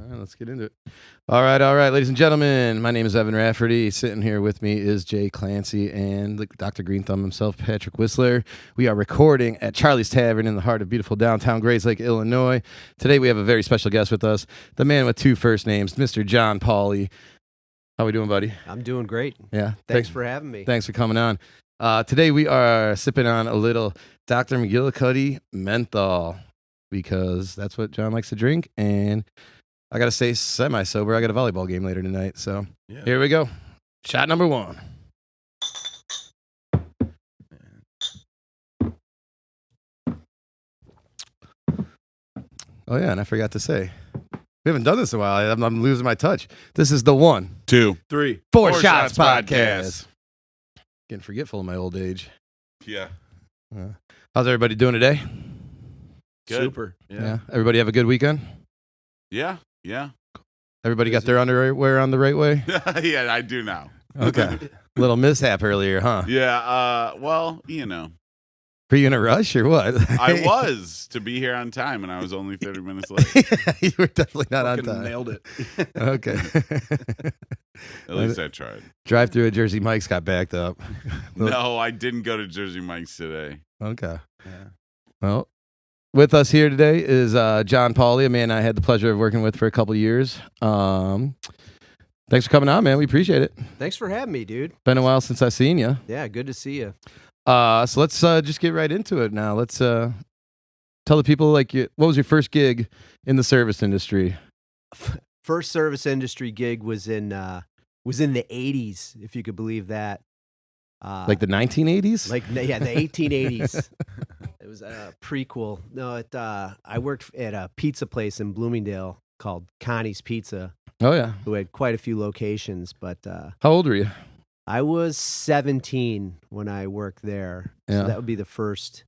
right, let's get into it. All right, ladies and gentlemen. My name is Evan Rafferty. Sitting here with me is Jay Clancy and Dr. Green Thumb himself, Patrick Whistler. We are recording at Charlie's Tavern in the heart of beautiful downtown Grayslake, Illinois. Today we have a very special guest with us, the man with two first names, Mr. John Pauly. How we doing, buddy? I'm doing great. Yeah. Thanks for having me. Thanks for coming on. Today we are sipping on a little Dr. McGillicuddy menthol because that's what John likes to drink, and I got to stay semi-sober. I got a volleyball game later tonight, so Here we go. Shot number one. Oh, yeah, and I forgot to say, we haven't done this in a while. I'm losing my touch. This is the 1, 2, 3, 4 Shots podcast. Getting forgetful in my old age. Yeah. How's everybody doing today? Good. Super. Yeah. Everybody have a good weekend? Yeah. Everybody got their underwear on the right way? Yeah, I do now. Okay. Little mishap earlier, huh? Yeah, well, you know. Were you in a rush or what? I was to be here on time, and I was only 30 minutes late. You were definitely not on time. Nailed it. Okay. At least I tried. Drive through at Jersey Mike's got backed up. No, I didn't go to Jersey Mike's today. Okay. Yeah. Well, with us here today is John Pauly, a man I had the pleasure of working with for a couple of years. Thanks for coming on, man. We appreciate it. Thanks for having me, dude. Been a while since I've seen you. Yeah, good to see you. So let's just get right into it now. Let's tell the people, what was your first gig in the service industry? First service industry gig was in the 80s, if you could believe that. Like the 1980s? The 1880s. It was a prequel. No, I worked at a pizza place in Bloomingdale called Connie's Pizza. Oh, yeah. Who had quite a few locations, but How old were you? I was 17 when I worked there. Yeah. So that would be the first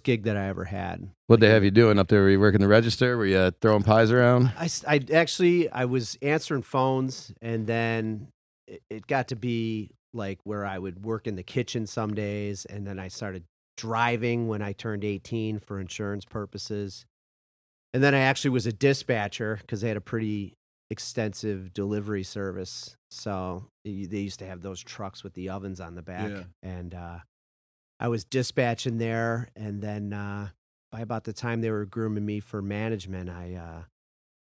gig that I ever had. What'd they have you doing up there? Were you working the register? Were you throwing pies around? I was answering phones, and then it got to be like where I would work in the kitchen some days, and then I started driving when I turned 18 for insurance purposes. And then I actually was a dispatcher because they had a pretty extensive delivery service. So they used to have those trucks with the ovens on the back. Yeah. And I was dispatching there. And then by about the time they were grooming me for management, I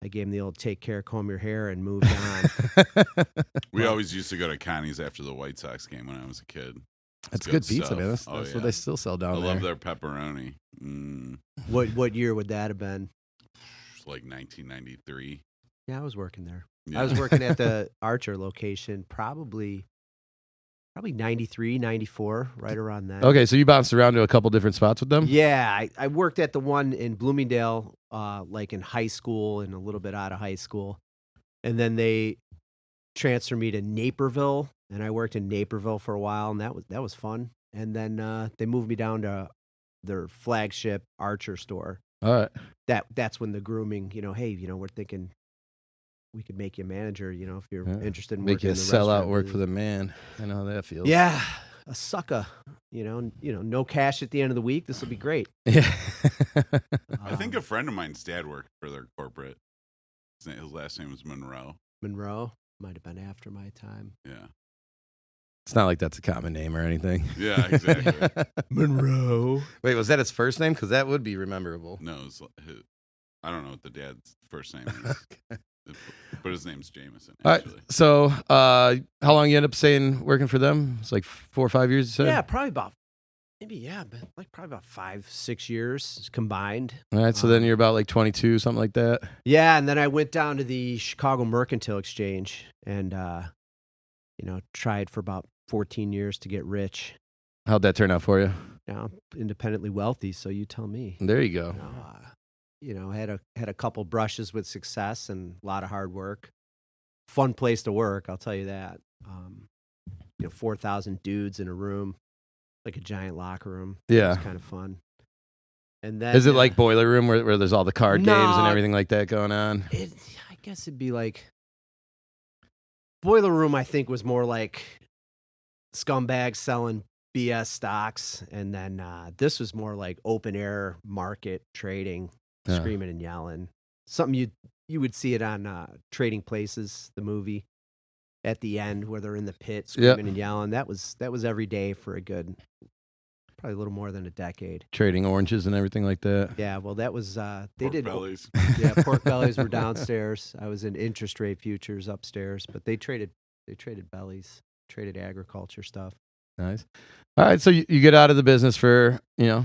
gave them the old take care, comb your hair, and moved on. We always used to go to Connie's after the White Sox game when I was a kid. That's good pizza, stuff. man. That's what they still sell down there. I love their pepperoni. What year would that have been? Like 1993. Yeah, I was working there. Yeah. I was working at the Archer location probably 93, 94, right around that. Okay, so you bounced around to a couple different spots with them? Yeah, I worked at the one in Bloomingdale, like in high school and a little bit out of high school. And then they transferred me to Naperville, and I worked in Naperville for a while, and that was fun. And then they moved me down to their flagship Archer store. All right. That's when the grooming, hey, we're thinking we could make you a manager, if you're interested in make working you in the sell out restaurant work business. for the man. I know how that feels. Yeah, a sucker. No cash at the end of the week. This will be great. Yeah. I think a friend of mine's dad worked for their corporate. His last name was Monroe. Monroe might have been after my time. Yeah. It's not like that's a common name or anything. Yeah, exactly. Monroe. Wait, was that his first name? Because that would be rememberable. No, I don't know what the dad's first name is. But his name's Jameson, actually. All right. So how long you end up staying working for them? It's like 4 or 5 years, you said? Yeah, probably about, probably about 5-6 years combined. All right. So then you're about like 22, something like that. Yeah, and then I went down to the Chicago Mercantile Exchange and, tried for about 14 years to get rich. How'd that turn out for you? Now I'm independently wealthy, so you tell me. There you go. I had a couple brushes with success and a lot of hard work. Fun place to work, I'll tell you that. 4,000 dudes in a room, like a giant locker room. Yeah. It's kind of fun. And then Is it like Boiler Room where there's all the card No. games and everything like that going on? I guess it'd be like Boiler Room. I think was more like scumbags selling BS stocks, and then this was more like open air market trading, Yeah. screaming and yelling. Something you would see it on Trading Places, the movie, at the end where they're in the pit screaming and yelling. That was every day for a good, probably a little more than a decade. Trading oranges and everything like that. Yeah, well, that was they Pork did. bellies. Yeah, pork bellies were downstairs. I was in interest rate futures upstairs, but they traded bellies, traded agriculture stuff. Nice. All right, so you get out of the business for a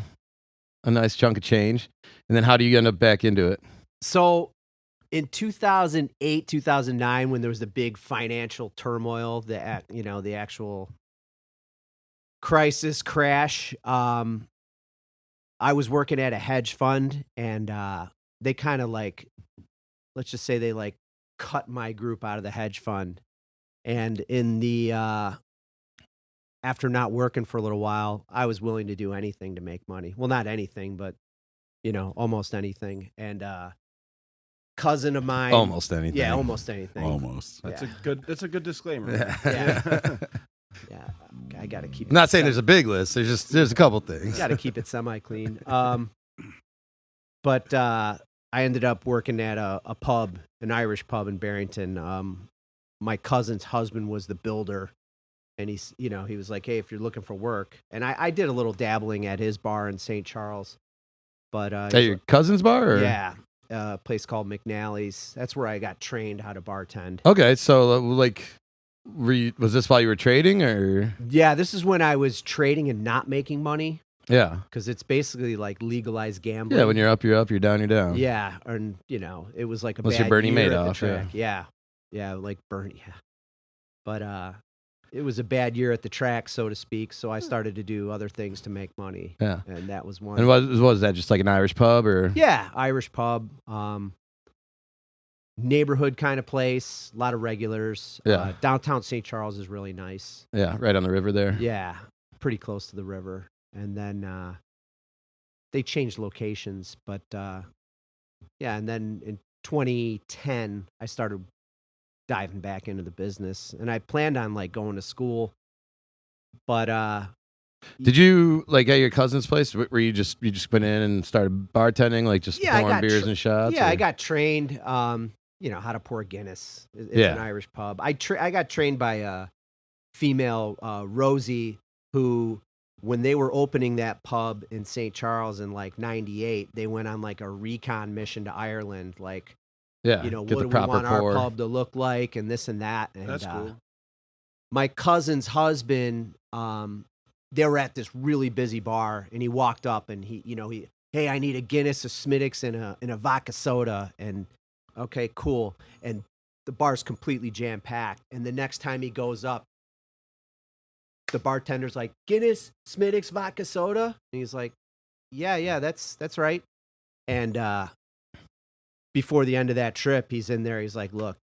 nice chunk of change, and then how do you end up back into it? So in 2008, 2009, when there was the big financial turmoil, the actual crisis crash, I was working at a hedge fund, and they kind of let's just say they cut my group out of the hedge fund. And in the after not working for a little while, I was willing to do anything to make money. Well, not anything, but almost anything. And cousin of mine, Almost anything. yeah, almost anything. Almost. That's a good disclaimer. Yeah. Yeah, I got to keep. I'm not saying there's a big list. There's a couple things. Got to keep it semi-clean. But I ended up working at a pub, an Irish pub in Barrington. My cousin's husband was the builder, and he was like, "Hey, if you're looking for work," and I did a little dabbling at his bar in St. Charles. But At your cousin's bar? Or? Yeah, a place called McNally's. That's where I got trained how to bartend. Okay, so was this while you were trading, or? Yeah, this is when I was trading and not making money. Yeah, because it's basically like legalized gambling. Yeah, when you're up, you're down, you're down. Yeah, and it was like a Unless bad you're Bernie year at the Madoff, track. Yeah, like Bernie. Yeah, but it was a bad year at the track, so to speak. So I started to do other things to make money. Yeah, and that was one. And was that just like an Irish pub, or? Yeah, Irish pub. Neighborhood kind of place, a lot of regulars. Yeah. Downtown St. Charles is really nice. Yeah, right on the river there. Yeah, pretty close to the river. And then they changed locations, but and then in 2010 I started diving back into the business, and I planned on going to school, but did you at your cousin's place where you just went in and started bartending, pouring beers and shots? Yeah, I got trained how to pour Guinness. It's an Irish pub. I got trained by a female, Rosie, who, when they were opening that pub in St. Charles in 98, they went on a recon mission to Ireland, what do we want our pub to look like, and this and that. And that's cool. My cousin's husband, they were at this really busy bar, and he walked up and he hey, I need a Guinness, a Smittix, and a vodka soda. And okay, cool. And the bar's completely jam-packed. And the next time he goes up, the bartender's like, Guinness, Smittix, vodka soda? And he's like, yeah, that's right. And before the end of that trip, he's in there. He's like, look,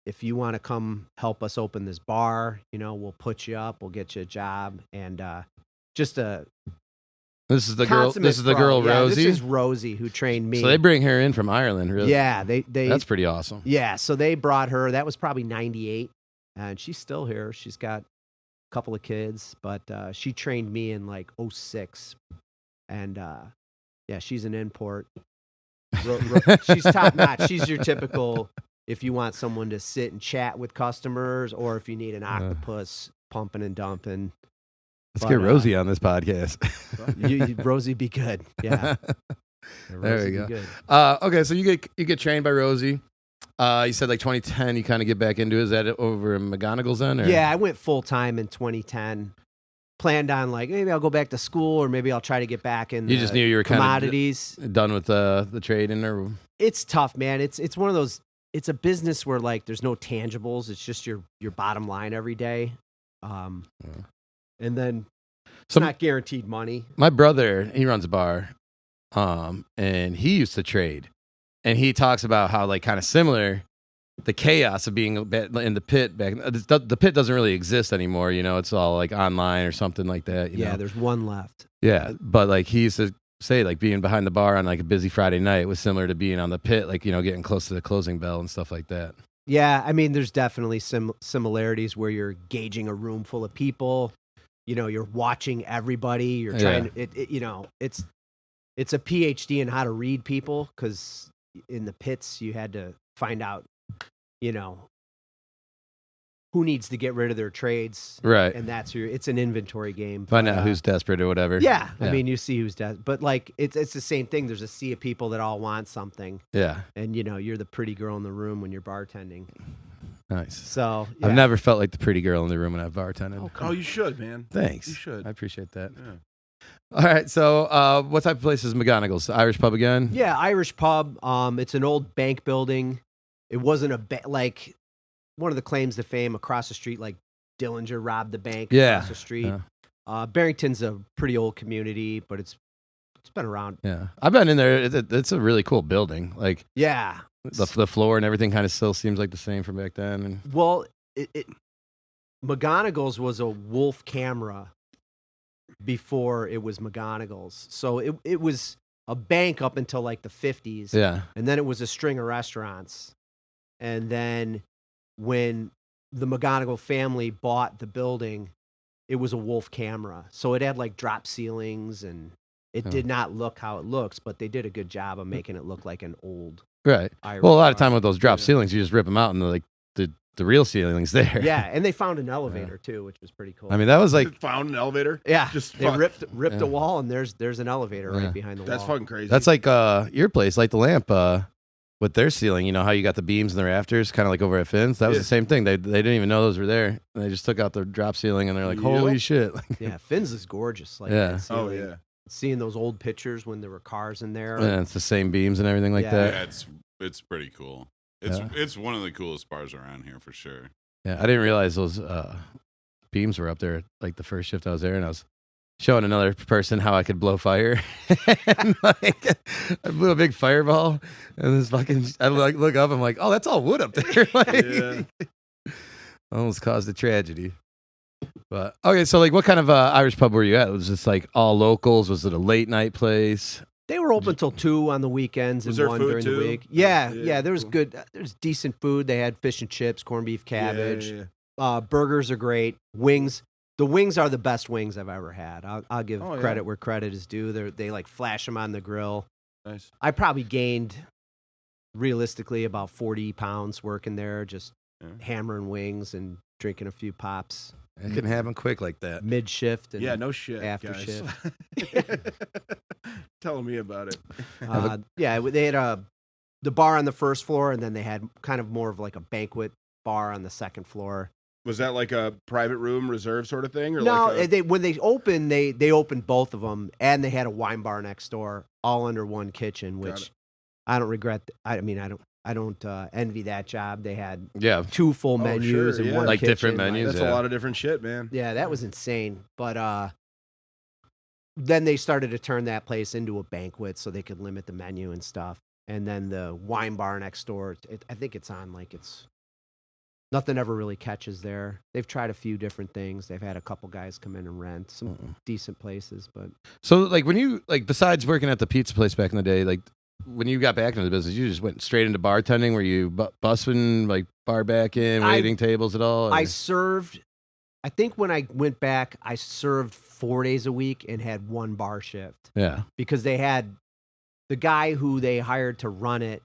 if you want to come help us open this bar, we'll put you up. We'll get you a job. And just a... This is the girl. This is the girl, Rosie. This is Rosie who trained me. So they bring her in from Ireland, really? Yeah, they. That's pretty awesome. Yeah, so they brought her. That was probably 98, and she's still here. She's got a couple of kids, but she trained me in 06, and she's an import. She's top notch. She's your typical. If you want someone to sit and chat with customers, or if you need an octopus pumping and dumping. Let's get Rosie on this podcast. Rosie be good. Yeah. There you go. Okay, so you get trained by Rosie. You said 2010 you kind of get back into it. Is that over in McGonagall's then? Or? Yeah, I went full time in 2010. Planned on maybe I'll go back to school, or maybe I'll try to get back in. You just knew you were commodities. Kind of done with the trading, or? It's tough, man. It's one of those. It's a business where there's no tangibles. It's just your bottom line every day. And then it's not guaranteed money. My brother, he runs a bar, and he used to trade, and he talks about how kind of similar the chaos of being in the pit back. The pit doesn't really exist anymore. It's all online or something like that. You know? There's one left. Yeah, but he used to say being behind the bar on a busy Friday night was similar to being on the pit, getting close to the closing bell and stuff like that. Yeah, I mean, there's definitely similarities where you're gauging a room full of people. You're watching everybody. You're trying. It's a PhD in how to read people, because in the pits you had to find out, you know, who needs to get rid of their trades. Right. And it's an inventory game. Find but, out who's desperate or whatever. Yeah. I mean, you see who's desperate. But, like, it's the same thing. There's a sea of people that all want something. Yeah. And, you know, you're the pretty girl in the room when you're bartending. Nice. So, yeah. I've never felt like the pretty girl in the room when I've bartended. Oh, you should, man. Thanks. You should. I appreciate that. Yeah. All right. So, what type of place is McGonagall's? The Irish pub again? Yeah, Irish pub. It's an old bank building. It wasn't like one of the claims to fame across the street, like Dillinger robbed the bank across the street. Yeah. Barrington's a pretty old community, but it's been around. Yeah. I've been in there. It's a really cool building. Like, Yeah. the floor and everything kind of still seems like the same from back then. And Well, McGonagall's was a Wolf camera before it was McGonagall's. So it was a bank up until like the 50s. yeah. And then it was a string of restaurants. And then when the McGonagall family bought the building, it was a Wolf camera. So it had like drop ceilings and it did not look how it looks, but they did a good job of making it look like an old Right. Irish Well, a lot of pub. time with those drop ceilings, you just rip them out and the real ceiling's there. Yeah, and they found an elevator too, which was pretty cool. I mean, that was like, Found an elevator. yeah, just they fuck. ripped a wall and there's an elevator Yeah. right behind the That's wall. fucking crazy. that's like your place, Light the Lamp, with their ceiling. You know how you got the beams and the rafters, kind of like over at Finn's? That was Yeah. the same thing. They didn't even know those were there. And they just took out the drop ceiling and they're like, Yep. holy shit. Yeah, Finn's is gorgeous. Like Yeah. that Oh ceiling. yeah. Seeing those old pictures when there were cars in there. And it's the same beams and everything like Yeah. that. Yeah, it's pretty cool. Yeah. It's one of the coolest bars around here for sure. Yeah, I didn't realize those beams were up there like the first shift I was there, and I was showing another person how I could blow fire. And like, I blew a big fireball, and this fucking I look up, I'm like, oh, that's all wood up there. Like, Yeah. almost caused a tragedy. But okay, so like, what kind of Irish pub were you at? Was this like all locals? Was it a late night place? They were open till 2 on the weekends Was and there 1 food, during too? the week. Yeah, Yeah, there was cool. good. There's decent food. They had fish and chips, corned beef, cabbage. Yeah. Burgers are great. Wings. The wings are the best wings I've ever had. I'll give Oh, yeah. credit where credit is due. They like flash them on the grill. Nice. I probably gained, realistically, about 40 pounds working there, just Yeah. hammering wings and drinking a few pops It can happen quick like that. mid shift. And, Yeah, no shit. after guys. shift. Telling me about it. yeah, they had the bar on the first floor, and then they had kind of more of like a banquet bar on the second floor. Was that like a private room reserve sort of thing, or No, like when they opened, they opened both of them, and they had a wine bar next door, all under one kitchen, Got which it. I don't regret. I mean, I don't envy that job. They had Yeah, 2 full Oh, menus sure, and yeah. one Like different kitchen, menus. that's Yeah. a lot of different shit, man? Yeah, that was insane. But then they started to turn that place into a banquet so they could limit the menu and stuff. And then the wine bar next door, I think it's on like it's nothing ever really catches there. They've tried a few different things. They've had a couple guys come in and rent some decent places, but So like when you like besides working at the pizza place back in the day, like when you got back into the business, you just went straight into bartending. Were you busting like bar back in, waiting tables at all? I or- served. I think when I went back, I served 4 days a week and had 1 bar shift yeah, because they had the guy who they hired to run it.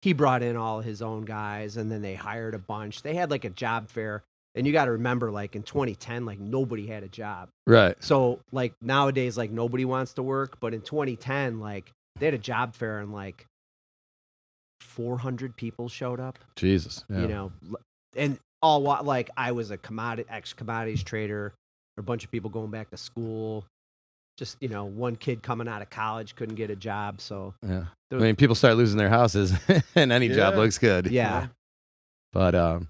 He brought in all his own guys, and then they hired a bunch. They had like a job fair, and you got to remember, like in 2010, like nobody had a job. right. So like nowadays, like nobody wants to work, but in 2010, like they had a job fair and like 400 people showed up. Jesus, yeah. You know, and like I was a ex-commodities trader, a bunch of people going back to school. Just, you know, one kid coming out of college couldn't get a job, so Yeah. I mean, people start losing their houses, and any job Yeah. looks good. yeah. But all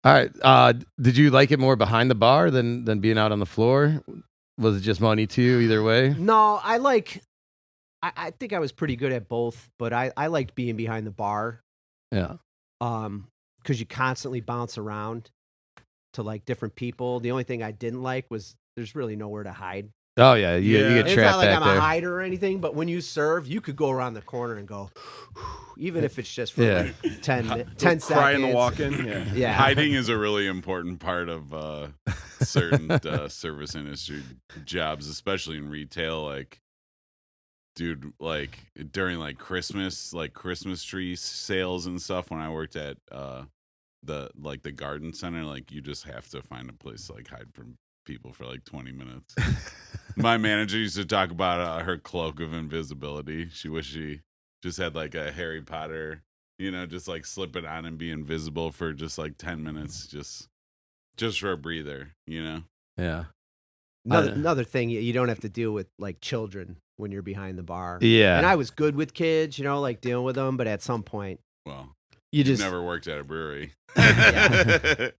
right. Did you like it more behind the bar than being out on the floor? Was it just money to you either way? No, I think I was pretty good at both, but I liked being behind the bar. Yeah. Because you constantly bounce around to like different people. The only thing I didn't like was there's really nowhere to hide. Oh yeah. You Yeah. get It's trapped not like back I'm there. a hider or anything, but when you serve, you could go around the corner and go, even if it's just for Yeah. like 10 seconds. Cry in the walk-in. Yeah. Yeah. Hiding is a really important part of certain service industry jobs, especially in retail. Like dude, like during like Christmas tree sales and stuff when I worked at the garden center, like you just have to find a place to like hide from people for like 20 minutes. My manager used to talk about her cloak of invisibility. She wished she just had like a Harry Potter, just like slip it on and be invisible for just like 10 minutes, just for a breather, Yeah. Another thing, you don't have to deal with like children when you're behind the bar. Yeah. And I was good with kids, like dealing with them, but at some point, Well, you you've just never worked at a brewery. Yeah.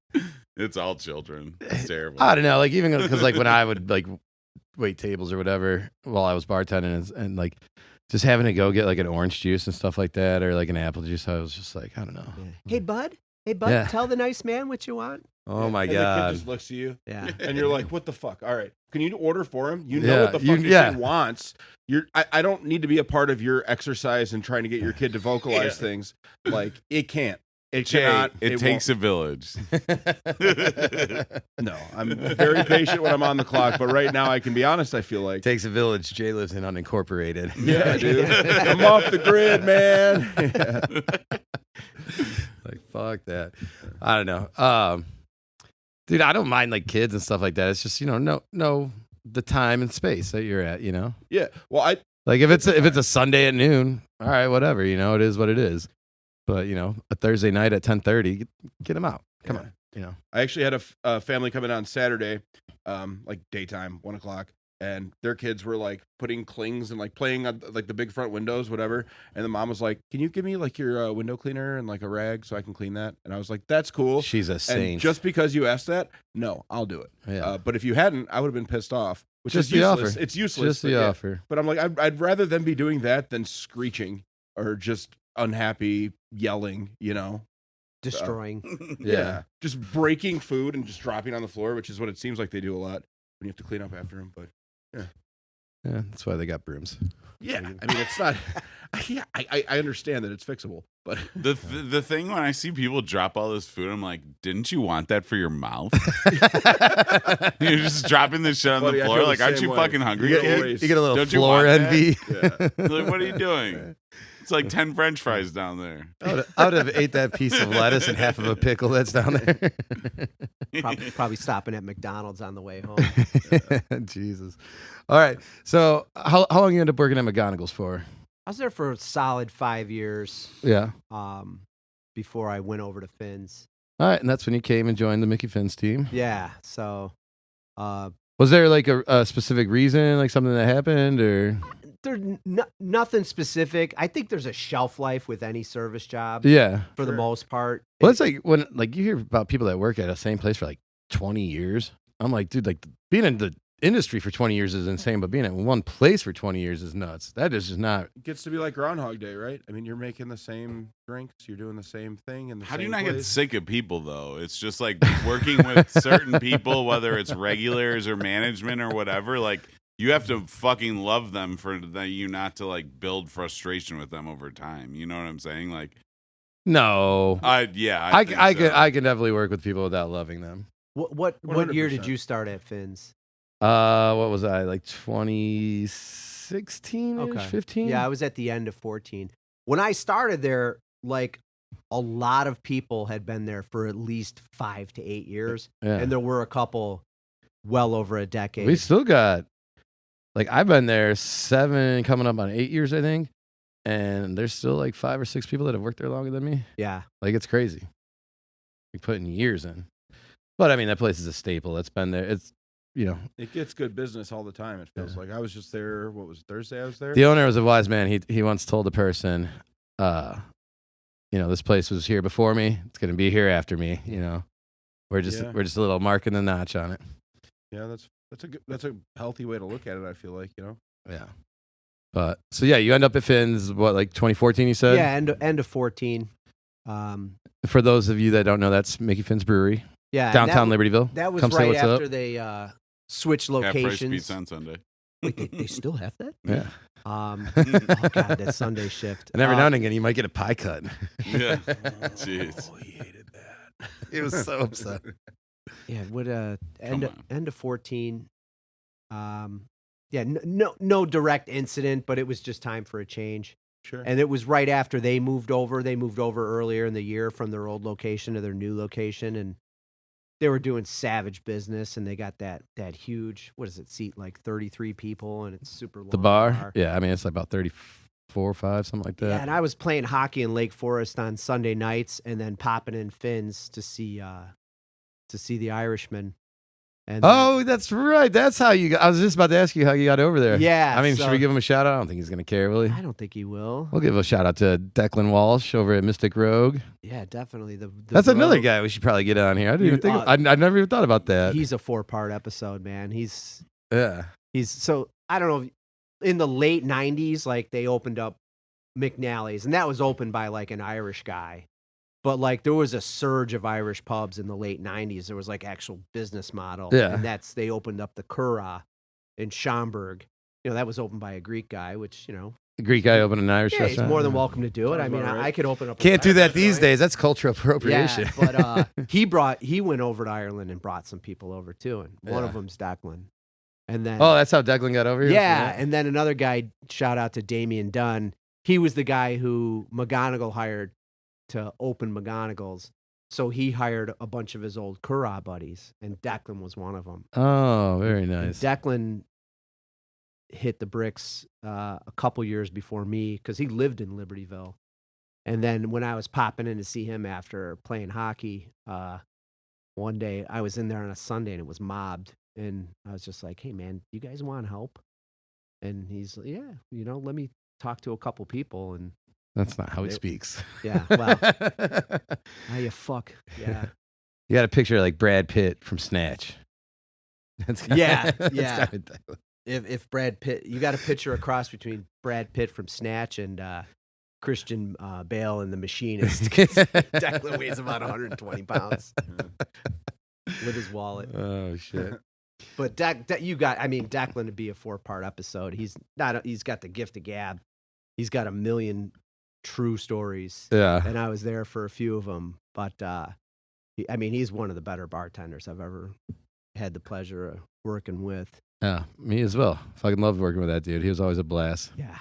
It's all children. It's terrible. I don't know, like even because like when I would like wait tables or whatever while I was bartending and like just having to go get like an orange juice and stuff like that or like an apple juice, I was just like, I don't know. Hey bud, Yeah. tell the nice man what you want. Oh my and the god. kid just looks at you, Yeah. and you're like, "What the fuck? All right, can you order for him? You know Yeah, what the fuck you- your yeah. kid wants. I don't need to be a part of your exercise and trying to get your kid to vocalize things. Like it can't. It Jay, cannot. it takes a village. No, I'm very patient when I'm on the clock, but right now I can be honest. I feel like Takes a village. Jay lives in unincorporated. yeah, dude. I'm off the grid, man. Yeah. Like fuck that. I don't know. Dude, I don't mind like kids and stuff like that. It's just know the time and space that you're at. Yeah. Well, Like if it's a Sunday at noon, all right, whatever. It is what it is. But a Thursday night at 10:30, get them out. Come on. I actually had a family coming on Saturday, like daytime, 1:00, and their kids were like putting clings and like playing on like the big front windows, whatever. And the mom was like, "Can you give me like your window cleaner and like a rag so I can clean that?" And I was like, "That's cool." She's a saint. And just because you asked that, no, I'll do it. Yeah. But if you hadn't, I would have been pissed off. Which Just is the useless. offer. It's useless. Just the offer. But I'm like, I'd rather them be doing that than screeching or just unhappy yelling. Destroying. Yeah. Just breaking food and just dropping on the floor, which is what it seems like they do a lot when you have to clean up after them. But Yeah, that's why they got brooms. yeah, I mean, it's not. Yeah, I understand that it's fixable, but The thing when I see people drop all this food, I'm like, didn't you want that for your mouth? You're just dropping this shit on Buddy, the I floor. feel the Like, aren't same you way. fucking hungry, You get kid? raised. You get a little Don't you floor want that? envy. yeah. Like, what are you doing? It's like 10 French fries down there. I would have ate that piece of lettuce and half of a pickle that's down there. Probably stopping at McDonald's on the way home. Jesus. All right. So how long you end up working at McGonagall's for? I was there for a solid 5 years Yeah. before I went over to Finn's. All right. And that's when you came and joined the Mickey Finn's team. Yeah, so Was there like a specific reason, like something that happened or? there's nothing specific. I think there's a shelf life with any service job Yeah. for the Sure. most part. Well, it's like when like you hear about people that work at the same place for like 20 years. I'm like, dude, like being in the industry for 20 years is insane, but being at one place for 20 years is nuts. That is just not. It gets to be like Groundhog Day, right? I mean, you're making the same drinks, you're doing the same thing, in the How do same you not get place. sick of people, though? It's just like working with certain people, whether it's regulars or management or whatever. Like, you have to fucking love them for you not to like build frustration with them over time. You know what I'm saying? Like, No. I think I so. can definitely work with people without loving them. What year did 100%. you start at Finn's? What was I like 2016 Okay. 15? Yeah, I was at the end of 14. When I started there, like a lot of people had been there for at least 5 to 8 years, Yeah. and there were a couple well over a decade. We still got like I've been there 7 coming up on 8 years, I think. And there's still like 5 or 6 people that have worked there longer than me. Yeah. Like it's crazy. We putting years in. But I mean that place is a staple. It's been there. It's It gets good business all the time, it feels like. I was just there, what was it, Thursday I was there? the owner was a wise man. He once told a person, this place was here before me. It's gonna be here after me. We're just Yeah. a little mark in the notch on it. Yeah, that's a healthy way to look at it, I feel like, Yeah. But so yeah, you end up at Finn's, what, like 2014 you said? Yeah, end of 14. For those of you that don't know, that's Mickey Finn's Brewery, Yeah, and downtown Libertyville. That was Come say right what's after up. they switched Half price locations. pizza on Sunday. Wait, they still have that? Yeah. Oh god, that Sunday shift. And every now and again you might get a pie cut. Yeah. Jeez. Oh, he hated that. He was so upset. Yeah, what end on. of 14. Yeah, no direct incident, but it was just time for a change. Sure. And it was right after they moved over. They moved over earlier in the year from their old location to their new location, and they were doing savage business. And they got that huge, what does it seat, like 33 people, and it's super long. The bar? Yeah, I mean it's like about 34 or 5, something like that. Yeah, and I was playing hockey in Lake Forest on Sunday nights, and then popping in Finn's to see the Irishman. And Oh, that's right. That's how you got. I was just about to ask you how you got over there. Yeah, I mean, so- should we give him a shout out? I don't think he's going to care, will he? I don't think he will. We'll give a shout out to Declan Walsh over at Mystic Rogue. Yeah, definitely. That's another Rogue- guy we should probably get on here. I didn't even Dude, think. I've never even thought about that. He's a 4-part episode, man. He's Yeah. so I don't know. In the late '90s, like they opened up McNally's, and that was opened by like an Irish guy. But like there was a surge of Irish pubs in the late '90s. There was like actual business model, Yeah. and they opened up the Curragh in Schaumburg. You know, that was opened by a Greek guy, which The Greek guy opened an Irish yeah, he's restaurant. more than welcome to do it. Sounds I mean, about right. I could open up. a Can't do that Irish these restaurant. days. That's cultural appropriation. Yeah, but he went over to Ireland and brought some people over too, and one of Yeah. them's Declan. And then Oh, that's how Declan got over here? yeah, and then another guy, shout out to Damien Dunn. He was the guy who McGonagall hired to open McGonagall's. So he hired a bunch of his old Curragh buddies, and Declan was one of them. Oh, very And nice. Declan hit the bricks a couple years before me because he lived in Libertyville. And then when I was popping in to see him after playing hockey, one day I was in there on a Sunday and it was mobbed. And I was just like, hey, man, you guys want help? And he's like, yeah, let me talk to a couple people. And That's not how he They- speaks. yeah, well, you fuck. Yeah. You got a picture of like Brad Pitt from Snatch. That's Yeah, that's yeah. kinda Declan. If Brad Pitt, you got a picture across between Brad Pitt from Snatch and Christian Bale and The Machinist. 'Cause Declan weighs about 120 pounds with his wallet. Oh shit. But Declan to be a 4-part episode. He's got the gift of gab. He's got a million true stories, Yeah. and I was there for a few of them. But he's one of the better bartenders I've ever had the pleasure of working with. Yeah. Me as well. Fucking loved working with that dude. He was always a blast. Yeah,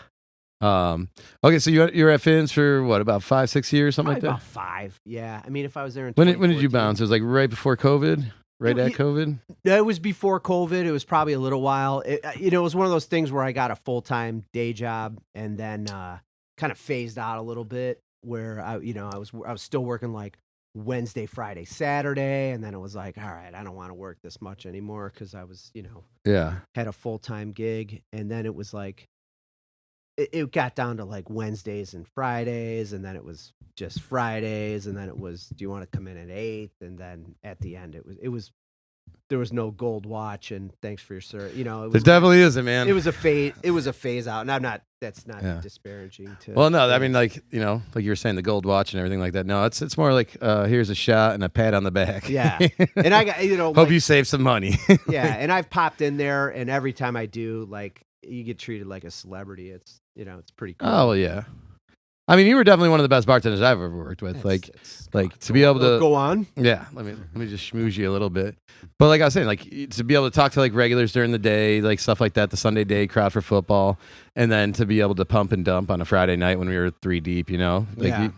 Okay, so you were at Finn's for what, about 5-6 years, something probably like about 5. Yeah, I mean, if I was there in that? When did you 2014 bounce? It was like right before COVID? Right No, at COVID? It was before COVID. It was probably a little while. It was one of those things where I got a full-time day job and then kind of phased out a little bit. Where I was still working like Wednesday, Friday, Saturday, and then it was like, all right, I don't want to work this much anymore because I was Yeah. had a full-time gig, and then it was like it got down to like Wednesdays and Fridays, and then it was just Fridays, and then it was, do you want to come in at 8? And then at the end, it was there was no gold watch, and thanks for your service. It There was definitely isn't, man. it was a phase out, and that's not Yeah. disparaging to. Well, no, I mean, fans. like like you were saying, the gold watch and everything like that. No, it's more like here's a shot and a pat on the back. Yeah. And I got hope like, you save some money. yeah, and I've popped in there, and every time I do, like, you get treated like a celebrity. It's it's pretty cool. Oh well, yeah. I mean, you were definitely one of the best bartenders I've ever worked with. Like to be able to go on. Yeah, let me just schmooze you a little bit. But like I was saying, like to be able to talk to like regulars during the day, like stuff like that, the Sunday day crowd for football, and then to be able to pump and dump on a Friday night when we were 3 deep, like Yeah.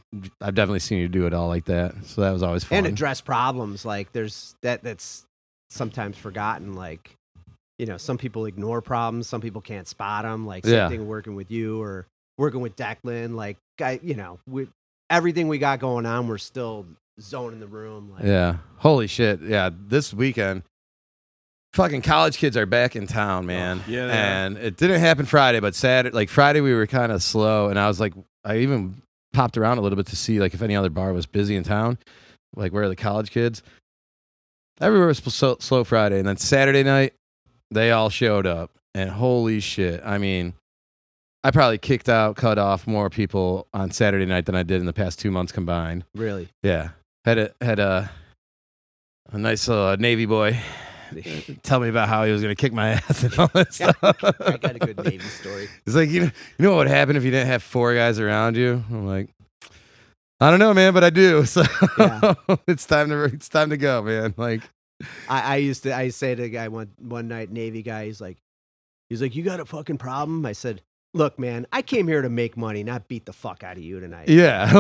I've definitely seen you do it all like that. So that was always fun. And address problems. Like there's that's sometimes forgotten. Like, some people ignore problems. Some people can't spot them. Like same Yeah. thing working with you or working with Declan. Like, everything we got going on, we're still zoning the room. Like, Yeah. Holy shit. Yeah. This weekend, fucking college kids are back in town, man. yeah, they are. And it didn't happen Friday, but Friday we were kind of slow, and I was like, I even popped around a little bit to see like if any other bar was busy in town, like where are the college kids. Everywhere was slow Friday, and then Saturday night they all showed up, and holy shit. I mean, I probably cut off more people on Saturday night than I did in the past 2 months combined. really. Yeah, had a nice Navy boy tell me about how he was gonna kick my ass and all that stuff. I got a good Navy story. It's like you know what would happen if you didn't have 4 guys around you. I'm like, I don't know, man, but I do. So Yeah. it's time to go, man. Like, I say to the guy one night, Navy guy, he's like, He's like, you got a fucking problem? I said, look, man, I came here to make money, not beat the fuck out of you tonight. Yeah.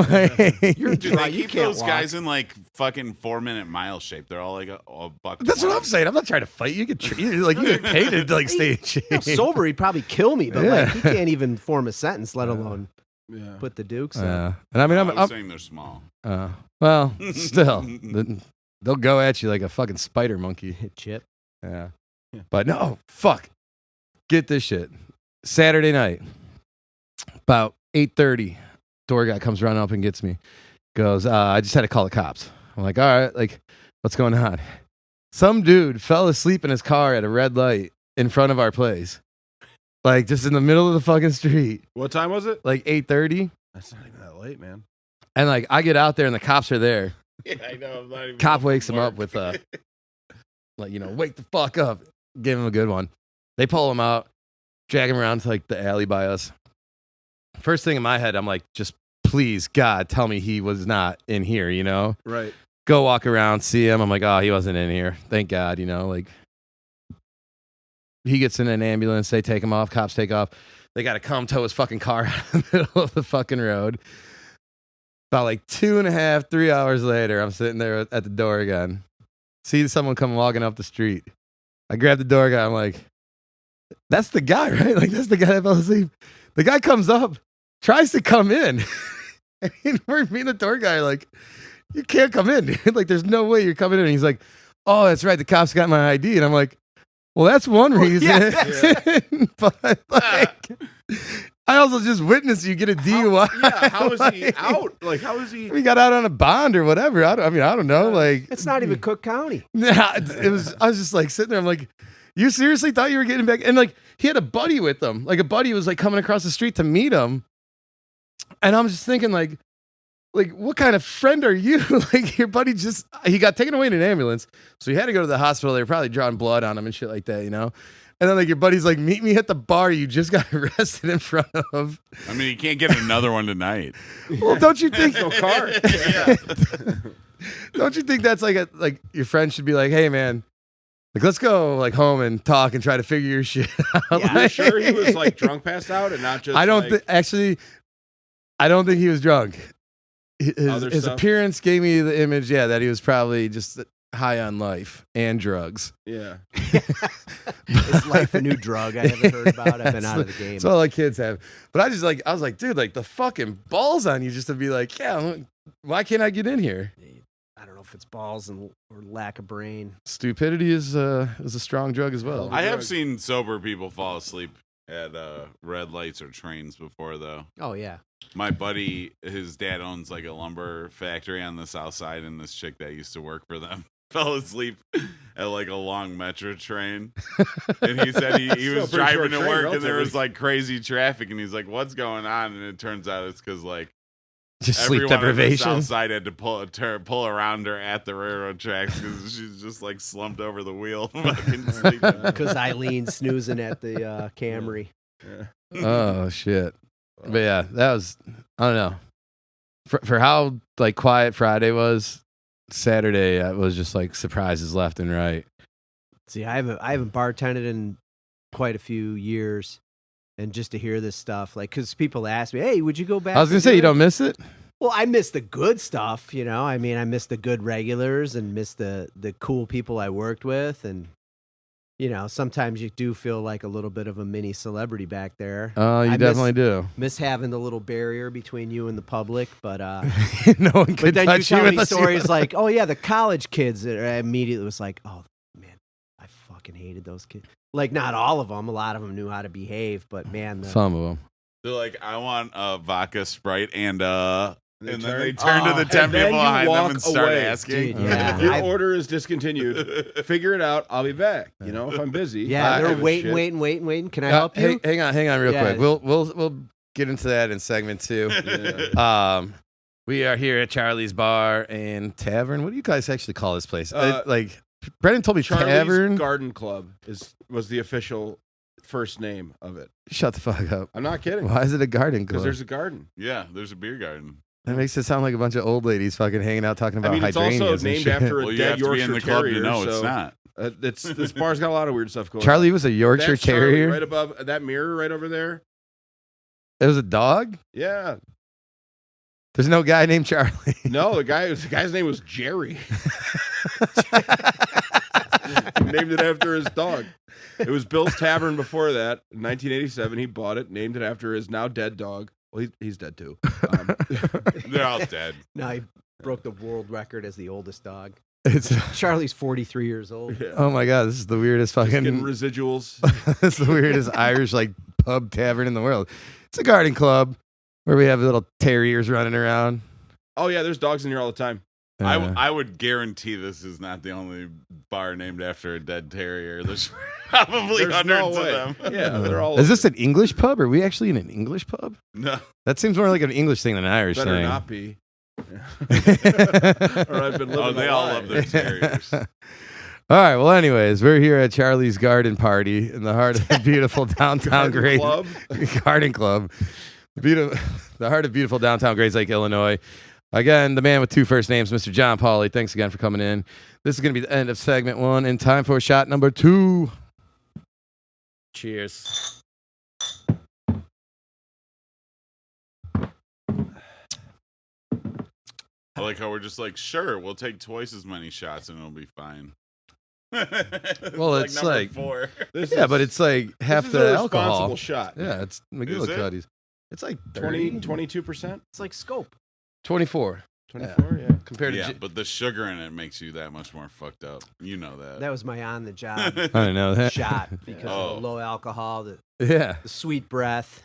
You're Dude, dry. they You keep can't those walk. guys in like fucking 4-minute mile shape. They're all like a buck. That's what I'm 20. saying. I'm not trying to fight. You get like you get paid to like stay in shape. You know, sober, he'd probably kill me, but Yeah. like he can't even form a sentence, let alone Yeah. put the dukes up. Yeah. And I mean, I I'm was saying they're small. well, still, they'll go at you like a fucking spider monkey. Chip. Yeah. Yeah. But no, fuck. Get this shit. Saturday night, about 8:30, door guy comes running up and gets me. Goes, I just had to call the cops. I'm like, all right, like, what's going on? Some dude fell asleep in his car at a red light in front of our place. Like, just in the middle of the fucking street. What time was it? Like 8:30. That's not even that late, man. And like, I get out there and the cops are there. Yeah, I know. I'm not even Cop from wakes him up work. with like, wake the fuck up. Give him a good one. They pull him out, drag him around to like the alley by us. First thing in my head, I'm like, just please, God, tell me he was not in here, Right. Go walk around, see him. I'm like, oh, he wasn't in here. Thank God, like he gets in an ambulance. They take him off. Cops take off. They got to come tow his fucking car out of the middle of the fucking road. About like 2.5, 3 hours later, I'm sitting there at the door again. See someone come walking up the street. I grab the door guy. I'm like, that's the guy, right? Like, that's the guy that fell asleep. The guy comes up, tries to come in. And me and the door guy are like, you can't come in, dude. Like, there's no way you're coming in. And he's like, oh, that's right. The cops got my ID. And I'm like, well, that's one reason. But like, I also just witnessed you get a DUI. How is he out? Like, how is he? We got out on a bond or whatever. I don't know. Like, It's not even Cook County. yeah, it was. I was just like sitting there. I'm like, you seriously thought you were getting back? And like, he had a buddy with him. Like, a buddy was like coming across the street to meet him. And I'm just thinking, like, what kind of friend are you? Like, your buddy he got taken away in an ambulance, so he had to go to the hospital. They were probably drawing blood on him and shit like that, And then like your buddy's like, meet me at the bar you just got arrested in front of. I mean, you can't get another one tonight. Well, don't you think? No car. Don't you think that's like your friend should be like, hey man, like let's go like home and talk and try to figure your shit out. Yeah, Are you sure he was like drunk, passed out, and not just? I don't like, actually. I don't think he was drunk. Other His stuff? appearance gave me the image, that he was probably just high on life and drugs. Yeah. Is life a new drug I haven't heard about? I've been out of the game. That's all like kids have. But I was like, dude, like the fucking balls on you just to be like, yeah, why can't I get in here? I don't know if it's balls or lack of brain. Stupidity is a strong drug as well. I have seen sober people fall asleep at red lights or trains before, though. Oh, yeah. My buddy, his dad owns like a lumber factory on the south side, and this chick that used to work for them fell asleep at like a long metro train. And he said he Still was a pretty short driving to train, work and there relatively. was like crazy traffic, and he's like, what's going on? And it turns out it's because like Just sleep everyone on the deprivation. south side had to pull around her at the railroad tracks because she's just like slumped over the wheel, fucking sleeping. Because Eileen snoozing at the Camry. Yeah. Oh shit. But yeah, that was, I don't know. For how like quiet Friday was, Saturday was just like surprises left and right. See, I haven't bartended in quite a few years, and just to hear this stuff, like, because people ask me, "Hey, would you go back?" I was gonna say, you don't miss it? Well, I miss the good stuff, I mean, I miss the good regulars and miss the cool people I worked with, and sometimes you do feel like a little bit of a mini celebrity back there. Oh, you I definitely do. Miss having the little barrier between you and the public, but No one could but then you touch you tell me unless you- stories like, oh yeah, the college kids. That I immediately was like, oh man, I fucking hated those kids. Like, not all of them. A lot of them knew how to behave, but man, Some of them. They're like, I want a vodka, Sprite, and then they turn- turn to Oh, the 10 and then people you behind them walk and start away. asking. Dude, yeah. If your I've- order is discontinued, figure it out. I'll be back. If I'm busy. yeah, I they're don't give a shit. waiting. Can I help you? Hang on real Yeah. quick. We'll get into that in segment 2. Yeah. We are here at Charlie's Bar and Tavern. What do you guys actually call this place? Like Brendan told me Charlie's Tavern. Garden Club was the official first name of it. Shut the fuck up. I'm not kidding. Why is it a garden Because club? there's a garden. Yeah, there's a beer garden. That makes it sound like a bunch of old ladies fucking hanging out talking about I mean, it's hydrangeas also and named shit. after a Well, you dead have to be in Yorkshire the club Terrier. to know so it's not. this bar's got a lot of weird stuff going on. Charlie was a Yorkshire That's Charlie Terrier. right above that mirror right over there. It was a dog. Yeah. There's no guy named Charlie. No, the guy's name was Jerry. Named it after his dog. It was Bill's Tavern before that. In 1987, he bought it, named it after his now dead dog. Well, he's dead too. They're all dead. No, he broke the world record as the oldest dog. It's Charlie's 43 years old. Yeah. oh my god, this is the weirdest Just fucking. getting residuals. It's the weirdest Irish like pub tavern in the world. It's a garden club where we have little terriers running around. Oh yeah, there's dogs in here all the time. I would guarantee this is not the only bar named after a dead terrier. There's probably There's no hundreds way. of them. Yeah, they're all. Is this an English pub? Are we actually in an English pub? No. That seems more like an English thing than an Irish better thing. not be? Or I've been living. Oh, they a all lie. love their terriers. All right. Well, anyways, we're here at Charlie's Garden Party in the heart of the beautiful downtown Garden Great Club? Garden Club, the heart of beautiful downtown Grays Lake, Illinois. Again, the man with two first names, Mr. John Pauly. Thanks again for coming in. This is going to be the end of segment 1 and time for shot number 2. Cheers. I like how we're just like, sure, we'll take twice as many shots and it'll be fine. Well, it's number like- 4. This Yeah, is- but it's like half this is the a alcohol. responsible shot. Yeah, it's Is McGillicuddy's. It's like 30, 22%, It's like Scope. 24 24. Yeah. compared Yeah, to. but the sugar in it makes you that much more fucked up. You know that. That was my on the job I don't know that. shot because Oh. of the low alcohol, the Yeah. sweet breath.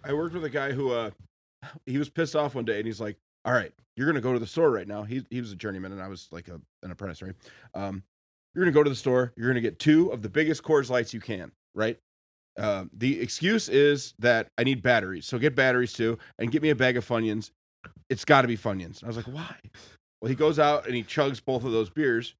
I worked with a guy who he was pissed off one day and he's like, "All right, you're gonna go to the store right now." He was a journeyman and I was like an apprentice, right? You're gonna go to the store. You're gonna get 2 of the biggest Coors Lights you can, right? The excuse is that I need batteries, so get batteries too, and get me a bag of Funyuns. It's got to be Funyuns. I was like, why? Well, he goes out and he chugs both of those beers,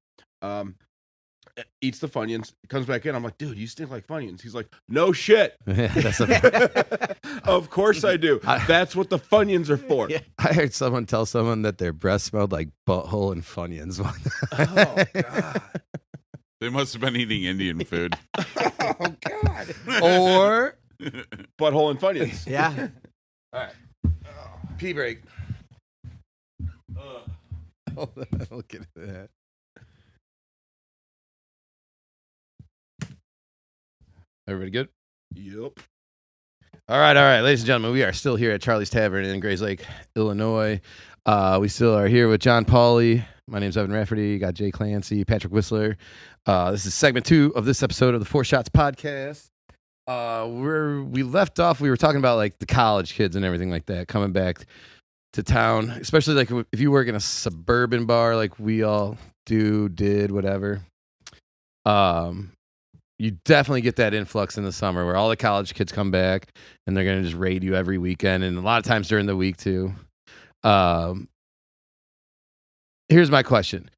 eats the Funyuns, comes back in. I'm like, dude, you stink like Funyuns. He's like, no shit. Yeah, that's a, Of course I do. That's what the Funyuns are for. Yeah. I heard someone tell someone that their breath smelled like butthole and Funyuns. Oh, God. They must have been eating Indian food. Oh, God. Or Butthole and Funyuns. Yeah. pee break. Hold on, I'll get into that. Everybody good? Yep. All right, ladies and gentlemen, we are still here at Charlie's Tavern in Grays Lake, Illinois. We still are here with John Pauly. My name's Evan Rafferty. You got Jay Clancy, Patrick Whistler. This is segment 2 of this episode of the 4 Shots podcast. Where we left off, we were talking about like the college kids and everything like that coming back to town, especially like if you work in a suburban bar like we all did, whatever. You definitely get that influx in the summer where all the college kids come back and they're going to just raid you every weekend and a lot of times during the week too. Here's my question.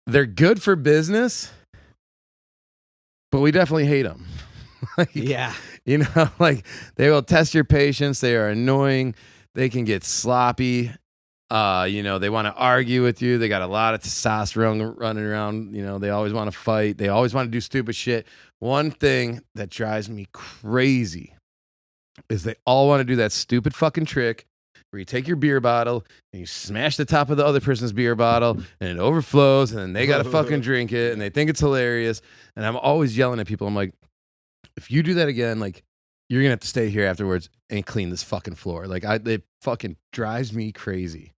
They're good for business, but we definitely hate them. Like, Yeah. you know, like they will test your patience. They are annoying. They can get sloppy. You know, they want to argue with you. They got a lot of testosterone running around. You know, they always want to fight. They always want to do stupid shit. One thing that drives me crazy is they all want to do that stupid fucking trick where you take your beer bottle and you smash the top of the other person's beer bottle and it overflows and then they got to fucking drink it and they think it's hilarious. And I'm always yelling at people. I'm like, if you do that again, like, you're going to have to stay here afterwards and clean this fucking floor. Like, it fucking drives me crazy.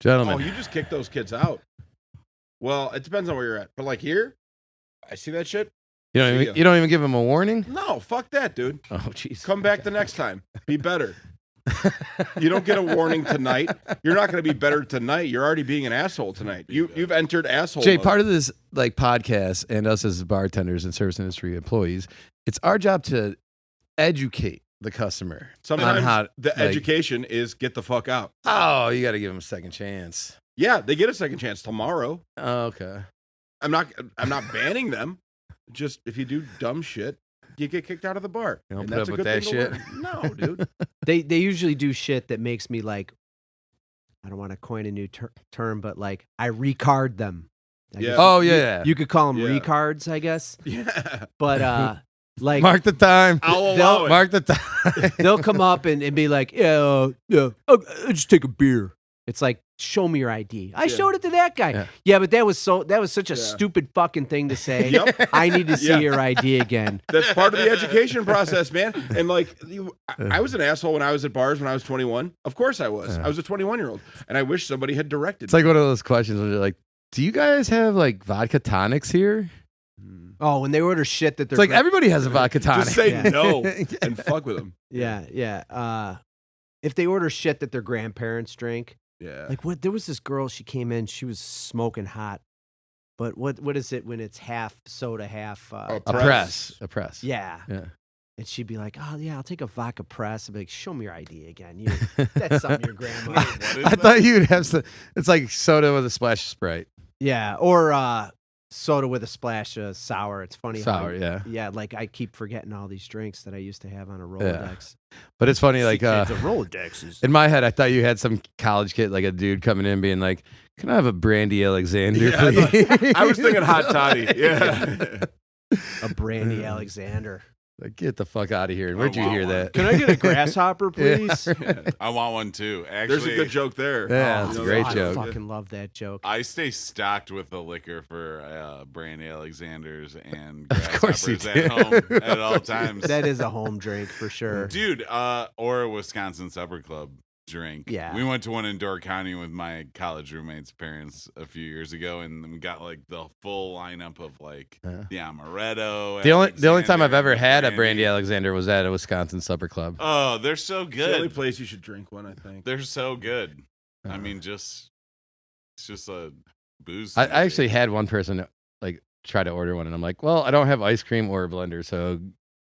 Gentlemen. Oh, you just kick those kids out. Well, it depends on where you're at. But like here, I see that shit. You don't even give them a warning? No, fuck that, dude. Oh, jeez. Come back the next time. Be better. You don't get a warning tonight. You're not going to be better tonight. You're already being an asshole tonight. You've entered asshole Jay, mode. part of this like podcast and us as bartenders and service industry employees, it's our job to educate the customer. Sometimes on how, the like, education is get the fuck out. Oh, you got to give them a second chance. Yeah, they get a second chance tomorrow. Oh, okay. I'm not banning them. Just if you do dumb shit, you get kicked out of the bar. You don't And put that's up a with good that thing to shit? learn. No, dude. They usually do shit that makes me like, I don't want to coin a new term, but like I recard them. I Yeah. guess Oh, you- yeah. You could call them Yeah. recards, I guess. Yeah. But like Mark the time. I'll allow it. Mark the time. they'll come up and be like, yeah, I'll just take a beer. It's like, show me your ID. I Yeah. showed it to that guy. Yeah. Yeah, but that was such a Yeah. stupid fucking thing to say. Yep. I need to see Yeah. your ID again. That's part of the education process, man. And like, I was an asshole when I was at bars when I was 21. Of course I was. Yeah. I was a 21-year-old, and I wish somebody had directed. It's like one of those questions where they're like, do you guys have like vodka tonics here? Oh, when they order shit that they're It's like everybody has a vodka tonic. Just say Yeah. no and fuck with them. yeah. If they order shit that their grandparents drink, Yeah. like what? There was this girl. She came in. She was smoking hot. But what is it when it's half soda, half? A press. Yeah. Yeah. And she'd be like, "Oh yeah, I'll take a vodka press." I'd be like, "Show me your ID again. That's something your grandma." What is I that? thought you'd have some. It's like soda with a splash of Sprite. Yeah, or soda with a splash of sour. It's funny. Sour, yeah. Yeah, like I keep forgetting all these drinks that I used to have on a Rolodex. But it's funny, like It's a Rolodex. Is in my head, I thought you had some college kid, like a dude coming in being like, "Can I have a brandy Alexander, Yeah, I please?" thought- I was thinking hot toddy. Yeah. a Brandy Alexander. Like, get the fuck out of here. Where'd you want hear one. that? Can I get a grasshopper, please? I want one too. Actually, There's a good joke there. Yeah, Oh, it's a You know, great I joke. fucking love that joke. I stay stocked with the liquor for Brandy Alexander's and Of course you grasshoppers at home at all times. That is a home drink for sure. Dude, or a Wisconsin Supper Club drink. Yeah. We went to one in Door County with my college roommate's parents a few years ago, and we got like the full lineup of like Yeah. the Amaretto. The only time I've Alexander, ever had a Brandy. brandy Alexander was at a Wisconsin Supper Club. Oh, they're so It's the only good. place you should drink one, I think. They're so good. I Uh, mean, it's just a booze. I thing. actually had one person like try to order one, and I'm like, "Well, I don't have ice cream or a blender, so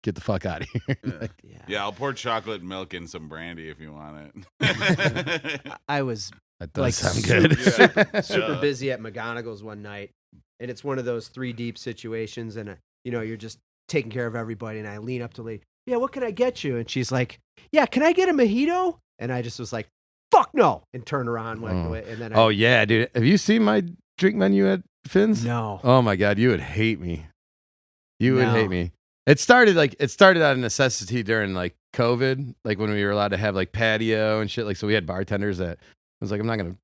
get the fuck out of here." Like, Yeah. Yeah, I'll pour chocolate milk in some brandy if you want it. I was that does like sound super, good. super, super Yeah. busy at McGonagall's one night, and it's one of those 3 deep situations, and you're just taking care of everybody, and I lean up to the lady, "Yeah, what can I get you?" And she's like, "Yeah, can I get a mojito?" And I just was like, "Fuck no!" and turn around, went Oh. away, and then Oh yeah, dude. Have you seen my drink menu at Finn's? no, Oh my god, you would hate me. You would No. hate me. It started out of necessity during like COVID, like when we were allowed to have like patio and shit. Like so, we had bartenders that was like, "I'm not gonna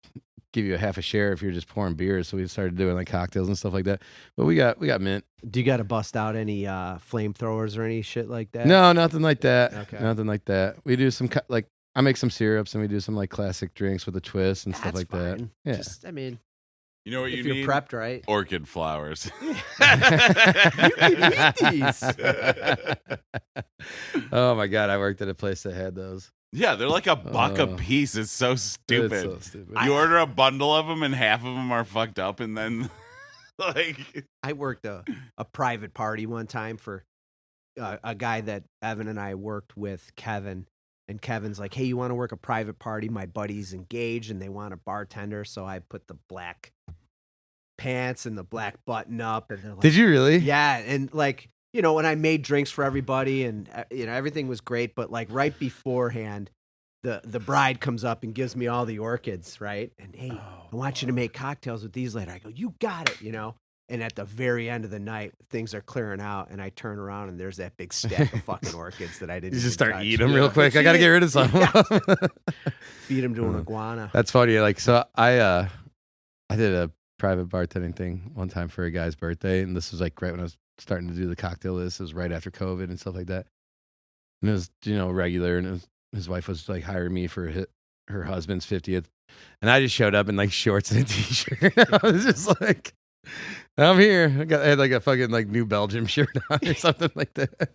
give you a half a share if you're just pouring beers." So we started doing like cocktails and stuff like that. But we got mint. do you got to bust out any flamethrowers or any shit like that? No, nothing like that. Okay. Nothing like that. We do some like I make some syrups and we do some like classic drinks with a twist and stuff That's like that. fine. Yeah. Just, I mean, You know what if you you're need? prepped right. Orchid flowers. You can eat these. Oh my god, I worked at a place that had those. Yeah, they're like a buck a Oh. piece. It's so stupid. It's so stupid. You order a bundle of them and half of them are fucked up, and then like I worked a private party one time for a guy that Evan and I worked with, Kevin. And Kevin's like, "Hey, you want to work a private party? My buddy's engaged and they want a bartender." So I put the black pants and the black button up. And they're like, Did you really? Yeah. And like, when I made drinks for everybody and, everything was great. But like right beforehand, the bride comes up and gives me all the orchids, right? And hey, I want you to make cocktails with these later. I go, "You got it," And at the very end of the night, things are clearing out, and I turn around and there's that big stack of fucking orchids that I didn't. You just even start touch. eating them real quick. I got to get rid of some. Feed them to an iguana. That's funny. Like, so I did a private bartending thing one time for a guy's birthday, and this was like right when I was starting to do the cocktail list. It was right after COVID and stuff like that. And it was, regular, and his wife was like hiring me for her husband's 50th, and I just showed up in like shorts and a t-shirt. I was just like, "I'm here." I had like a fucking like New Belgium shirt on or something like that.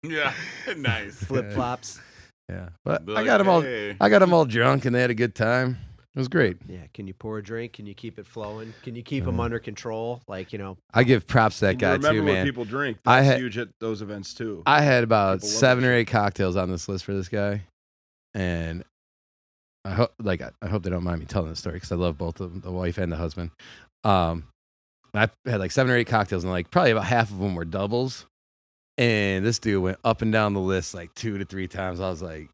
yeah, nice. Flip flops. Yeah, but Be I like, got them all. "Hey." I got them all drunk, and they had a good time. It was great. Yeah. Can you pour a drink? Can you keep it flowing? Can you keep them under control? Like, I give props to that guy Remember too, what man. people drink. I That's had- huge at those events too. I had about People love 7 that or shit. 8 cocktails on this list for this guy, and I hope they don't mind me telling this story because I love both of them, the wife and the husband. I had like 7 or 8 cocktails, and like probably about half of them were doubles. And this dude went up and down the list like 2 to 3 times. I was like,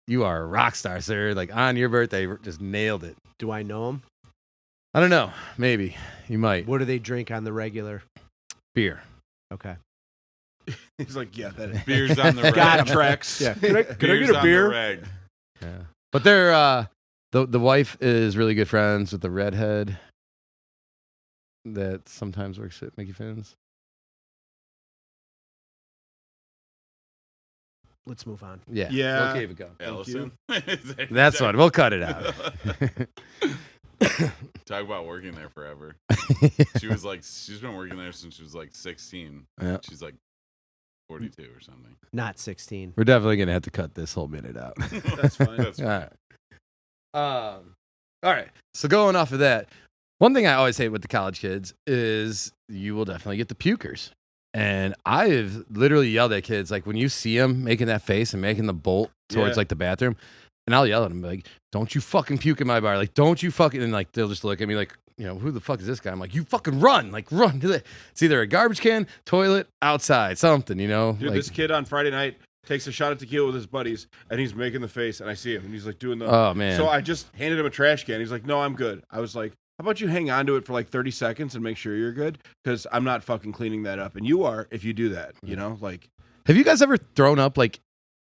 you are a rock star, sir. Like on your birthday, just nailed it. Do I know them? I don't know. Maybe. You might. What do they drink on the regular? Beer. Okay. He's like, yeah, that is. Beers on the reg. Got Tracks. Yeah. Can I Beers get a on beer? the reg. Yeah. But they're the wife is really good friends with the redhead that sometimes works at Mickey Finn's. Let's move on. Yeah. Yeah. We'll keep it going. Allison. That's what we'll cut it out. Talk about working there forever. She's been working there since she was like 16. Yeah. She's like 42 or something. Not 16. We're definitely gonna have to cut this whole minute out. That's fine. That's All fine. right. All right. So going off of that, one thing I always hate with the college kids is you will definitely get the pukers. And I've literally yelled at kids, like when you see them making that face and making the bolt towards Yeah. like the bathroom, and I'll yell at them like, "Don't you fucking puke in my bar! Like, don't you fucking!" And like they'll just look at me like, you know, who the fuck is this guy? I'm like, you fucking run, like run to the. It's either a garbage can, toilet, outside, something, you know. Dude, like, this kid on Friday night takes a shot of tequila with his buddies, and he's making the face, and I see him, and he's like doing the. oh man. So I just handed him a trash can. He's like, "No, I'm good." I was like, "How about you hang on to it for like 30 seconds and make sure you're good? Because I'm not fucking cleaning that up, and you are if you do that. You know, like." Have you guys ever thrown up like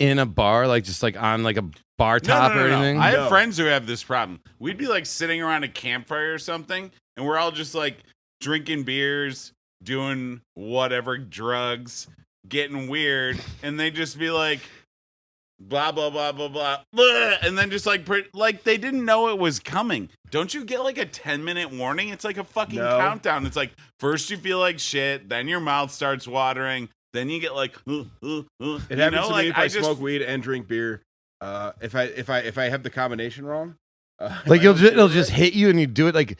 in a bar, like just like on like a bar top or anything? I have No. friends who have this problem. We'd be like sitting around a campfire or something, and we're all just like drinking beers, doing whatever drugs, getting weird, and they just be like, blah blah blah blah blah, blah, and then just like like they didn't know it was coming. Don't you get like a 10-minute warning? It's like a fucking No. countdown. It's like first you feel like shit, then your mouth starts watering, then you get like It you happens know, to like me if I smoke weed and drink beer. If I have the combination wrong, Like if I don't it'll do just it hit you and you do it like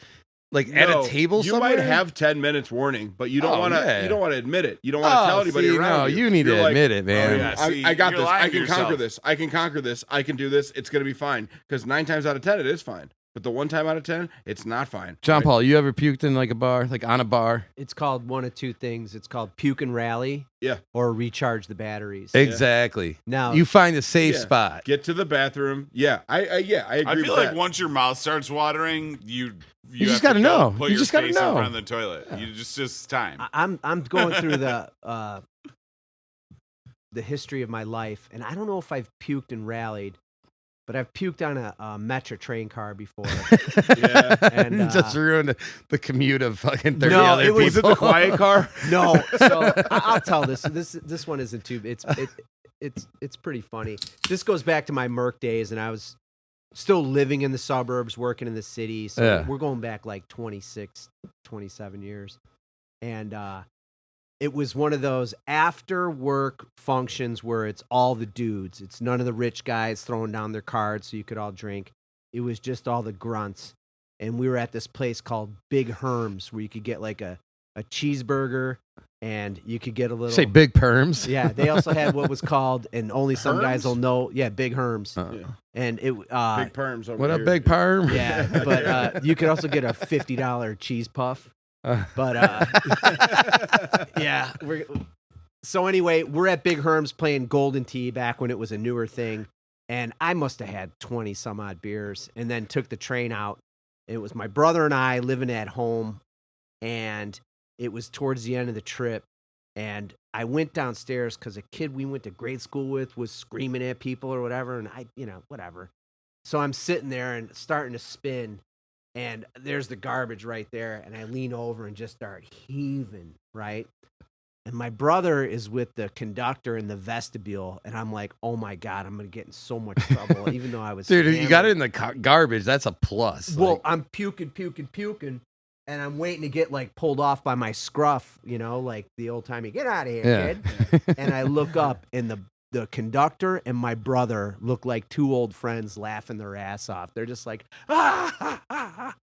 at No, a table you somewhere. might have 10 minutes warning, but you don't Oh, want to. yeah. You don't want to admit it. You don't want to tell anybody see, around no, you. you need You're to like, admit it, man. Oh, yeah. See, I got you're this. lying I to can conquer yourself. this. I can conquer this. I can do this. It's gonna be fine. Because 9 times out of 10, it is fine. But the 1 time out of 10, it's not fine. John Right? Paul, you ever puked in like a bar, like on a bar? It's called one of two things. It's called puke and rally. Yeah. Or recharge the batteries. Exactly. Now You find a safe Yeah. spot. Get to the bathroom. Yeah, I agree. I feel with like that. once your mouth starts watering, you just have gotta to go know. Put You your just gotta face know. in front of the toilet. You just time. I'm going through the history of my life, and I don't know if I've puked and rallied, but I've puked on a Metro train car before. Yeah. And, just ruined the commute of fucking 30 No, other it was- Was it people. the quiet car? No, so I'll tell this. This one isn't too. It's pretty funny. This goes back to my Merc days, and I was still living in the suburbs, working in the city. So Yeah. we're going back like 26, 27 years, and it was one of those after work functions where it's all the dudes. It's none of the rich guys throwing down their cards so you could all drink. It was just all the grunts. And we were at this place called Big Herms where you could get like a cheeseburger and you could get a little. Say big perms. Yeah, they also had what was called, and only some guys Herms? will know. Yeah, Big Herms. Yeah. And it. Big perms over What here. up, big perm? Yeah, but you could also get a $50 cheese puff. But yeah, so anyway, we're at Big Herms playing Golden Tea back when it was a newer thing, and I must have had 20 some odd beers, and then took the train out. It was my brother and I living at home, and it was towards the end of the trip, and I went downstairs because a kid we went to grade school with was screaming at people or whatever, and I, whatever. So I'm sitting there and starting to spin. And there's the garbage right there. And I lean over and just start heaving, right? And my brother is with the conductor in the vestibule. And I'm like, oh my God, I'm going to get in so much trouble, even though I was. Dude, you got it in hammered. the garbage. That's a plus. Well, Like, I'm puking. And I'm waiting to get like pulled off by my scruff, like the old timey, get out of here, yeah. kid. And I look up and the conductor and my brother look like two old friends laughing their ass off. They're just like, ah, ah, ah, ah.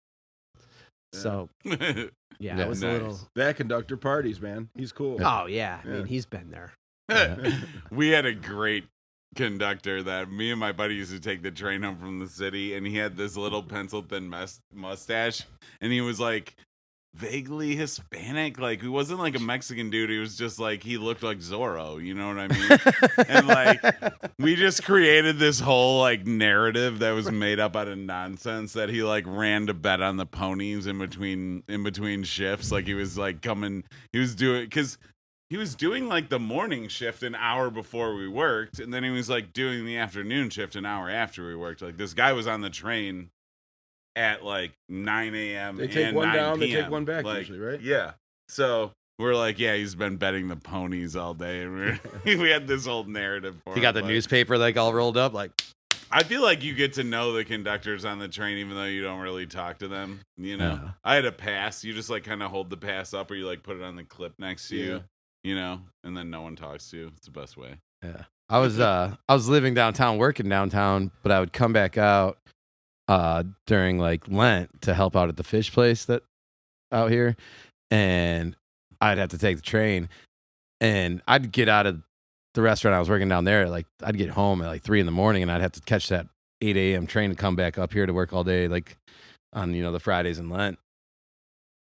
So yeah, Yeah, it was a nice. little. That conductor parties, man. He's cool. Oh yeah, I Yeah. mean he's been there. We had a great conductor that me and my buddy used to take the train home from the city, and he had this little pencil thin mustache, and he was like vaguely Hispanic. Like he wasn't like a Mexican dude. He was just like he looked like Zorro. You know what I mean? And like we just created this whole like narrative that was made up out of nonsense that he like ran to bet on the ponies in between shifts. Like he was like coming. He was doing like the morning shift an hour before we worked, and then he was like doing the afternoon shift an hour after we worked. Like this guy was on the train at like 9 a.m. They take and one 9 down, they p.m. take one back Like, usually, right? Yeah. So we're like, yeah, he's been betting the ponies all day. And we had this whole narrative for You got the him, but newspaper like all rolled up, like I feel like you get to know the conductors on the train even though you don't really talk to them. You know, Yeah. I had a pass. You just like kind of hold the pass up, or you like put it on the clip next to you. You know, and then no one talks to you. It's the best way. yeah. I was living downtown, working downtown, but I would come back out during like Lent to help out at the fish place that out here, and I'd have to take the train, and I'd get out of the restaurant I was working down there, like I'd get home at like 3 a.m, and I'd have to catch that 8 a.m. train to come back up here to work all day, like on the Fridays in Lent.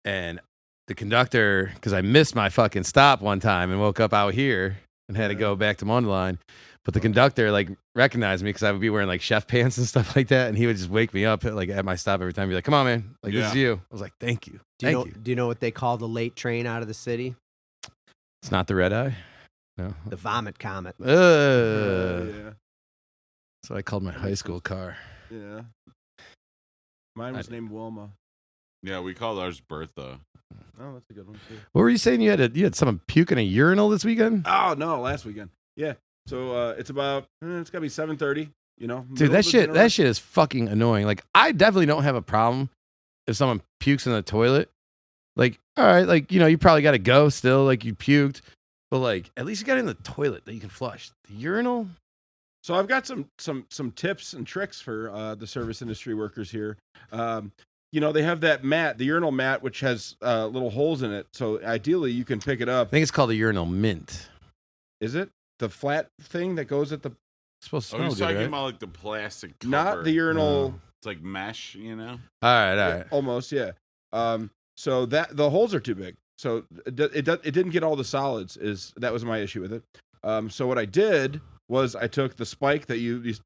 And the conductor, because I missed my fucking stop one time and woke up out here and had to go back to Mundelein. But the conductor like recognized me because I would be wearing like chef pants and stuff like that, and he would just wake me up like at my stop every time. Be like, "Come on, man! Like this is you." I was like, "Thank you, thank you." Do you know what they call the late train out of the city? It's not the red eye. No. The vomit comet. Yeah. That's what I called my high school car. Yeah. Mine was named Wilma. Yeah, we called ours Bertha. Oh, that's a good one too. What were you saying? You had someone puke in a urinal this weekend? Oh no, last weekend. Yeah. So it's about it's gotta be 7:30. You know, Dude, that shit is fucking annoying. Like, I definitely don't have a problem if someone pukes in the toilet. Like, all right, like you probably got to go still. Like you puked, but like at least you got it in the toilet that you can flush. The urinal. So I've got some tips and tricks for the service industry workers here. They have that mat, the urinal mat, which has little holes in it. So ideally, you can pick it I up. think it's called a urinal mint. Is it the flat thing that goes at the? It's supposed to Oh, smell he's good, talking right? about like the plastic cover. Not the urinal. Oh. It's like mesh, you know? All right. Almost, yeah. So that the holes are too big. So it didn't get all the solids. That was my issue with it. So what I did was I took the spike that you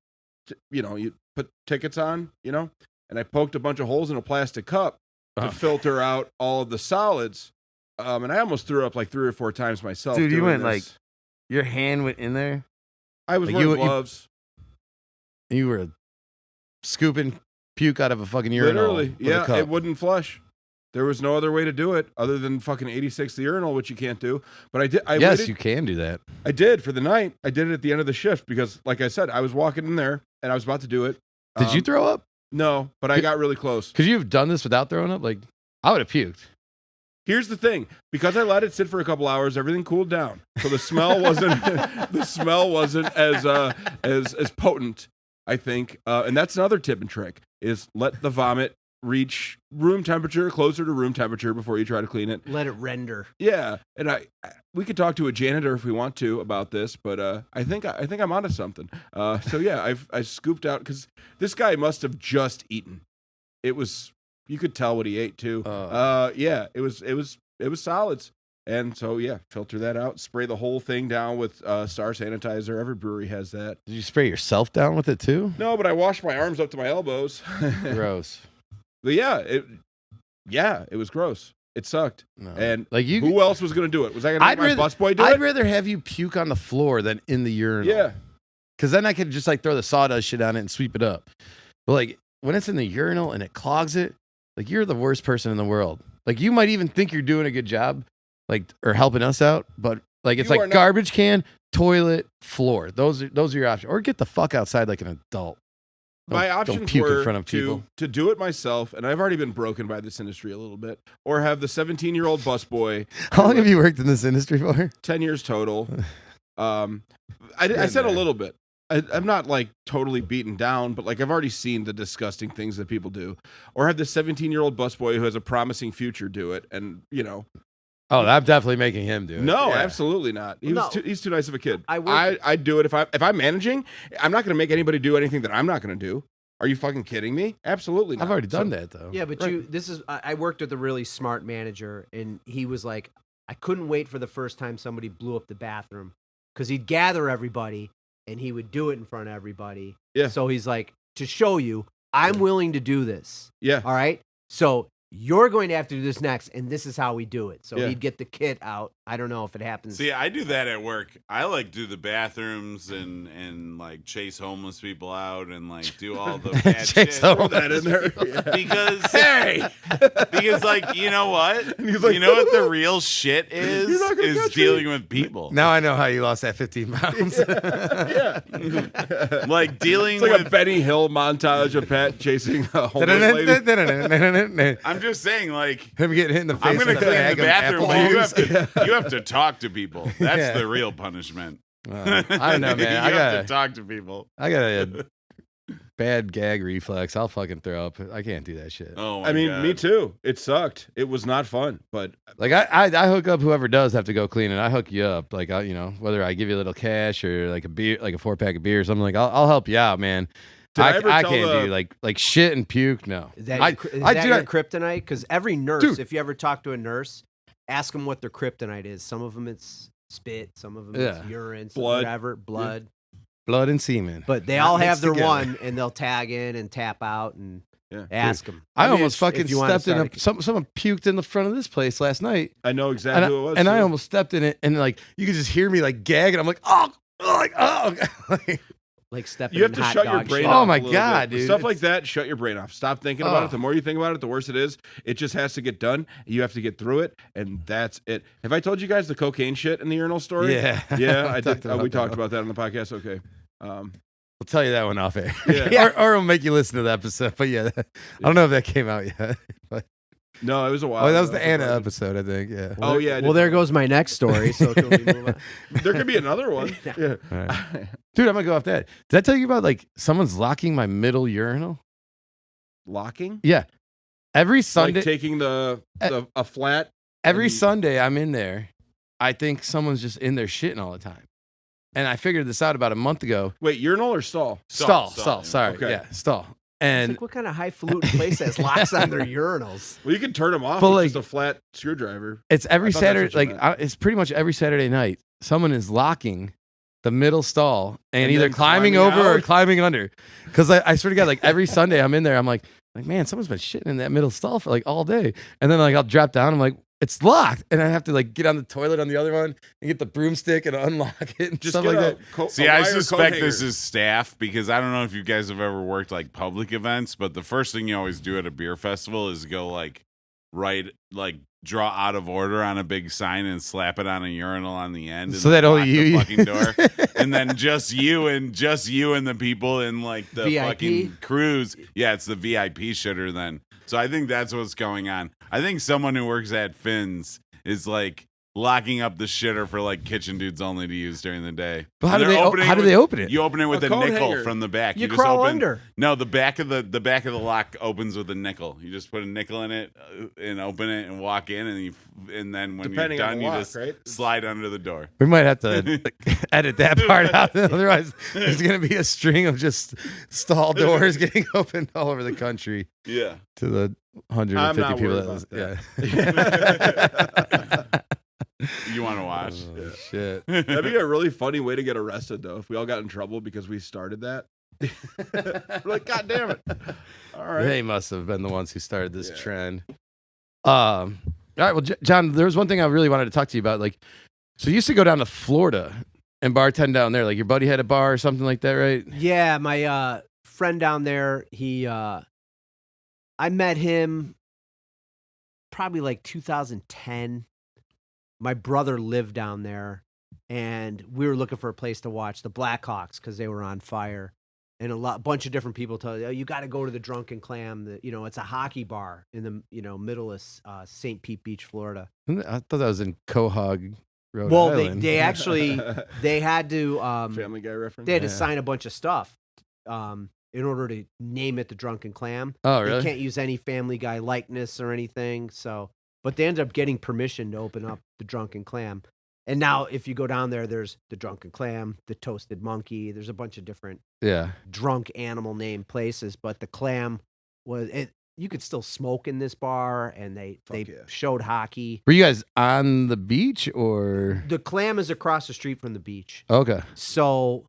put tickets on, and I poked a bunch of holes in a plastic cup to filter out all of the solids. And I almost threw up like 3 or 4 times myself. Dude, you doing went this. like your hand went in there. I was like wearing you- gloves. You were scooping puke out of a fucking urinal. Literally, with a yeah, cup. it wouldn't flush. There was no other way to do it other than fucking 86 the urinal, which you can't do. But I did. Yes, you can do that. I did for the night. I did it at the end of the shift because, like I said, I was walking in there and I was about to do it. Did you throw up? No, but I got really close. Could you have done this without throwing up? Like, I would have puked. Here's the thing: because I let it sit for a couple hours, everything cooled down, so the smell wasn't as potent. I think, and that's another tip and trick: is let the vomit reach room temperature, closer to room temperature before you try to clean it. Let it render. Yeah, and we could talk to a janitor if we want to about this, but I think I'm onto something. So yeah, I scooped out because this guy must have just eaten. It was, you could tell what he ate too. Yeah, it was solids, and so yeah, filter that out, spray the whole thing down with Star sanitizer. Every brewery has that. Did you spray yourself down with it too? No, but I washed my arms up to my elbows. Gross. But yeah, it was gross. It sucked. No. And like who else was going to do it? Was I going to make my busboy do I'd it? rather have you puke on the floor than in the urinal. Yeah. Because then I could just like throw the sawdust shit on it and sweep it up. But like when it's in the urinal and it clogs it, like you're the worst person in the world. Like you might even think you're doing a good job, like or helping us out, but like it's You are like not. garbage can, toilet, floor. Those are your options. Or get the fuck outside like an adult. My Don't options puke were in front of people. to do it myself, and I've already been broken by this industry a little bit, or have the 17-year-old busboy. How long have you worked in this industry for? 10 years total. I said a little bit. I'm not like totally beaten down, but like I've already seen the disgusting things that people do, or have the 17-year-old busboy who has a promising future do it, and Oh, I'm definitely making him do it. No, Yeah. absolutely not. He's too nice of a kid. I'd do it if I'm managing. I'm not going to make anybody do anything that I'm not going to do. Are you fucking kidding me? Absolutely not. I've already done that though. Yeah, but I worked with a really smart manager, and he was like, I couldn't wait for the first time somebody blew up the bathroom, because he'd gather everybody and he would do it in front of everybody. Yeah. So he's like, to show you, I'm willing to do this. Yeah. All right. So you're going to have to do this next, and this is how we do it. So Yeah. he'd get the kit out. I don't know if it happens. See, I do that at work. I like do the bathrooms and like chase homeless people out and like do all the bad shit. Throw that in there. Yeah. Because like, you know what? And he's like, you know what the real shit You're not gonna is catch dealing with people. Now I know how you lost that 15 pounds. Yeah. Like dealing It's like with a Benny Hill montage of Pat chasing a homeless lady. I'm just saying, like, Him getting hit in the face. I'm gonna with a clean bag the of bathroom, apple but you juice. have to talk to people. That's Yeah. the real punishment. I don't know, man. you I have got to talk to people. a bad gag reflex. I'll fucking throw up. I can't do that shit. Oh my I mean, God. me too. It sucked. It was not fun, but Like I hook up whoever does have to go clean it. I hook you up. Like whether I give you a little cash or like a beer, like a 4-pack of beer or something. Like I'll help you out, man. Did I ever I tell can't the- do like shit and puke. No, Is that, I your kryptonite? Because every nurse, Dude. if you ever talk to a nurse, ask them what their kryptonite is. Some of them it's spit, some of them Yeah. it's urine, Blood. whatever, blood. blood and semen. But they Not all have mixed their together. one, and they'll tag in and tap out and Yeah. ask them. I almost fucking if you wanna stepped in start someone puked in the front of this place last night. I know exactly who it was. And I too. almost stepped in it, and like you could just hear me like gag, and I'm like, oh, like stepping You have in to hot shut your dog brain shit. off. Oh my a little God, bit. dude. Stuff It's- like that, shut your brain off. Stop thinking about Oh. it. The more you think about it, the worse it is. It just has to get done. You have to get through it, and that's it. Have I told you guys the cocaine shit in the urinal story? Yeah, Yeah, I did. talked about We that talked one. about that on the podcast. Okay. We'll tell you that one off air. Yeah. or we'll make you listen to the episode. But yeah, I don't know if that came out yet. But, No, it was a while. oh, that was ago. the Anna episode, I think. Yeah. Oh yeah. I Well, did. there goes my next story. So can we move on? There could be another one. Yeah. Yeah. All right. Dude, I'm gonna go off that. Did I tell you about like someone's locking my middle urinal? Locking. Yeah. Every Sunday, Like taking a flat. every and- Sunday I'm in there. I think someone's just in there shitting all the time. And I figured this out about a month ago. Wait, urinal or stall? Stall. Stall, Sorry. okay. Yeah, stall. It's And like, what kind of highfalutin place has locks on their urinals? Well, you can turn them off But, with like- just a flat screwdriver. it's every I thought that's Saturday. what you Like it's pretty much every Saturday night. Someone is locking the middle stall and, And either then climbing climbing over or out? climbing under. Because I swear to God, like every Sunday I'm in there, I'm like, man, someone's been shitting in that middle stall for like all day. And then like I'll drop down, I'm like, it's locked, and I have to like get on the toilet on the other one and get the broomstick and unlock it and Just stuff get like that. See, a I wire coat suspect hanger. this is staff because I don't know if you guys have ever worked like public events, but the first thing you always do at a beer festival is go like draw out of order on a big sign and slap it on a urinal on the end. And So that then only lock you- the fucking door, and then just you and the people in like the VIP? fucking cruise. Yeah, it's the VIP shitter then. So I think that's what's going on. I think someone who works at Finn's is like locking up the shitter for like kitchen dudes only to use during the day. But how And do they're they opening how do with- they open it? You open it with A a coat nickel hanger. from the back. You just crawl open, under. No, the back of the lock opens with a nickel. You just put a nickel in it and open it and walk in, and then when Depending you're on done, the you lock, just right? slide under the door. We might have to edit that part out. Otherwise, there's going to be a string of just stall doors getting opened all over the country Yeah. to the I'm 150 not people worried that about yeah. You want to watch? Oh, shit. That'd be a really funny way to get arrested, though, if we all got in trouble because we started that. We're like, God damn it. All right. They must have been the ones who started this Yeah. trend. All right. Well, John, there was one thing I really wanted to talk to you about. Like, so you used to go down to Florida and bartend down there. Like, your buddy had a bar or something like that, right? Yeah, my friend down there, I met him probably like 2010. My brother lived down there, and we were looking for a place to watch the Blackhawks because they were on fire. And a bunch of different people told you, oh, you got to go to the Drunken Clam. It's a hockey bar in the middle of St. Pete Beach, Florida. I thought that was in Quahog, Rhode Well, Island. they actually they had to Family Guy reference. they had to Yeah. sign a bunch of stuff in order to name it the Drunken Clam. Oh, They really? can't use any Family Guy likeness or anything. So, but they ended up getting permission to open up the Drunken Clam. And now if you go down there, there's the Drunken Clam, the Toasted Monkey. There's a bunch of different Yeah. drunk animal named places, but the Clam was it. You could still smoke in this bar, and they yeah. showed hockey. Were you guys on the beach or? The Clam is across the street from the beach. Okay. So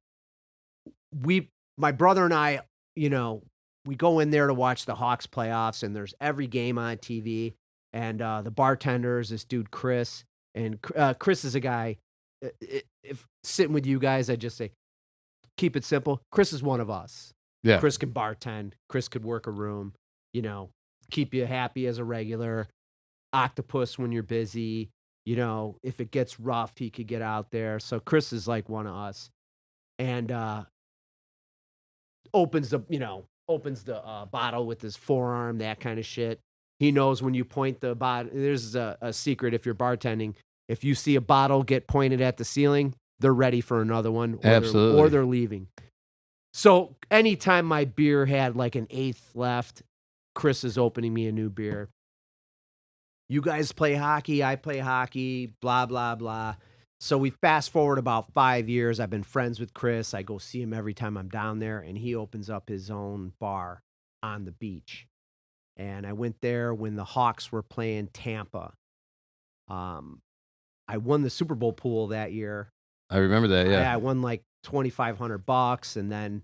my brother and I, we go in there to watch the Hawks playoffs, and there's every game on TV. And the bartender is this dude, Chris. And Chris is a guy, if sitting with you guys, I just say, keep it simple. Chris is one of us. Yeah. Chris can bartend. Chris could work a room, keep you happy as a regular. Octopus when you're busy. If it gets rough, he could get out there. So Chris is like one of us. And opens the bottle with his forearm, that kind of shit. He knows when you point the bottle. There's a secret if you're bartending. If you see a bottle get pointed at the ceiling, they're ready for another one. Absolutely. Or they're leaving. So anytime my beer had like an eighth left, Chris is opening me a new beer. You guys play hockey, I play hockey, blah, blah, blah. So we fast forward about 5 years. I've been friends with Chris. I go see him every time I'm down there, and he opens up his own bar on the beach. And I went there when the Hawks were playing Tampa. I won the Super Bowl pool that year. I remember that. Yeah. I won like $2,500, and then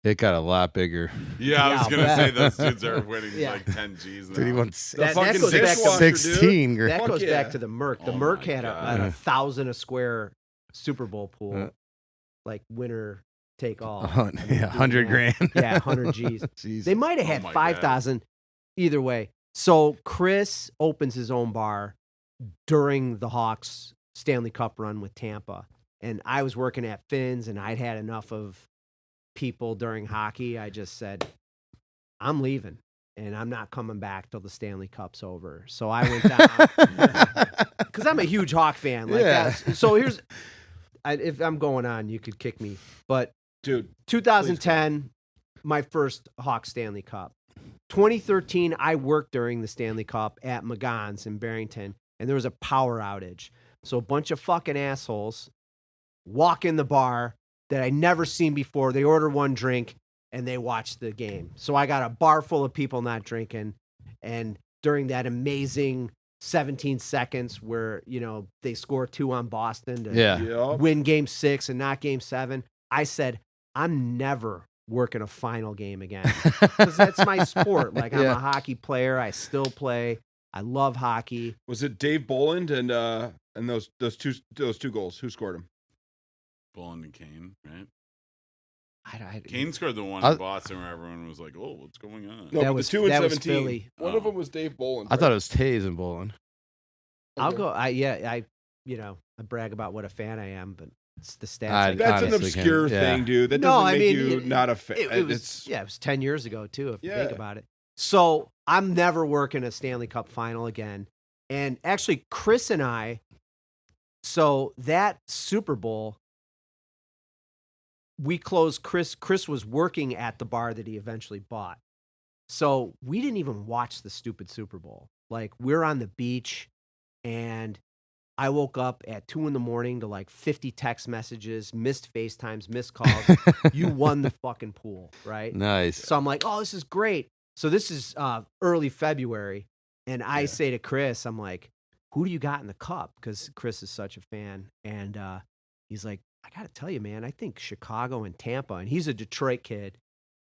It got a lot bigger. Yeah, I was Yeah, gonna but- say those dudes are winning Yeah. like 10 G's now. Dude, he won that fucking goes back to dishwasher, dude. 16 grand. that Fuck goes yeah. back to the Merc. The Oh Merc my had God. a 1,000 a square Super Bowl pool, Yeah. like winner take all. Yeah, 100 grand. Yeah, 100 G's. Jeez. They might have Oh had my 5,000 either way. So Chris opens his own bar during the Hawks Stanley Cup run with Tampa. And I was working at Finn's, and I'd had enough of people during hockey. I just said, I'm leaving, and I'm not coming back till the Stanley Cup's over. So I went down because I'm a huge Hawk fan. Like Yeah. that. So if I'm going on, you could kick me. But Dude, 2010, my first Hawk Stanley Cup. 2013, I worked during the Stanley Cup at McGonn's in Barrington, and there was a power outage. So a bunch of fucking assholes walk in the bar that I never seen before. They order one drink, and they watch the game. So I got a bar full of people not drinking, and during that amazing 17 seconds where, they score 2 on Boston to Yeah. yeah. win game 6 and not game 7, I said, I'm never working a final game again because that's my sport. Like, I'm Yeah. a hockey player. I still play. I love hockey. Was it Dave Boland and those two goals? Who scored them? Boland and Kane, right? I Kane scored the one I- in Boston where everyone was like, "Oh, what's going on?" No, That but was- the 2 and that was 17. Philly. One of them was Dave Boland. I thought it was Taze and Bolin. I'll go. I brag about what a fan I am, but it's the stats. I- I That's got. an honestly obscure can't- yeah. thing, dude. That No, doesn't I make mean, you it- not a fan. It was, It's it was 10 years ago, too, if you Yeah. think about it. So I'm never working a Stanley Cup final again. And actually, Chris and I, so that Super Bowl, we closed. Chris was working at the bar that he eventually bought. So we didn't even watch the stupid Super Bowl. Like, we're on the beach, and I woke up at 2 a.m. to like 50 text messages, missed FaceTimes, missed calls. You won the fucking pool, right? Nice. So I'm like, oh, this is great. So this is early February. And I Yeah. say to Chris, I'm like, who do you got in the cup? Because Chris is such a fan. And he's like, I got to tell you, man, I think Chicago and Tampa. And he's a Detroit kid,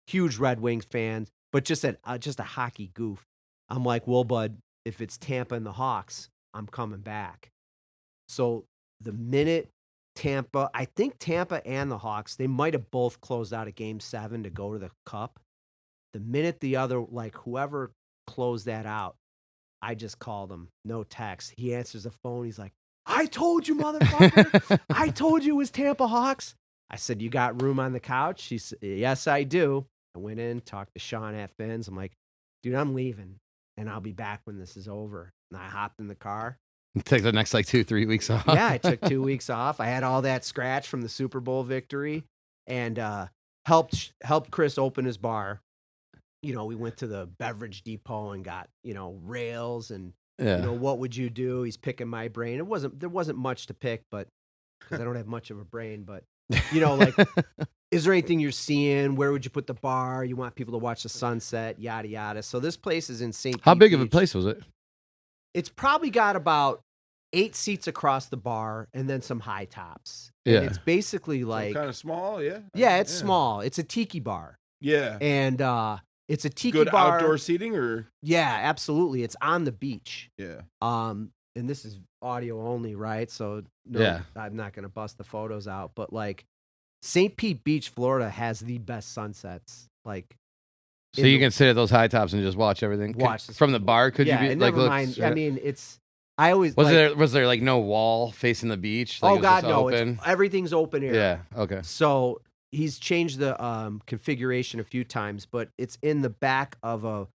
huge Red Wings fan, but just a hockey goof. I'm like, well, bud, if it's Tampa and the Hawks, I'm coming back. So the minute Tampa, I think Tampa and the Hawks, they might have both closed out of game 7 to go to the cup. The minute the other, like whoever closed that out, I just called him, no text. He answers the phone. He's like, I told you, motherfucker. I told you it was Tampa Hawks. I said, you got room on the couch? He said, yes, I do. I went in, talked to Sean at Finn's. I'm like, dude, I'm leaving, and I'll be back when this is over. And I hopped in the car. Take the next like 2-3 weeks off. Yeah, I took 2 weeks off. I had all that scratch from the Super Bowl victory, and helped Chris open his bar. We went to the beverage depot and got rails and Yeah. You know, what would you do? He's picking my brain. There wasn't much to pick, but because I don't have much of a brain, but you know, like, is there anything you're seeing? Where would you put the bar? You want people to watch the sunset, yada yada. So this place is in St. How Pete big of a Beach. place was it? It's probably got about 8 seats across the bar and then some high tops. Yeah. And it's basically like, kind of small, yeah. yeah, it's small. It's a tiki bar. Yeah. And it's a tiki Good bar. outdoor seating, or Yeah, absolutely. It's on the beach. yeah. And this is audio only, right? So no, Yeah. I'm not gonna bust the photos out, but like St. Pete Beach, Florida has the best sunsets. Like, So in you the- can sit at those high tops and just watch everything. Watch this- from the bar. Could yeah, you be and like never look mind. straight- I mean, I always was like, there like no wall facing the beach? Like, oh it was God, just no! open? Everything's open air. Yeah. Okay. So he's changed the configuration a few times, but it's in the back of a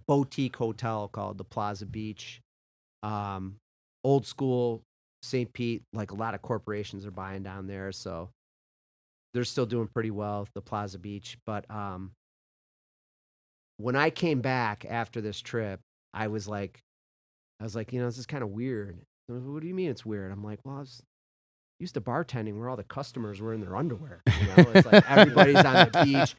boutique hotel called the Plaza Beach. Old school St. Pete, like a lot of corporations are buying down there, so they're still doing pretty well, the Plaza Beach. But when I came back after this trip, I was like, you know, this is kind of weird. What do you mean it's weird? I'm like, well, I was used to bartending where all the customers were in their underwear. You know, it's like everybody's on the beach,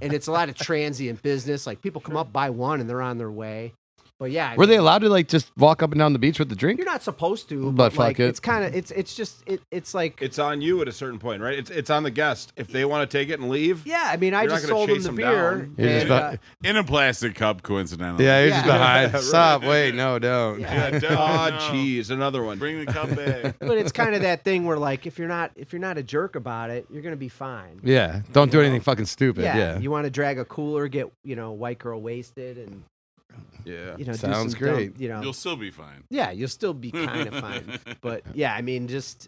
and it's a lot of transient business. Like people come up, buy one, and they're on their way. But yeah, Were they allowed to like just walk up and down the beach with the drink? You're not supposed to, But fuck like, it. it's kind of it's like It's on you at a certain point, right? It's on the guest. If they want to take it and leave, yeah. I mean, I You're not just gonna sold them chase the them beer. down. You're just and, about- In a plastic cup, coincidentally. Yeah, you're Yeah. just behind. Right. Stop. Wait. No, don't. Yeah. Yeah, don't, oh, no. jeez, another one. Bring the cup back. but it's kind of that thing where like if you're not a jerk about it, you're gonna be fine. Yeah. Don't do You anything know? fucking stupid. Yeah. You want to drag a cooler, get white girl wasted, and Yeah. do Sounds some great. Dumb, You'll still be fine. yeah, you'll still be kind of fine. But yeah, I mean, just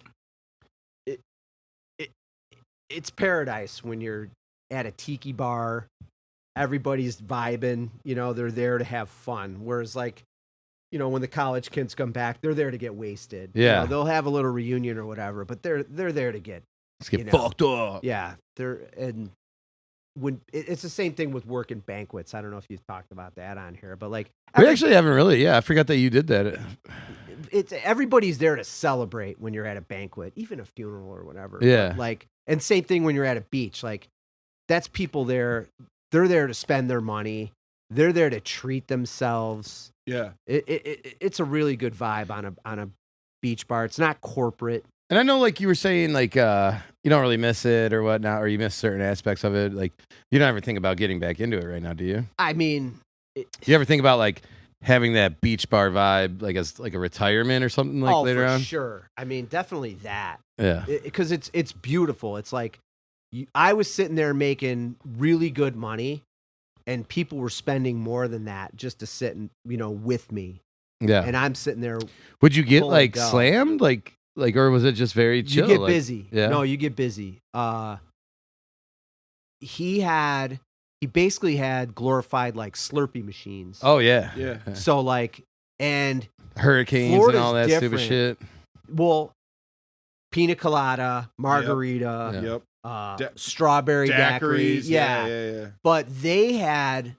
it's paradise when you're at a tiki bar. Everybody's vibing. They're there to have fun. Whereas like, when the college kids come back, they're there to get wasted. Yeah. They'll have a little reunion or whatever, but they're there to get Let's get you know. fucked up. yeah. It's the same thing with working banquets. I don't know if you've talked about that on here, but like We actually haven't really. Yeah, I forgot that you did that. it's everybody's there to celebrate when you're at a banquet, even a funeral or whatever. Yeah. Like, and same thing when you're at a beach. Like, that's people there. They're there to spend their money. They're there to treat themselves. Yeah. It's a really good vibe on a beach bar. It's not corporate. And I know, like you were saying, like you don't really miss it or whatnot, or you miss certain aspects of it. Like you don't ever think about getting back into it right now, do you? I mean, Do you ever think about like having that beach bar vibe, like as like a retirement or something like later for on? sure. I mean, definitely that. Yeah. Because it's beautiful. It's like I was sitting there making really good money, and people were spending more than that just to sit and with me. Yeah. And I'm sitting there. Would you get full of like dough. slammed, like, or was it just very chill? You get like- busy. yeah. No, you get busy. He basically had glorified like Slurpee machines. Oh yeah. Yeah. So like, and Hurricanes Florida's and all that stupid different. shit. well, pina colada, margarita, Yeah. Yep. strawberry daiquiri. Daiquiris. Yeah. Yeah. But they had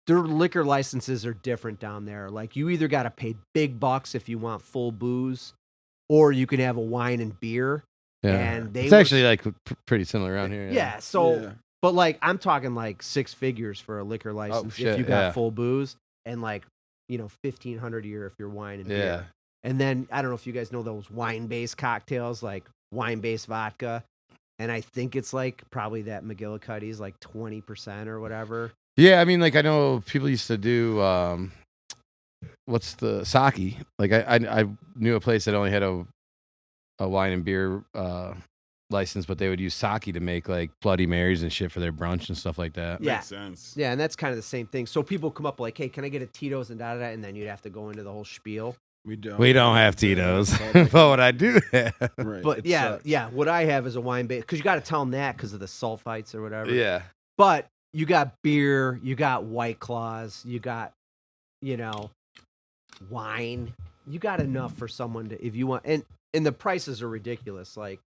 their liquor licenses are different down there. Like you either got to pay big bucks if you want full booze, or you can have a wine and beer. Yeah. And they it's were- pretty similar around here. Yeah. So, Yeah. but like I'm talking like 6 figures for a liquor license shit, if you got yeah. full booze, and like $1,500 a year if you're wine and Yeah. beer. And then I don't know if you guys know those wine-based cocktails, like wine-based vodka. And I think it's like probably that McGillicuddy's like 20% or whatever. Yeah, I mean, like I know people used to do what's the sake? Like I knew a place that only had a wine and beer license, but they would use sake to make like Bloody Marys and shit for their brunch and stuff like that. Yeah. Makes sense. Yeah, and that's kind of the same thing. So people come up like, hey, can I get a Tito's and da-da-da? And then you'd have to go into the whole spiel. We don't. We don't have Tito's, but what I do have. Right. But It yeah, sucks. yeah, what I have is a wine-based, because you got to tell them that because of the sulfites or whatever. Yeah. But you got beer, you got White Claws, you got, wine. You got enough for someone to, if you want, and the prices are ridiculous. Like,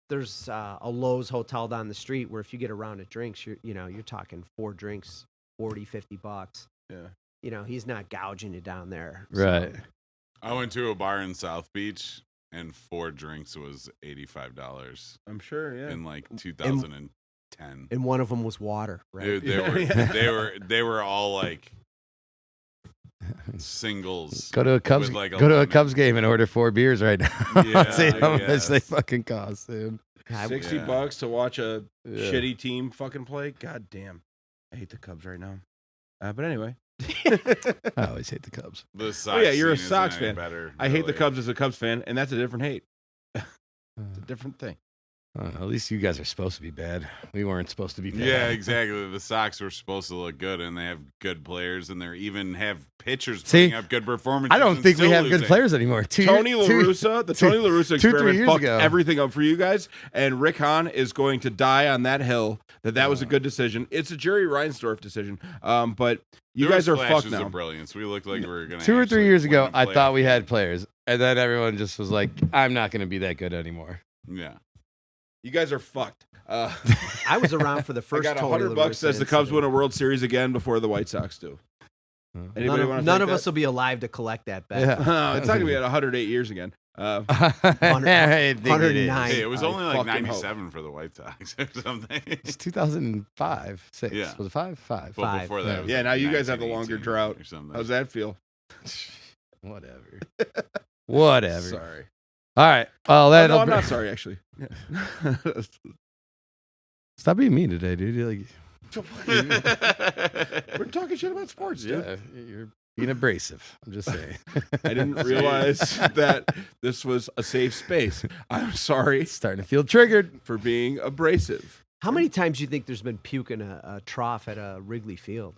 there's a Lowe's hotel down the street where if you get a round of drinks, you're talking 4 drinks, $40, $50. Yeah. he's not gouging you down there. Right. So. I went to a bar in South Beach, and 4 drinks was $85 I'm sure, yeah. in like 2010. And one of them was water, right? Dude, they were all like singles. Go to a Cubs with, like, go to a lemon. Cubs game and order 4 beers right now. Yeah, See how I much guess. they fucking cost, dude. $60 to watch a Yeah. shitty team fucking play. God damn, I hate the Cubs right now. But anyway, I always hate the Cubs. The Sox yeah, you're a scene isn't Sox any fan. Better, I hate the really. Cubs as a Cubs fan, and that's a different hate. It's a different thing. At least you guys are supposed to be bad. We weren't supposed to be bad. Yeah, exactly. The Sox were supposed to look good, and they have good players, and they even have pitchers See, putting up good performances. I don't and think we still have good losing. players anymore. Tony La Russa, the Tony La Russa 2-3 experiment years fucked ago. everything up for you guys, and Rick Hahn is going to die on that hill that was a good decision. It's a Jerry Reinsdorf decision, but you There guys was are flashes fucked now. of brilliance. We looked like we were going to 2 or 3 years ago, win a I thought playoff we had game. players, and then everyone just was like, "I'm not going to be that good anymore." Yeah. You guys are fucked. I was around for the I first. got Tony La $100 Russa says the Cubs incident. win a World Series again before the White Sox do. Anybody want to None of us will be alive to collect that bet. Yeah. It's not gonna be at 108 years again. 109. Hey, it was I only like fucking 97 for the White Sox or something. It's 2005, 6. Yeah. Was it 5? 5. But Five. before that, it was Yeah, like now you guys have the 1918 longer drought. or something. How's that feel? Whatever. Whatever. Sorry. All right. Well, that. No, I'm not sorry actually. Yeah. Stop being mean today, dude. You're like, We're talking shit about sports, dude. yeah, you're being abrasive. I'm just saying. I didn't realize that this was a safe space. I'm sorry Starting to feel triggered. for being abrasive. How many times do you think there's been puke in a trough at a Wrigley Field?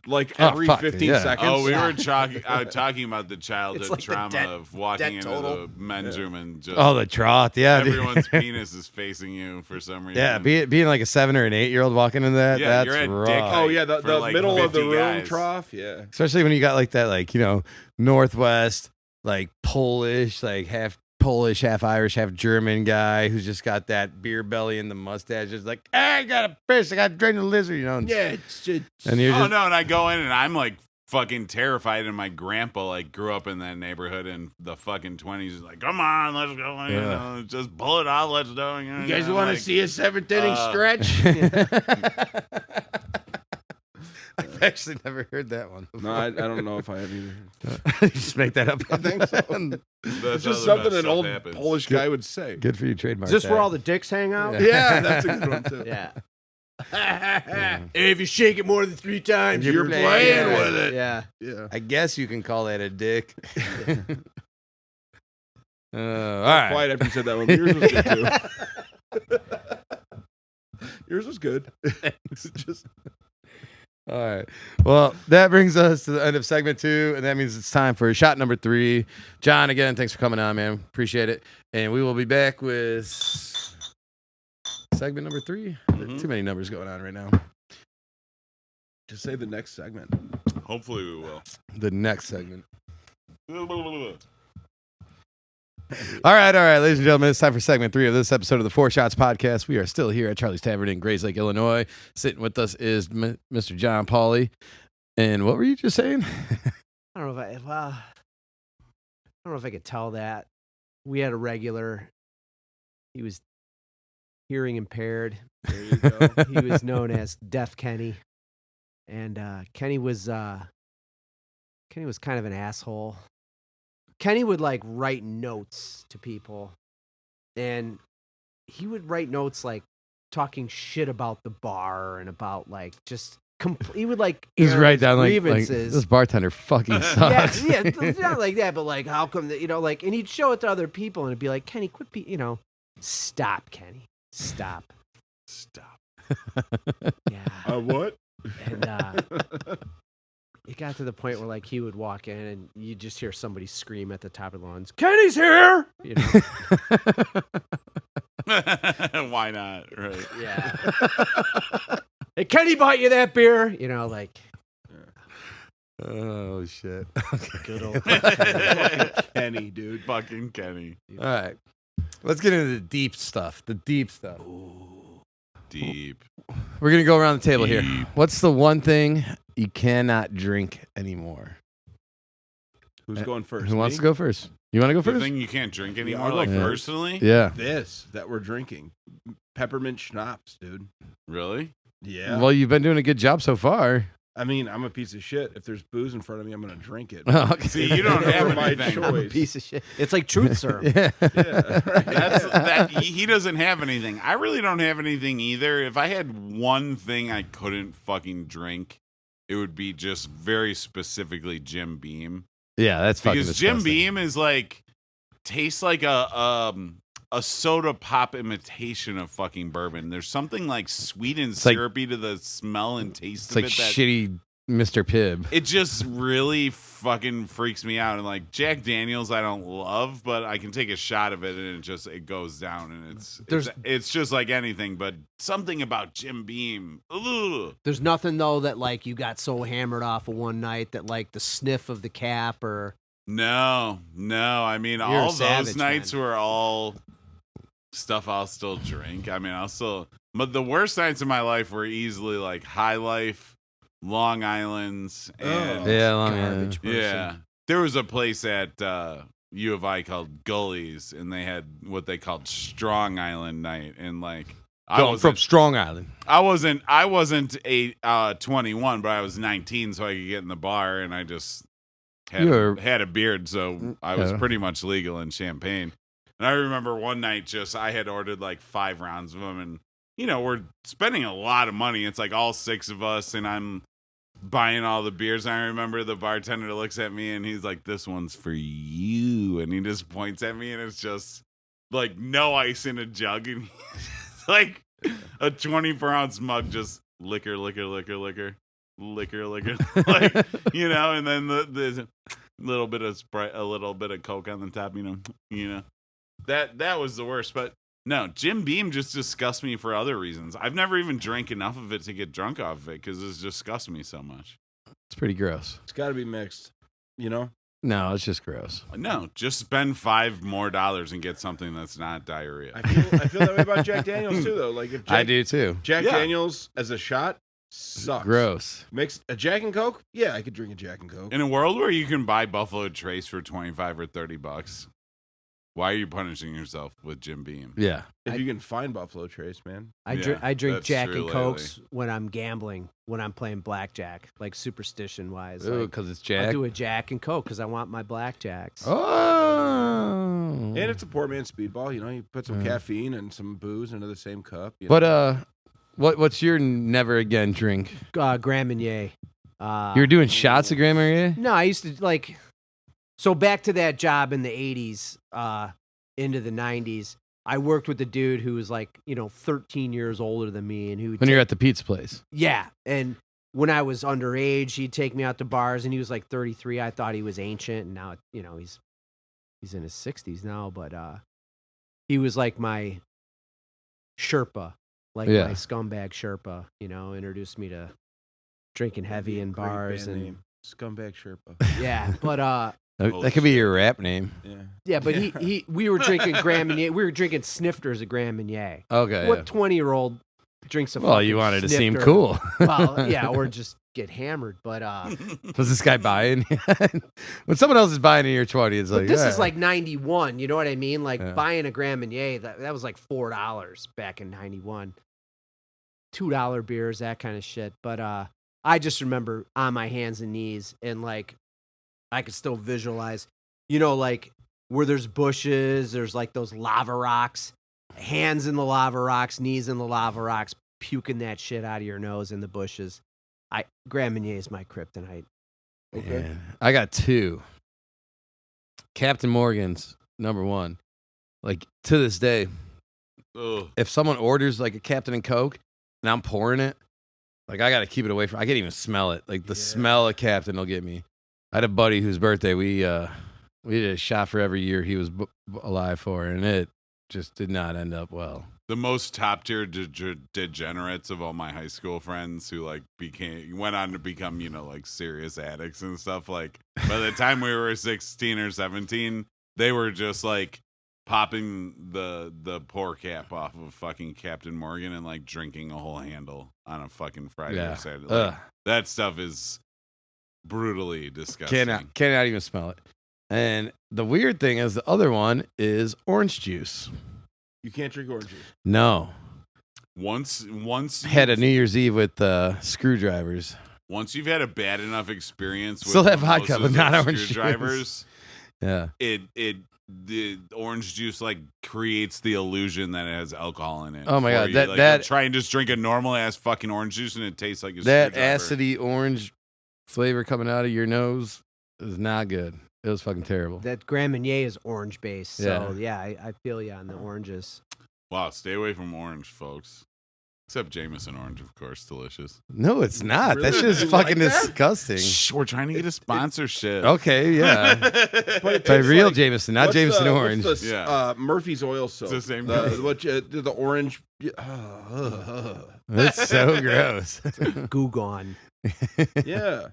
Like Oh, every fuck, 15 yeah. seconds. Oh, we Yeah. were talking about the childhood It's like the trauma debt- of walking debt into total. the men's room and just Oh, the trough. Yeah, dude. everyone's penis is facing you for some reason. Yeah, being like a 7 or an 8-year-old walking into that. Yeah, that's you're at rough. dick Oh yeah, the for like middle of the 50 room guys. trough. Yeah. Especially when you got like that, like, Northwest, like Polish, like half Polish, half Irish, half German guy who's just got that beer belly and the mustache, just like, I got a fish, I got to drain the lizard, and Yeah. and you're Oh just, no, and I go in and I'm like fucking terrified, and my grandpa like grew up in that neighborhood in the fucking 20s. He's like, come on, let's go, Yeah. just pull it out, let's go. You guys want to see a 7th inning stretch? I've actually never heard that one. No, I don't know if I have either. You just make that up. I think so. It's just something an old Polish guy would say. Good for you, trademark. Is this that. where all the dicks hang out? Yeah. Yeah, that's a good one too. Yeah. Yeah. If you shake it more than 3 times, You're playing Yeah. with it. Yeah. Yeah. I guess you can call that a dick. All right. Quiet after you said that one. Yours was good too. Yours was good. Just All right. Well, that brings us to the end of segment 2, and that means it's time for shot number 3. John, again, thanks for coming on, man. Appreciate it. And we will be back with segment number 3. Too many numbers going on right now. just say the next segment. Hopefully we will. The next segment. All right, ladies and gentlemen, it's time for segment 3 of this episode of the 4 Shots Podcast. We are still here at Charlie's Tavern in Grays Lake, Illinois. Sitting with us is Mr. John Pauly. And what were you just saying? I don't know if I could tell that. We had a regular. He was hearing impaired. There you go. He was known as Deaf Kenny. And Kenny was kind of an asshole. Kenny would like write notes to people, and he would write notes like talking shit about the bar and about like just he would like Just air write his down like grievances. this bartender fucking sucks. yeah, not like that, but like how come that like, and he'd show it to other people and it'd be like, Kenny, quit, stop, Kenny, stop. Yeah, What? and it got to the point where like he would walk in and you just hear somebody scream at the top of the lungs, Kenny's here. Why not? Right. Yeah. Hey, Kenny bought you that beer. Like. Oh shit. Good old Kenny, dude. Fucking Kenny. All right. Let's get into the deep stuff. Deep. We're going to go around the table here. Deep. What's the one thing you cannot drink anymore. Who's going first? Who wants Me? to go first? You want to go The first? thing you can't drink Yeah, anymore, I'll go like first. personally? Yeah. This that we're drinking, peppermint schnapps, dude. Really? Yeah. Well, you've been doing a good job so far. I mean, I'm a piece of shit. If there's booze in front of me, I'm gonna drink it. Okay. See, you don't have My anything. I'm a choice. piece of shit. It's like truth serum. Yeah. That's he doesn't have anything. I really don't have anything either. If I had one thing I couldn't fucking drink, it would be just very specifically Jim Beam. Yeah, that's fucking Because Jim disgusting. Beam is like tastes like a soda pop imitation of fucking bourbon. There's something like sweet and It's like- syrupy to the smell and taste It's of like it. That shitty Mr. Pibb. it just really fucking freaks me out. And like Jack Daniels, I don't love, but I can take a shot of it and it goes down. And it's just like anything, but something about Jim Beam. Ugh. There's nothing though that like you got so hammered off of one night that like the sniff of the cap or No. I mean, You're all a savage, those nights man. were all stuff I'll still drink. I mean, but the worst nights of my life were easily like High Life, Long Island's, and Yeah, long garbage person. yeah. There was a place at U of I called Gullies, and they had what they called Strong Island Night, and like I'm from Strong Island. I wasn't 21, but I was 19, so I could get in the bar, and I just had a beard, so I was Yeah. pretty much legal in Champagne. And I remember one night, I had ordered like 5 rounds of them, and we're spending a lot of money. It's like all 6 of us, and I'm buying all the beers. And I remember the bartender looks at me, and he's like, "This one's for you," and he just points at me, and it's just like no ice in a jug, and it's like a 24-ounce mug, just liquor, like, and then the little bit of Sprite, a little bit of Coke on the top, that was the worst. But no, Jim Beam just disgusts me for other reasons. I've never even drank enough of it to get drunk off of it because it disgusts me so much. It's pretty gross. It's got to be mixed. No, it's just gross. No, just spend $5 more and get something that's not diarrhea. I feel that way about Jack Daniels too, though. Like if I do too. Jack Yeah. Daniels as a shot sucks. Gross. Mixed a Jack and Coke. Yeah, I could drink a Jack and Coke. In a world where you can buy Buffalo Trace for $25 or $30, why are you punishing yourself with Jim Beam? Yeah. If you can find Buffalo Trace, man. I Yeah, drink that's Jack true and Cokes when I'm gambling, when I'm playing blackjack, like superstition wise. Ooh, Like, because it's I'll Jack. do a Jack and Coke because I want my blackjacks. Oh. And it's a poor man's speedball. You put some Yeah. caffeine and some booze into the same cup. But what's your never again drink? Grand Marnier. You were doing shots of Grand Marnier? No, I used to like. So back to that job in the 80s, into the 90s, I worked with a dude who was like, 13 years older than me, and who When you're at the pizza place. yeah, and when I was underage, he'd take me out to bars, and he was like 33. I thought he was ancient, and now he's in his 60s now, but he was like my Sherpa, like Yeah. my scumbag Sherpa. Introduced me to drinking heavy in Great bars band and name. Scumbag Sherpa. yeah, but That could be your rap name. Yeah. yeah, but we were drinking Grand Marnier. We were drinking snifters of Grand Marnier. Okay. What 20-year-old drinks a Well, fucking you wanted to seem snifter? cool. Well, yeah, or just get hammered. But Was this guy buying? When someone else is buying in your 20s, it's like, this yeah. is like 91. You know what I mean? Like Yeah. buying a Grand Marnier, that was like $4 back in 91. $2 beers, that kind of shit. But I just remember on my hands and knees, and like I could still visualize, like where there's bushes, there's like those lava rocks, hands in the lava rocks, knees in the lava rocks, puking that shit out of your nose in the bushes. Grand Marnier is my kryptonite. Okay. Yeah. I got 2. Captain Morgan's #1. Like to this day, Ugh. if someone orders like a Captain and Coke and I'm pouring it, like I got to keep it away from. I can't even smell it. Like the smell of Captain will get me. I had a buddy whose birthday we did a shot for every year he was alive for, and it just did not end up well. The most top tier degenerates of all my high school friends who like went on to become like serious addicts and stuff. Like by the time we were 16 or 17, they were just like popping the pour cap off of fucking Captain Morgan and like drinking a whole handle on a fucking Friday or Saturday. Like, that stuff is brutally disgusting. Cannot even smell it. And the weird thing is the other one is orange juice. You can't drink orange juice. No. Once Had a New Year's Eve with screwdrivers. Once you've had a bad enough experience with Still have vodka, but mimosas not and orange juice. screwdrivers, Yeah. The orange juice like creates the illusion that it has alcohol in it. Oh my for God, you. that- Like, that- you'll try and just drink a normal ass fucking orange juice and it tastes like a That screwdriver. acidy orange flavor coming out of your nose is not good. It was fucking terrible. That Grand Marnier is orange based. So Yeah. I feel you on the oranges. Wow, stay away from orange, folks. Except Jameson orange, of course, delicious. No, it's not. Really? That shit's You fucking like that? disgusting. Shh, we're trying to get a sponsorship. Okay, yeah. But By it tastes real like- Jameson, not what's Jameson the- orange. What's the, Yeah. Murphy's oil soap. the same The, thing. the orange. That's so gross. Goo gone. Yeah.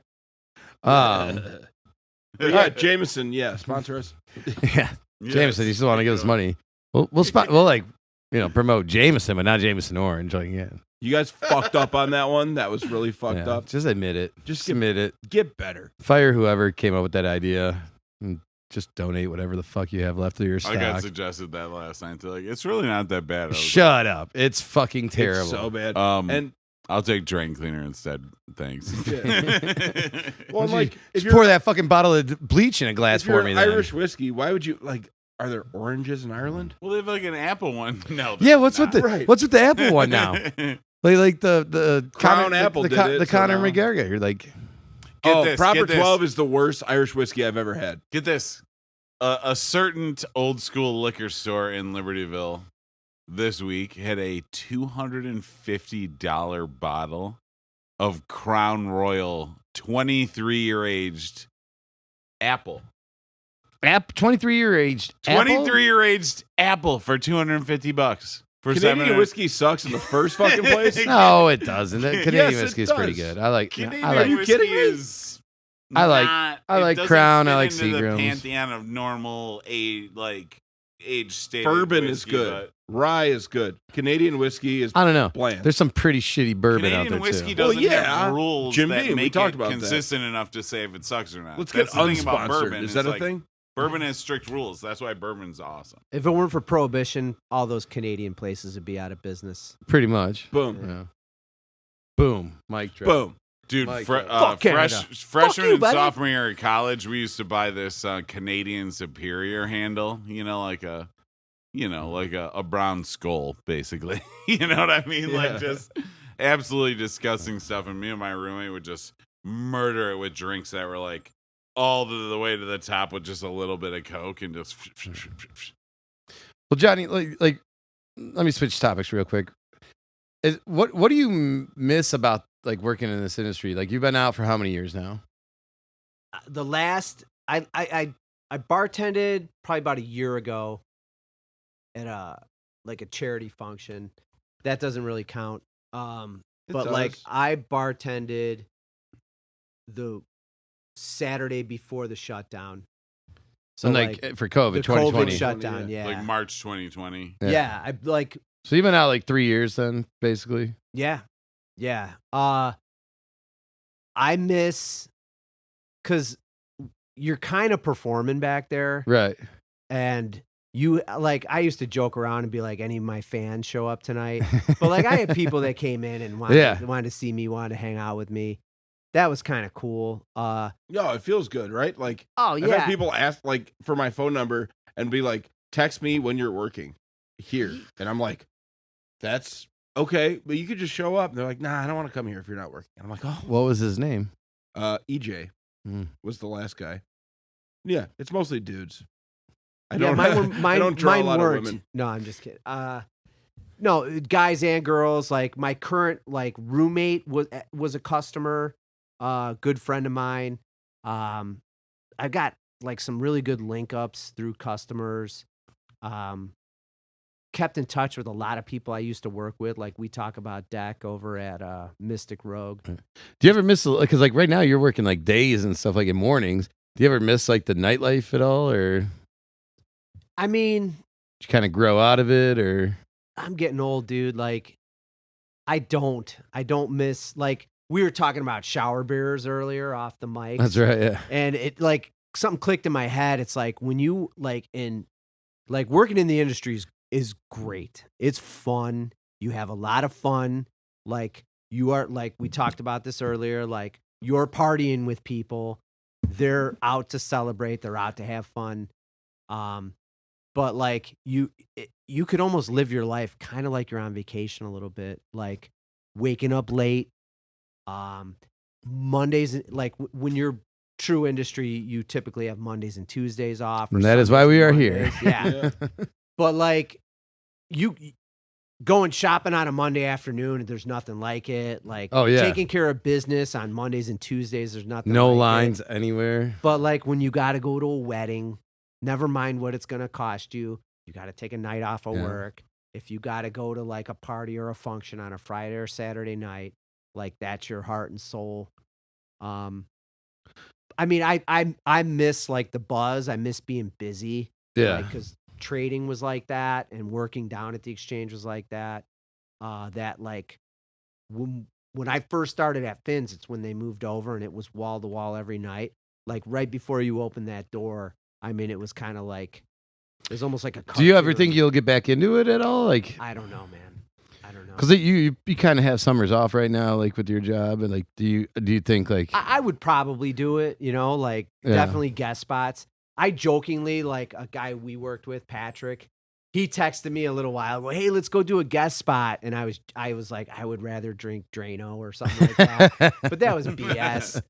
Um, But yeah, Jameson. Yeah, sponsor us. yeah. Yes, Jameson, you still want to give us money? We'll like promote Jameson, but not Jameson orange. Like, yeah, You guys fucked up on that one. That was really fucked yeah. up. Just admit it. Just admit it. Get better. Fire whoever came up with that idea, and just donate whatever the fuck you have left of your stock. I got suggested that last night. They're like, it's really not that bad. I was Shut up! It's fucking terrible. It's so bad. like, And I'll take drain cleaner instead. Thanks. well, I'm like, if Just you're pour that fucking bottle of bleach in a glass if you're for me. an Then. Irish whiskey, why would you like? Are there oranges in Ireland? Well, they have like an apple one. No. Yeah, what's with with the Right. what's with the apple one now? Like the Crown Conor, Apple the, did the, it, the so Conor now- McGregor. You're like, Proper get this. 12 is the worst Irish whiskey I've ever had. Get this. A certain old school liquor store in Libertyville this week had a $250 bottle of Crown Royal 23-year aged apple. 23-year aged. 23-year aged apple for $250 for Canadian 700 whiskey sucks in the first fucking place. No, it doesn't. The Canadian Yes, it whiskey is pretty does. good. I like. Canadian I like. you whiskey kidding me? is I like- not- I it like doesn't Crown, I fit like into the Seagram's. pantheon of normal age state. Bourbon is good. Rye is good. Canadian whiskey is I don't know. bland. There's some pretty shitty bourbon Canadian out there whiskey too. doesn't Well, yeah. have rules Jim that Beam, we make talked it about that. consistent enough to say if it sucks or not. Let's That's get the thing about unsponsored. bourbon. Is that It's a like, thing? Bourbon has strict rules. That's why bourbon's awesome. If it weren't for prohibition, all those Canadian places would be out of business. Pretty much. Boom. Yeah. Boom. Mic drop. Boom. Dude, Mike, Fuck Canada. freshman you, and buddy. sophomore year of college, we used to buy this Canadian Superior handle. Like a brown skull, basically. You know what I mean? Yeah. Like just absolutely disgusting stuff. And me and my roommate would just murder it with drinks that were like all the way to the top with just a little bit of Coke and just. Well, Johnny, like, let me switch topics real quick. What do you miss about like working in this industry? Like, you've been out for how many years now? The last I bartended probably about a year ago at a charity function. That doesn't really count. But like does. I bartended the Saturday before the shutdown. So like for COVID, the 2020. COVID shutdown, yeah. Like March 2020. Yeah, I like So you've been out like 3 years then, basically. yeah. I miss cuz you're kind of performing back there. Right. And you like I used to joke around and be like, any of my fans show up tonight. But like I had people that came in and wanted to see me, wanted to hang out with me. That was kind of cool. No, it feels good, right? Like, Oh I've yeah. had people ask like for my phone number and be like, text me when you're working here. And I'm like, that's okay, but you could just show up. And they're like, nah, I don't want to come here if you're not working. And I'm like, oh, What was his name? EJ was the last guy. Yeah, it's mostly dudes. I Yeah, don't, mine I don't draw mine a lot weren't. of women. No, I'm just kidding. No, guys and girls. Like my current like roommate was a customer, good friend of mine. I got like some really good link ups through customers. Kept in touch with a lot of people I used to work with. Like we talk about Dak over at Mystic Rogue. Do you ever miss, because like right now you're working like days and stuff like in mornings. Do you ever miss like the nightlife at all or? I mean, you kind of grow out of it, or I'm getting old, dude. Like, I don't miss, like, we were talking about shower beers earlier off the mic. that's right, yeah. And it, like, something clicked in my head. It's like, when you, like, working in the industry is great. It's fun. You have a lot of fun. Like, you are, like, we talked about this earlier, like, you're partying with people. They're out to celebrate. They're out to have fun. But like you could almost live your life kind of like you're on vacation a little bit, like waking up late. Mondays, like when you're true industry, you typically have Mondays and Tuesdays off. And that is why we are here. Yeah. But like you going shopping on a Monday afternoon, there's nothing like it. Like, oh yeah, taking care of business on Mondays and Tuesdays, there's nothing. No like lines it. anywhere. But like when you got to go to a wedding, never mind what it's gonna cost you. You got to take a night off of work. If you got to go to like a party or a function on a Friday or Saturday night, like that's your heart and soul. I mean, I miss like the buzz. I miss being busy. Yeah, because trading was like that, and working down at the exchange was like that. That like when I first started at Finn's, it's when they moved over, and it was wall to wall every night. Like right before you open that door, I mean, it was kind of like it was almost like a. Do you ever think you'll get back into it at all? Like, I don't know, man. I don't know. Because you kind of have summers off right now, like with your job, and like, do you think like I would probably do it? You know, like definitely guest spots. I jokingly, like a guy we worked with, Patrick, he texted me a little while ago, "Hey, let's go do a guest spot." And I was like, I would rather drink Drano or something like that. But that was BS.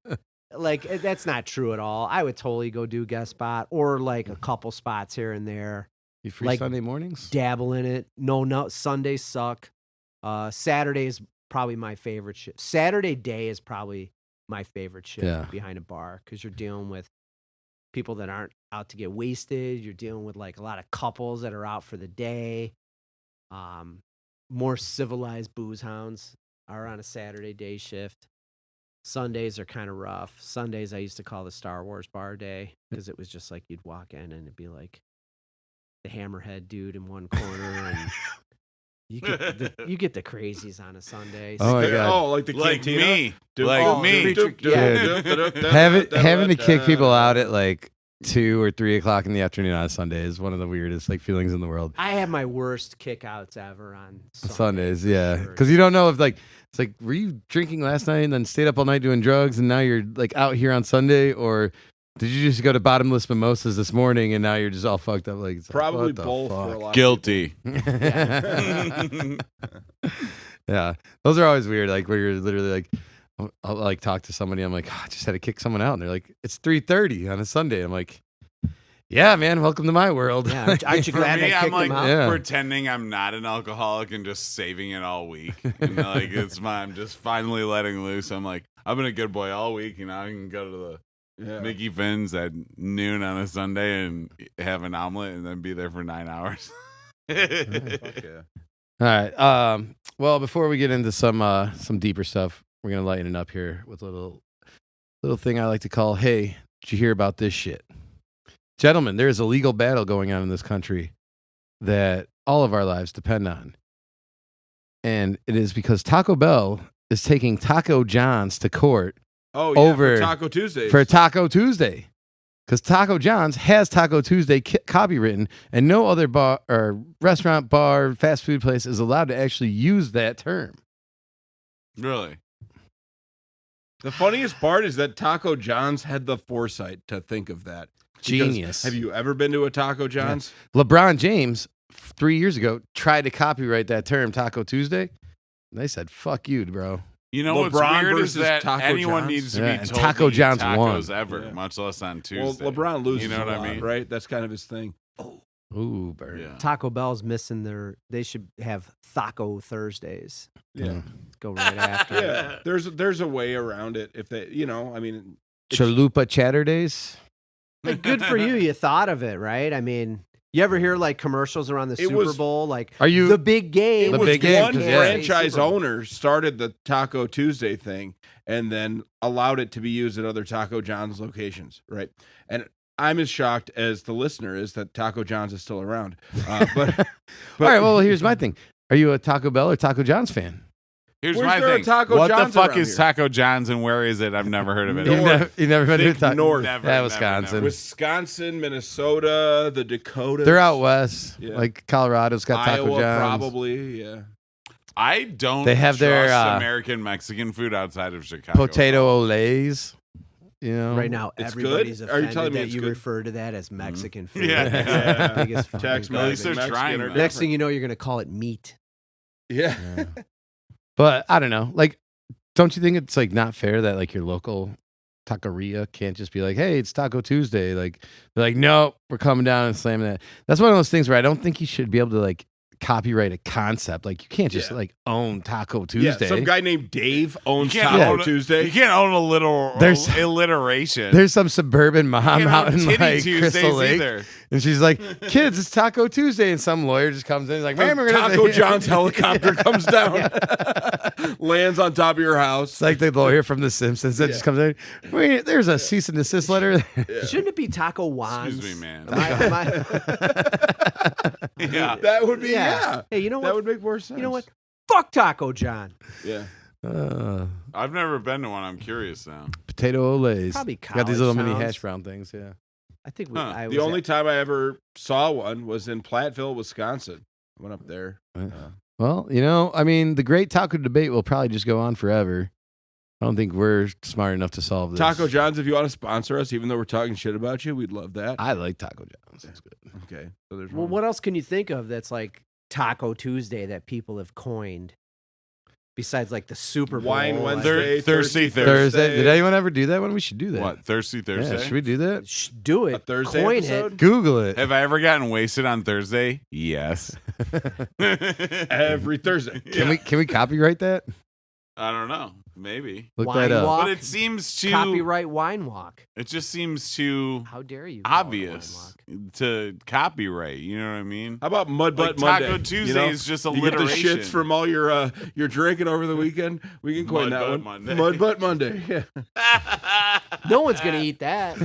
Like, that's not true at all. I would totally go do guest spot or like a couple spots here and there. You free like, Sunday mornings? Dabble in it. No, Sundays suck. Saturday is probably my favorite shift. Saturday day is probably my favorite shift behind a bar, because you're dealing with people that aren't out to get wasted. You're dealing with like a lot of couples that are out for the day. More civilized booze hounds are on a Saturday day shift. Sundays are kind of rough. Sundays I used to call the Star Wars bar day, because it was just like you'd walk in and it'd be like the hammerhead dude in one corner, and you get the crazies on a Sunday. Oh my God. Oh, like the cantina? Me. Like me. Having to kick people out at like 2 or 3 o'clock in the afternoon on a Sunday is one of the weirdest like feelings in the world. I have my worst kickouts ever on Sundays, yeah, because you don't know if like it's like, were you drinking last night and then stayed up all night doing drugs and now you're like out here on Sunday, or did you just go to bottomless mimosas this morning and now you're just all fucked up? Like, probably like, both. For a lot Guilty. Yeah, those are always weird. Like where you're literally like, I'll like talk to somebody. I'm like, I just had to kick someone out, and they're like, it's 3:30 on a Sunday. I'm like, yeah, man, welcome to my world. Yeah, aren't you glad I kicked I'm them like out? pretending I'm not an alcoholic and just saving it all week. And like I'm just finally letting loose. I'm like, I've been a good boy all week, and now I can go to the Mickey Finn's at noon on a Sunday and have an omelet and then be there for 9 hours. Okay. All right. Well, before we get into some deeper stuff, we're gonna lighten it up here with a little thing I like to call, "Hey, did you hear about this shit?" Gentlemen, there is a legal battle going on in this country that all of our lives depend on, and it is because Taco Bell is taking Taco John's to court. Oh yeah, over for Taco Tuesdays. For Taco Tuesday. Because Taco John's has Taco Tuesday copywritten, and no other bar or restaurant, bar, fast food place is allowed to actually use that term. Really? The funniest part is that Taco John's had the foresight to think of that. Genius. Have you ever been to a Taco John's? Yeah. LeBron James, 3 years ago, tried to copyright that term, Taco Tuesday. And they said, fuck you, bro. You know LeBron what's weird is versus that Taco anyone John's? needs to Yeah, be and told Taco to eat John's tacos won. ever, Yeah. much less on Well, Tuesday. LeBron loses You know what a I lot, mean? right? That's kind of his thing. Ooh, burn. Yeah. Taco Bell's missing they should have Taco Thursdays. Yeah. Let's go right after. Yeah. There's a way around it if they, I mean, Chalupa Chatter Days. Like, good for you. You thought of it, right? I mean, you ever hear like commercials around the Super Bowl? Like, are you the big game? It The was big game, one 'cause, franchise Super Bowl. owner started the Taco Tuesday thing and then allowed it to be used at other Taco John's locations, right? And I'm as shocked as the listener is that Taco John's is still around. But All right, well, here's my thing. Are you a Taco Bell or Taco John's fan? Here's Where's my there a thing. Taco What John's the fuck around is here? Taco John's and where is it? I've never heard of it. North. You never been to Think Taco north. Yeah, Wisconsin. Wisconsin, Minnesota, the Dakotas. They're out west. Yeah. Like Colorado's got Taco Iowa, John's. probably. Yeah. I don't They have trust their, American Mexican food outside of Chicago. Potato Olays. You know, Right now, It's everybody's good? Are you offended telling me that it's you good? refer to that as Mexican food. Yeah. It's the biggest fucking Tex-Mex, At least they're garbage. trying Mexican are that. Next thing you know, you're going to call it meat. Yeah. Yeah. But I don't know. Like, don't you think it's like not fair that like your local taqueria can't just be like, hey, it's Taco Tuesday? Like, they're like, no, we're coming down and slamming that. That's one of those things where I don't think you should be able to like copyright a concept. Like, you can't just Yeah. like own Taco Yeah, Tuesday. some guy named Dave owns You can't Taco own a- Tuesday. You can't own a little There's- alliteration. There's some suburban mom You can't out own in Titty like Tuesdays Crystal Lake, either. and she's like, "Kids, it's Taco Tuesday," and some lawyer just comes in, and is like, "Man, we're gonna Taco John's helicopter comes down, lands on top of your house. It's like the lawyer from The Simpsons that just comes in. Wait, there's a cease and desist letter. Yeah. Shouldn't it be Taco Wands? Excuse me, man. Am I- Yeah. That would be Yeah. Hey, you know That what? would make more sense. You know what? Fuck Taco John. Yeah. I've never been to one. I'm curious now. Potato Olays. Probably Got these little mini college hash towns. brown things. Yeah. I think Huh. I was The only time I ever saw one was in Platteville, Wisconsin. I went up there. Well, you know, I mean, the great taco debate will probably just go on forever. I don't think we're smart enough to solve this. Taco John's, if you want to sponsor us, even though we're talking shit about you, we'd love that. I like Taco John's. That's good. Okay. So there's Well, one. what else can you think of that's like Taco Tuesday that people have coined? Besides like the Super Bowl. Wine and- Wednesday, Thirsty Thursday. Did anyone ever do that one? We should do that. What? Thirsty Thursday? Yeah, should we do that? Do it. A Thursday Coin episode? it. Google it. Have I ever gotten wasted on Thursday? Yes. Every Thursday. Can we copyright that? I don't know. Maybe. Look Wine that up. walk. But it seems too. Copyright wine walk. It just seems too How dare you? call it a wine obvious walk. to copyright. You know what I mean? How about Mud Like Butt Monday? Taco Tuesday you know? is just You get the alliteration. shits from all your drinking over the weekend. We can coin Mud that Butt one. Monday. Mud Butt Monday. Yeah. No one's gonna eat that.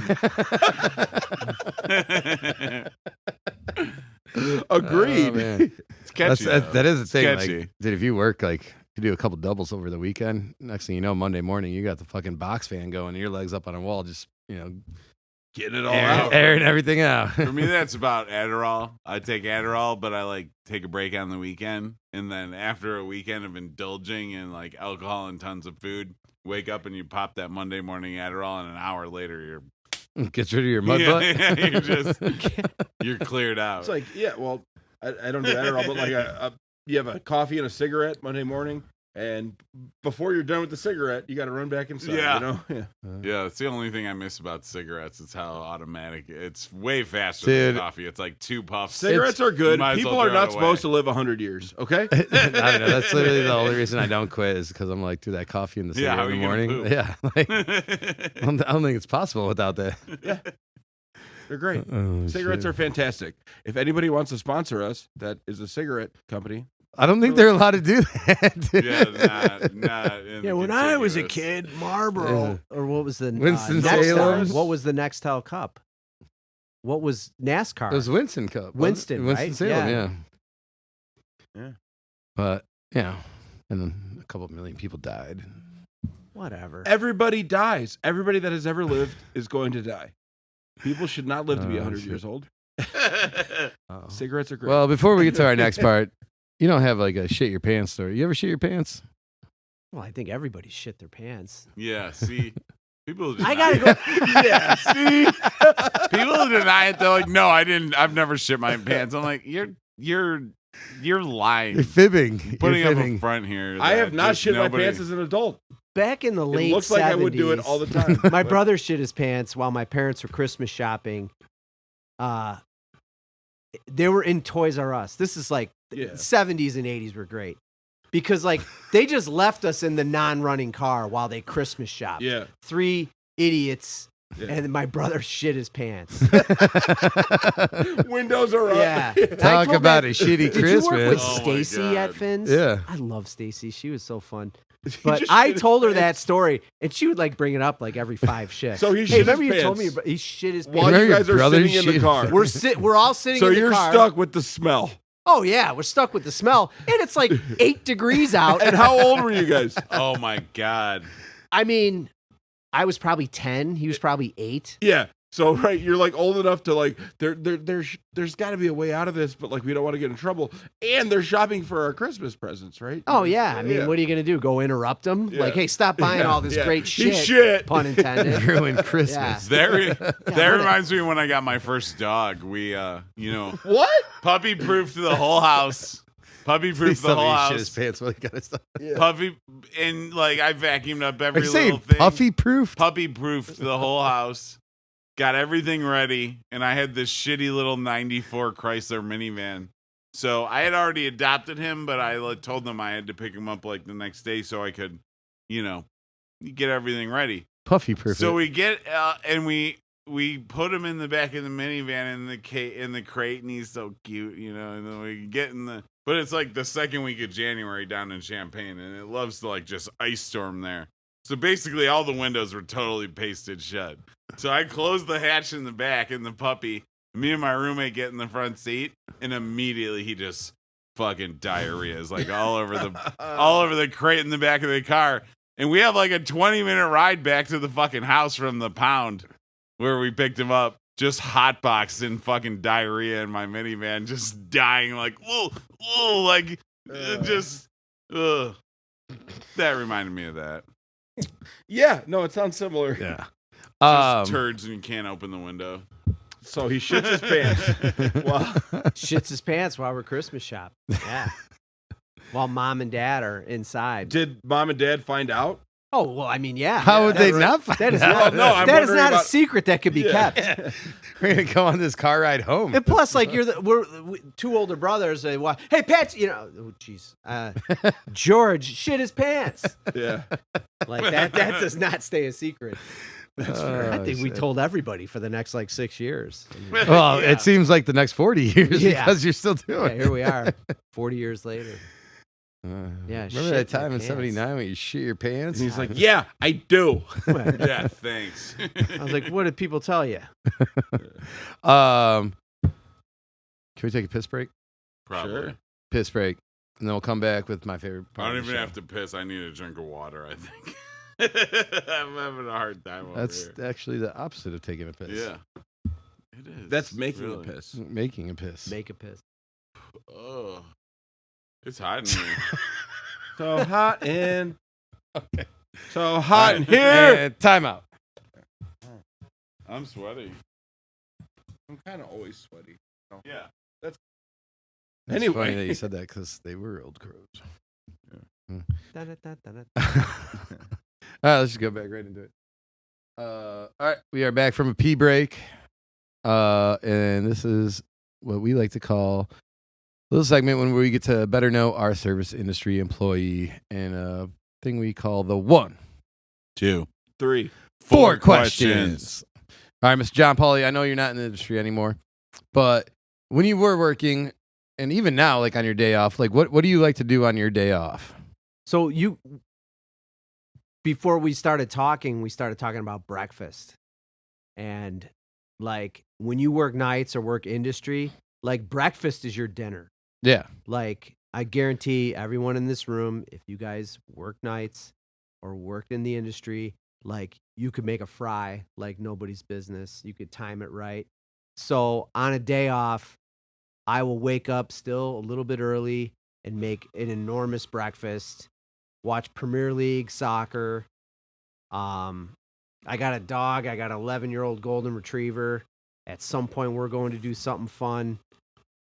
Agreed. Oh, man. It's catchy. That is the thing. Sketchy. Like, dude, if you work like you do a couple doubles over the weekend, next thing you know, Monday morning you got the fucking box fan going, and your legs up on a wall, just Getting it all out. airing everything out. For me, that's about Adderall. I take Adderall, but I like take a break on the weekend, and then after a weekend of indulging in like alcohol and tons of food, wake up and you pop that Monday morning Adderall, and an hour later you're Gets rid of your mud butt. you're just you're cleared out. It's like, yeah, well, I don't do Adderall, but like you have a coffee and a cigarette Monday morning, and before you're done with the cigarette, you got to run back inside. Yeah. You know? Yeah. Yeah, it's the only thing I miss about cigarettes. It's how automatic. It's way faster Dude. than coffee. It's like 2 puffs. Cigarettes are good. might as well People are throw not it supposed to away. live 100 years. Okay. I don't know. That's literally the only reason I don't quit is because I'm like, dude, that coffee in the Yeah, cigarette how in are the you gonna morning. poop? Yeah, like, I don't think it's possible without that. They're great. Oh, Cigarettes shit. are fantastic. If anybody wants to sponsor us, that is a cigarette company. I don't think they're allowed to do that. dude. Yeah, not in Yeah, the when I was a contiguous. kid, Marlboro, or what was the Winston-Salem? Nextel? What was the Nextel Cup? What was NASCAR? It was Winston Cup. Winston, right? Winston-Salem, Yeah. yeah. Yeah. But, yeah. And then a couple million people died. Whatever. Everybody dies. Everybody that has ever lived is going to die. People should not live to be Oh, 100 shit. years old. Oh. Cigarettes are great. Well, before we get to our next part, you don't have like a shit your pants story. You ever shit your pants? Well, I think everybody shit their pants. Yeah, see, people. I deny gotta it. go. Yeah, see, people who deny it. They're like, no, I didn't. I've never shit my pants. I'm like, you're lying. You're fibbing. Putting You're up a fibbing. front here. I that have not just shit nobody- my pants as an adult. Back in the late It looks 70s, like I would do it all the time. my brother shit his pants while my parents were Christmas shopping. They were in Toys R Us. This is like Yeah. 70s and 80s were great. Because like they just left us in the non-running car while they Christmas shopped. Yeah. 3 idiots Yeah. and my brother shit his pants. Windows are up. Yeah. Talk about a shitty Did you work with Christmas. Oh my Stacy at God. Finn's? Yeah. I love Stacy. She was so fun. But just I shit his told her that pants. story, and she would like bring it up like every 5 shifts. So he hey, shit his remember you told me pants. about, he shit his While pants. Remember you your guys are brother sitting in the shit- car. We're all sitting So in the you're car. stuck with the smell. Oh yeah, we're stuck with the smell, and it's like 8 degrees out. And how old were you guys? Oh my god. I mean, I was probably 10. He was probably 8. Yeah. So right, you're like old enough to like there's got to be a way out of this, but like we don't want to get in trouble. And they're shopping for our Christmas presents, right? Oh yeah, I mean, what are you gonna do? Go interrupt them? Yeah. Like, hey, stop buying all this great He shit. shit. Pun intended. Ruin Christmas. That reminds me when I got my first dog. We What? puppy proofed the whole house. Puppy Please proofed the tell me whole he shit his house. pants while he got his stuff. Puppy and like I vacuumed up Are every you little saying thing. puffy proof? Puppy proofed the whole house. Got everything ready, and I had this shitty little 94 Chrysler minivan. So I had already adopted him, but I told them I had to pick him up like the next day so I could, get everything ready. Puffy proof. So we get and we put him in the back of the minivan in the crate, and he's so cute, And then we get in but it's like the second week of January down in Champaign, and it loves to like just ice storm there. So basically, all the windows were totally pasted shut. So I closed the hatch in the back, and the puppy, me and my roommate get in the front seat, and immediately he just fucking diarrhea is like all over the crate in the back of the car. And we have like a 20-minute ride back to the fucking house from the pound where we picked him up, just hotboxed in fucking diarrhea in my minivan, just dying like, ugh. That reminded me of that. Yeah. No, it sounds similar. Yeah. Just turds and you can't open the window. So he shits his pants. Wow. Shits his pants while we're Christmas shopping. Yeah. While mom and dad are inside. Did mom and dad find out? Oh well, I mean, yeah. How would they That's- not find That is out? not. No, I'm that is wondering not a about- secret that could be kept. We're gonna go on this car ride home. And plus, like we're two older brothers. Hey, Pat, oh jeez, George shit his pants. Yeah. Like that does not stay a secret. Oh, I think we shit. told everybody for the next like 6 years. Well, Yeah. it seems like the next 40 years Yeah. because you're still doing Yeah, here we are, 40 years later. Yeah, Remember shit that in time your in pants. '79 when you shit your pants? And he's like, yeah, I do. Yeah, thanks. I was like, what did people tell you? Can we take a piss break? Probably. Sure. Piss break, and then we'll come back with my favorite part. I don't of the even show. have to piss. I need a drink of water, I think. I'm having a hard time over That's here. actually the opposite of taking a piss. Yeah. It is. That's making really. a piss. Making a piss. Make a piss. Oh. It's hot in here. So hot in. Okay. So hot in here. And time out. I'm sweaty. I'm kind of always sweaty. Yeah. It's Anyway. funny that you said that because they were old crows. Da-da-da-da-da. All right, let's just go back right into it. All right, we are back from a pee break, and this is what we like to call a little segment when we get to better know our service industry employee, and a thing we call the 1, 2, 3. 4 questions. All right, Mr. John Pauly, I know you're not in the industry anymore, but when you were working, and even now, like on your day off, like what do you like to do on your day off? So before we started talking about breakfast. And like when you work nights or work industry, like breakfast is your dinner. Yeah. Like I guarantee everyone in this room, if you guys work nights or worked in the industry, like you could make a fry like nobody's business. You could time it right. So on a day off, I will wake up still a little bit early and make an enormous breakfast, watch Premier League soccer. I got a dog. I got an 11-year-old golden retriever. At some point, we're going to do something fun.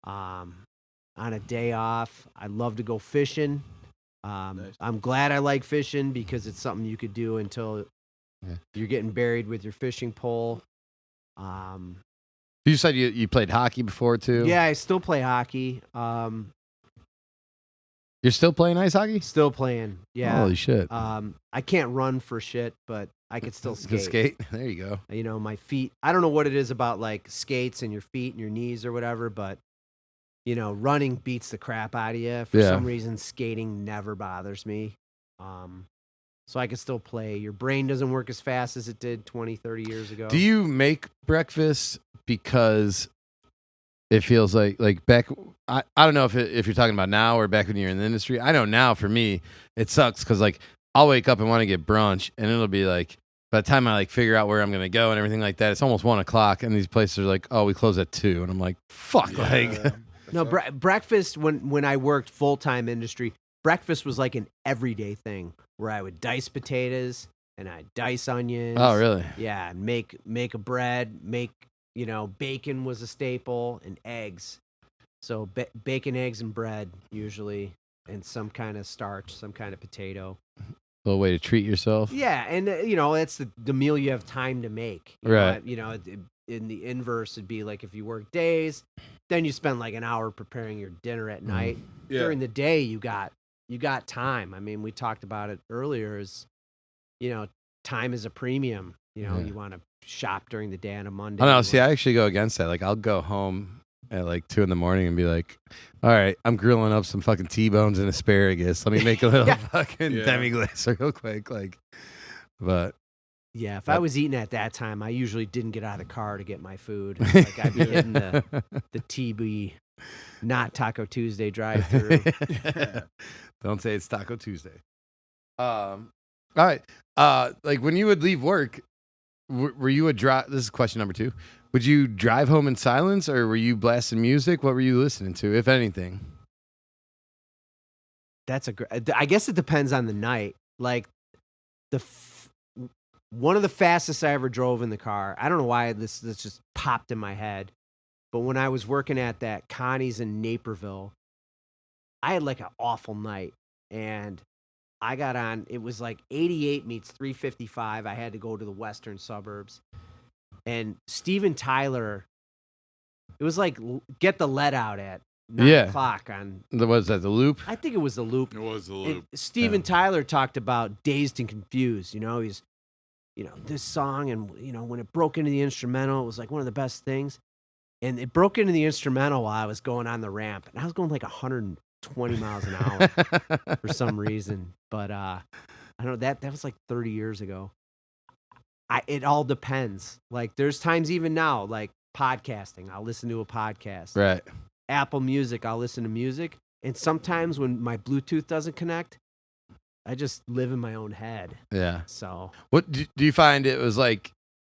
On a day off, I love to go fishing. Nice. I'm glad I like fishing because it's something you could do until you're getting buried with your fishing pole. You said you played hockey before too. Yeah, I still play hockey. You're still playing ice hockey? Still playing. Yeah. Holy shit. I can't run for shit, but I could still You can skate. There you go. You know, my feet, I don't know what it is about like skates and your feet and your knees or whatever, but you know, running beats the crap out of you. For Yeah. some reason, skating never bothers me. So I can still play. Your brain doesn't work as fast as it did 20, 30 years ago. Do you make breakfast because it feels like back? I don't know if you're talking about now or back when you're in the industry. I know now for me it sucks because like I'll wake up and want to get brunch and it'll be like by the time I like figure out where I'm gonna go and everything like that, it's almost 1:00 and these places are like, oh, we close at 2, and I'm like, fuck, like. No, breakfast when I worked full-time industry, breakfast was like an everyday thing where I would dice potatoes and I'd dice onions. Oh, really? Yeah, and make a bread, bacon was a staple, and eggs. So bacon, eggs, and bread usually, and some kind of starch, some kind of potato. A little way to treat yourself. Yeah, and it's the meal you have time to make. Right. In the inverse, it'd be like if you work days, then you spend like an hour preparing your dinner at night. Yeah. During the day, you got time. I mean, we talked about it earlier. Time is a premium. You want to shop during the day on a Monday. I don't know. See, I actually go against that. Like, I'll go home at like 2 a.m. and be like, all right, I'm grilling up some fucking T-bones and asparagus. Let me make a little fucking demi-glace real quick. Like, but. Yeah, if I was eating at that time, I usually didn't get out of the car to get my food. Like I'd be hitting the TB, not Taco Tuesday drive-through. Don't say it's Taco Tuesday. All right. Like when you would leave work, were you this is question number 2. Would you drive home in silence or were you blasting music? What were you listening to, if anything? I guess it depends on the night. Like one of the fastest I ever drove in the car. I don't know why this just popped in my head. But when I was working at that Connie's in Naperville, I had like an awful night. And I got on, it was like 88 meets 355. I had to go to the western suburbs. And Steven Tyler, it was like Get the Let Out at 9 o'clock on. Was that the Loop? I think it was the Loop. It was the Loop. Steven Tyler talked about Dazed and Confused. He's, this song, and when it broke into the instrumental, it was like one of the best things. And it broke into the instrumental while I was going on the ramp, and I was going like 120 miles an hour for some reason. But I don't know, that was like 30 years ago. It all depends. Like there's times even now, like podcasting, I'll listen to a podcast. Right. Apple Music, I'll listen to music. And sometimes when my Bluetooth doesn't connect, I just live in my own head. Yeah. So what do you find it was like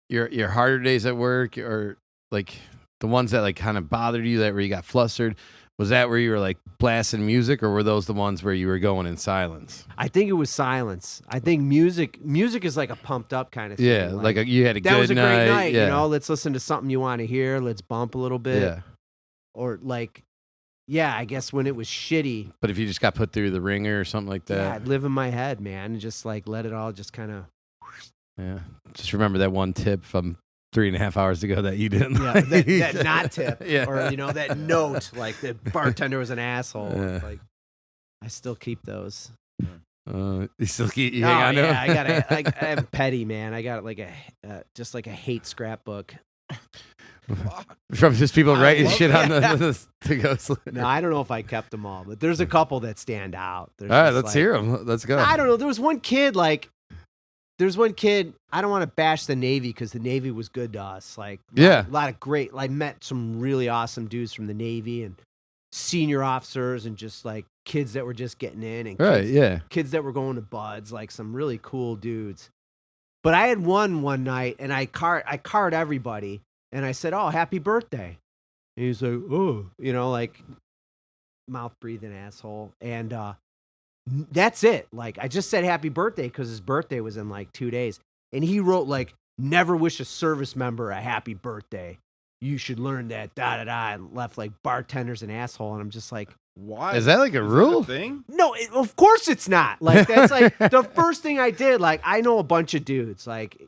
your harder days at work, or like the ones that like kind of bothered you, that where you got flustered? Was that where you were like blasting music, or were those the ones where you were going in silence? I think it was silence. I think music is like a pumped up kind of thing. Yeah, like you had a good night. That was a great night. Yeah. Let's listen to something you want to hear. Let's bump a little bit. Yeah. Or like, yeah, I guess when it was shitty. But if you just got put through the ringer or something like that. Yeah, I'd live in my head, man, and just like let it all just kind of. Yeah. Just remember that one tip from 3.5 hours ago that you didn't. Yeah, like. that not tip. Yeah. Or that note, like the bartender was an asshole. Yeah. Like, I still keep those. You still keep you hang on to yeah, them? I'm petty, man. I got like just like a hate scrapbook. From just people writing shit on it. the to go sleep. No, I don't know if I kept them all, but there's a couple that stand out. All right, let's hear them. Let's go. I don't know. There was one kid, I don't want to bash the Navy because the Navy was good to us. Like, a lot of great, I met some really awesome dudes from the Navy and senior officers and just like kids that were just getting in and kids that were going to buds, like some really cool dudes. But I had one night and I card everybody and I said, "Oh, happy birthday." And he's like, "Oh," like mouth breathing asshole. And that's it. Like I just said happy birthday because his birthday was in like 2 days. And he wrote like, "Never wish a service member a happy birthday. You should learn that, da-da-da," and left like bartenders an asshole. And I'm just like, why? Is that like a rule? Thing? No, of course it's not. Like that's like the first thing I did. Like I know a bunch of dudes, like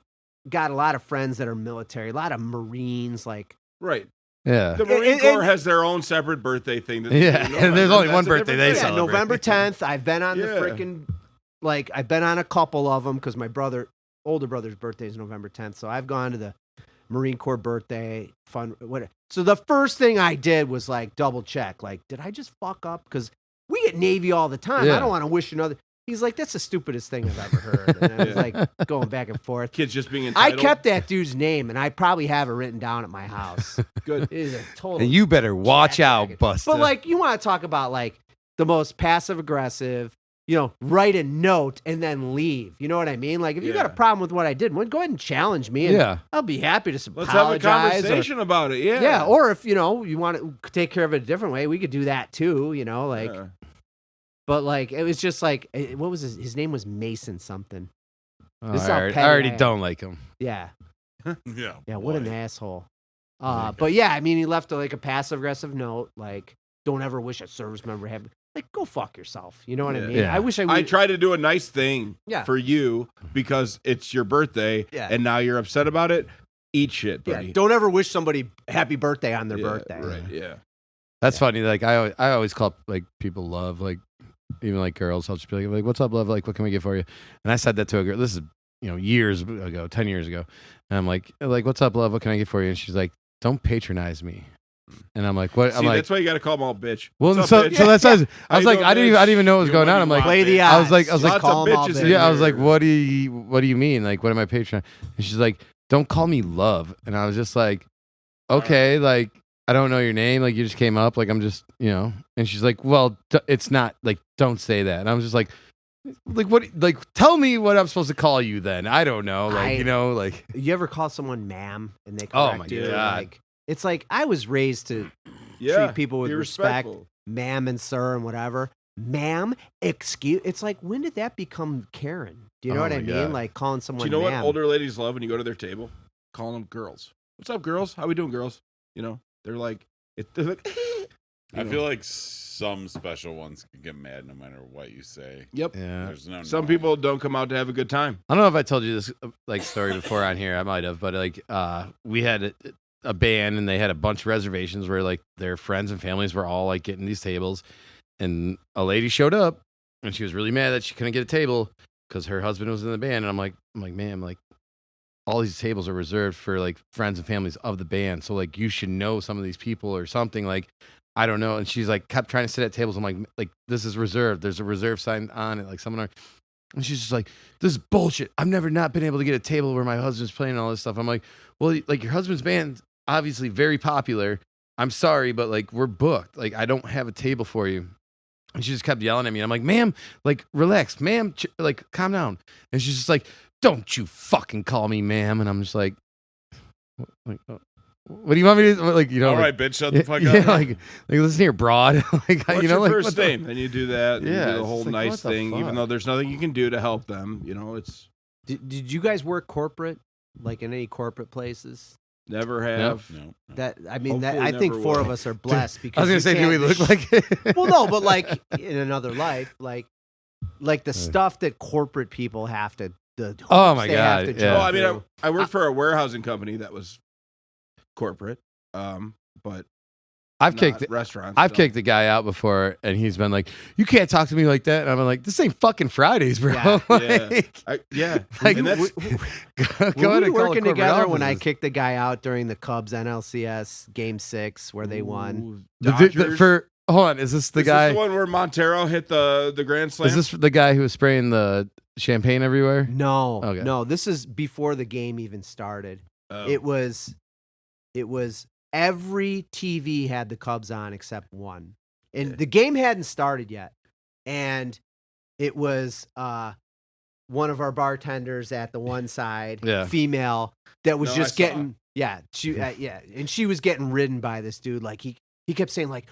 got a lot of friends that are military, a lot of Marines, like. Right. Yeah. The Marine Corps has their own separate birthday thing. And there's only one birthday they celebrate. November 10th. I've been on the freaking, I've been on a couple of them because my older brother's birthday is November 10th. So I've gone to the Marine Corps birthday fun, whatever. So the first thing I did was like double check, like, did I just fuck up? Because we get Navy all the time. Yeah. I don't want to wish another. He's like, that's the stupidest thing I've ever heard. And I was like going back and forth. Kids just being I entitled. kept that dude's name, and I probably have it written down at my house. Good. It is a total. And you better watch out, jackwagon. Buster. But like, you want to talk about like the most passive aggressive, write a note and then leave. You know what I mean? Like, if you got a problem with what I did, well, go ahead and challenge me. And I'll be happy to Let's have a apologize. conversation about it. Yeah. Yeah. Or if, you want to take care of it a different way, we could do that too, Yeah. But like, it was just like, what was his name was Mason something. Oh, This is I how already, petty I already I am. don't like him. Yeah. Yeah. Yeah. What an boy. asshole. But yeah, I mean, he left like a passive aggressive note, like, don't ever wish a service member had, like, go fuck yourself. You know what I mean? Yeah. I wish I try to do a nice thing for you because it's your birthday and now you're upset about it. Eat shit, buddy. don't ever wish somebody happy birthday on their birthday. Right. Yeah. That's funny. Like I always call like people love, like even like girls. I'll just be like, what's up, love? Like, what can we get for you? And I said that to a girl. This is years ago, 10 years ago. And I'm like, what's up, love? What can I get for you? And she's like, don't patronize me. And I'm like, what? See, I'm like, that's why you got to call them all bitch. well, What's so up, bitch? that's I was like, doing, I didn't bitch? even know what was Do going what on. you I'm like, want, Play the bitch. I was like, odds. Lots call of 'em all bitches bitches. in yeah, I was here. like, what do you mean? Like, what am I patronizing? And she's like, don't call me love. And I was just like, okay, like, I don't know your name. Like, you just came up. Like, I'm just, And she's like, well, it's not like, don't say that. And I was just like, what? Like, tell me what I'm supposed to call you then. I don't know. Like, like. You ever call someone ma'am and they correct my you? God. Like, it's like I was raised to Yeah. treat people with be respect, respectful. ma'am and sir and whatever. Ma'am, excuse. It's like, when did that become Karen? Do you know Oh what I my mean? God. Like calling Do someone you know ma'am. what older ladies love when you go to their table? Calling them girls. What's up, girls? How we doing, girls? They're like, they're like. I feel like some special ones can get mad no matter what you say. Yep. Yeah. There's no Some knowing. people don't come out to have a good time. I don't know if I told you this like story before on here. I might have, but like we had a band and they had a bunch of reservations where like their friends and families were all like getting these tables, and a lady showed up and she was really mad that she couldn't get a table because her husband was in the band. And I'm like, ma'am, like all these tables are reserved for like friends and families of the band, so like you should know some of these people or something. Like, I don't know. And she's like kept trying to sit at tables. I'm like this is reserved. There's a reserve sign on it. Like someone. And she's just like, this is bullshit. I've never not been able to get a table where my husband's playing all this stuff. I'm like, well, like your husband's band's obviously very popular. I'm sorry, but like we're booked. Like I don't have a table for you. And she just kept yelling at me. I'm like, ma'am, like relax, ma'am, like calm down. And she's just like, don't you fucking call me ma'am. And I'm just like what do you want me to like? All like, right, bitch, shut the fuck yeah, up. like listen here, broad. Like What's like your what first the- name? Then you do that. Yeah, You do the it's whole just like, nice what the thing, even fuck? though there's nothing you can do to help them. It's Did you guys work corporate, like in any corporate places? never have. No. That I mean, Hopefully I think never 4 will. of us are blessed because I was gonna you say, do we can't- look like it? Well, no, but like in another life, like the stuff that corporate people have to. Oh my they have God, to yeah. Well, jump I mean, through. I worked for a warehousing company that was corporate, but I've not kicked restaurants. I've so. kicked the guy out before, and he's been like, "You can't talk to me like that." And I'm like, "This ain't fucking Fridays, bro." Yeah, Like, Yeah, Like, and that's go Were ahead we and call the working corporate together when I offices. kicked the guy out during the Cubs NLCS Game 6 where they won? Ooh, The- Dodgers. hold on, is this the Is guy? this the one where Montero hit the grand slam? Is this the guy who was spraying the champagne everywhere? No, Okay. no. This is before the game even started. Oh. It was every TV had the Cubs on except one, and the game hadn't started yet. And it was one of our bartenders at the one side, Yeah. female, that was No, just I saw getting and she was getting ridden by this dude. Like he kept saying like,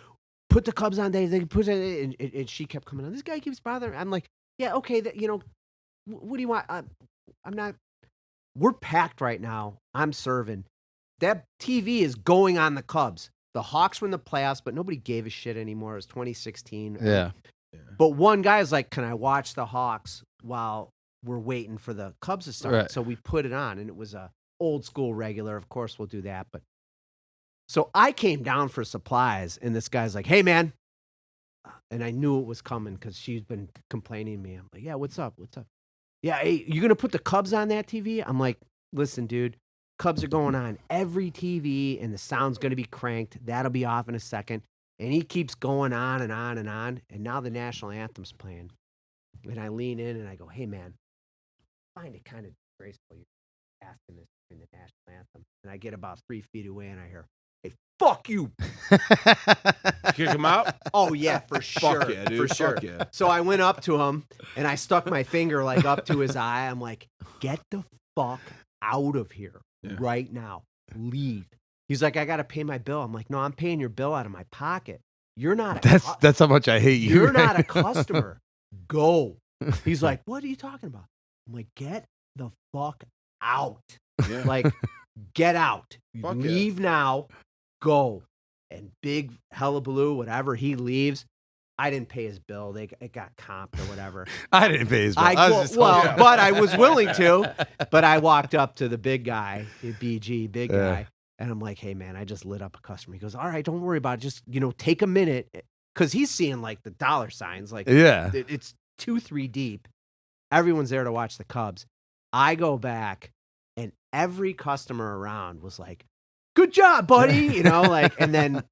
put the Cubs on, they put it, and she kept coming on. This guy keeps bothering. I'm like, yeah, okay, what do you want? I'm not. We're packed right now. I'm serving. That TV is going on the Cubs. The Hawks were in the playoffs, but nobody gave a shit anymore. It was 2016. Yeah. But one guy's like, can I watch the Hawks while we're waiting for the Cubs to start? Right. So we put it on, and it was a old school regular. Of course, we'll do that. But so I came down for supplies, and this guy's like, hey, man. And I knew it was coming because she's been complaining to me. I'm like, yeah, what's up? What's up? Yeah, hey, you going to put the Cubs on that TV? I'm like, listen, dude, Cubs are going on every TV, and the sound's going to be cranked. That'll be off in a second. And he keeps going on and on and on. And now the national anthem's playing. And I lean in and I go, hey, man, I find it kind of disgraceful you're asking this during the national anthem. And I get about 3 feet away and I hear, hey, fuck you. Kick him out? Oh, yeah, for sure. Fuck yeah, dude. For sure. Fuck yeah. So I went up to him and I stuck my finger like up to his eye. I'm like, get the fuck out of here right now. Leave. He's like, I got to pay my bill. I'm like, no, I'm paying your bill out of my pocket. You're not That's how much I hate you. You're not a customer. Go. He's like, what are you talking about? I'm like, get the fuck out. Yeah. Like, get out. Fuck yeah. Leave now. Go. And big hullabaloo, whatever, he leaves. I didn't pay his bill. It got comped or whatever. I didn't pay his bill. Yeah. But I was willing to. But I walked up to the big guy, BG, big guy, and I'm like, hey, man, I just lit up a customer. He goes, all right, don't worry about it. Just, take a minute. Because he's seeing, like, the dollar signs. Like, it's 2-3 deep. Everyone's there to watch the Cubs. I go back, and every customer around was like, good job, buddy. And then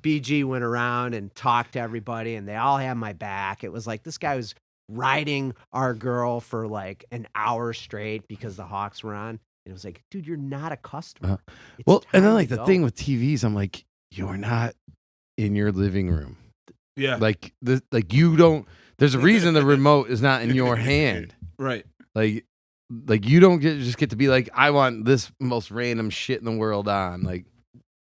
BG went around and talked to everybody, and they all had my back. It was like this guy was riding our girl for like an hour straight because the Hawks were on. And it was like, dude, you're not a customer. Well, and then like the thing with TVs, I'm like, you're not in your living room. Yeah. Like you don't. There's a reason the remote is not in your hand. Right. Like you don't just get to be like, I want this most random shit in the world on. Like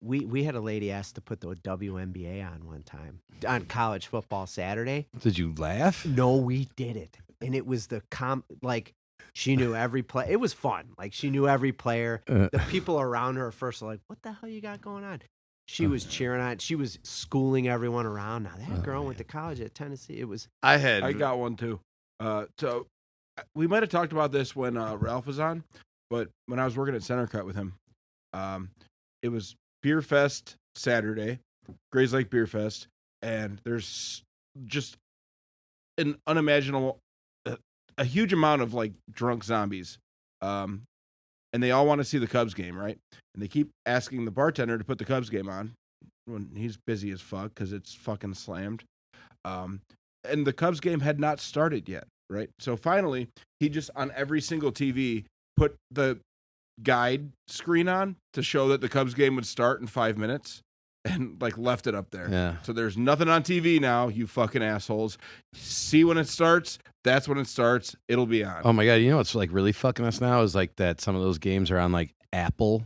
we had a lady ask to put the WNBA on one time on college football Saturday. Did you laugh? No, we did it, and it was like she knew every play. It was fun. Like she knew every player. The people around her at first were like, "What the hell you got going on?" She was cheering on. She was schooling everyone around. Now that girl went to college at Tennessee. It was. I got one too. So we might have talked about this when Ralph was on, but when I was working at Center Cut with him, it was Beer Fest Saturday, Grays Lake Beer Fest, and there's just an unimaginable, a huge amount of like drunk zombies, and they all want to see the Cubs game, right? And they keep asking the bartender to put the Cubs game on when he's busy as fuck because it's fucking slammed. And the Cubs game had not started yet, right? So finally, he just on every single TV put the guide screen on to show that the Cubs game would start in 5 minutes and like left it up there. Yeah. So there's nothing on TV now, you fucking assholes. See when it starts, that's when it starts. It'll be on. Oh my God. You know what's like really fucking us now is like that some of those games are on like Apple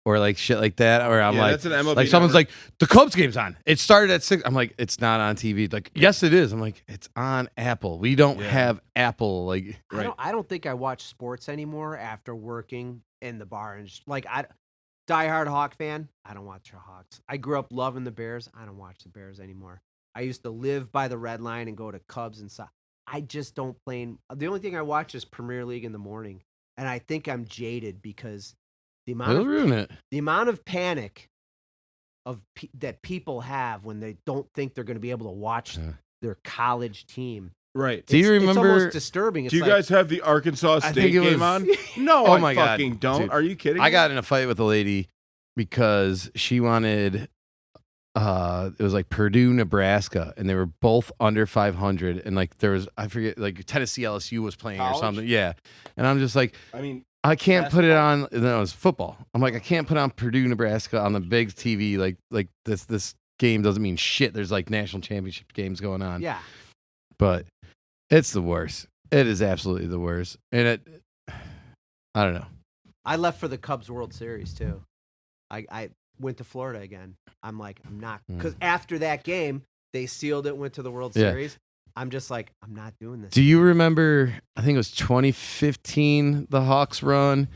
or like shit like that. Or I'm like, that's an MLB like someone's network. like, the Cubs game's on. It started at 6. I'm like, it's not on TV. Like, yes, it is. I'm like, it's on Apple. We don't have Apple. Like, right. I don't think I watch sports anymore after working in the bar. And like, diehard Hawk fan, I don't watch the Hawks. I grew up loving the Bears. I don't watch the Bears anymore. I used to live by the red line and go to Cubs and stuff. I just don't play. The only thing I watch is Premier League in the morning. And I think I'm jaded because the amount of panic that people have when they don't think they're going to be able to watch their college team. Right. Do you remember? It's almost disturbing. It's do you guys have the Arkansas State game on? No, oh I my fucking God. don't. Dude, Are you kidding? I got in a fight with a lady because she wanted. It was like Purdue, Nebraska, and they were both under 500. And like there was, I forget, like Tennessee LSU was playing or something. Yeah, and I'm just like, I can't put it on. And then it was football. I'm like, I can't put on Purdue, Nebraska on the big TV. Like this game doesn't mean shit. There's like national championship games going on. Yeah, but it's the worst. It is absolutely the worst. And I don't know. I left for the Cubs World Series too. I went to Florida again. I'm like, I'm not, because after that game, they sealed it, went to the World Series. I'm just like, I'm not doing this. Do you remember, I think it was 2015, the Hawks run,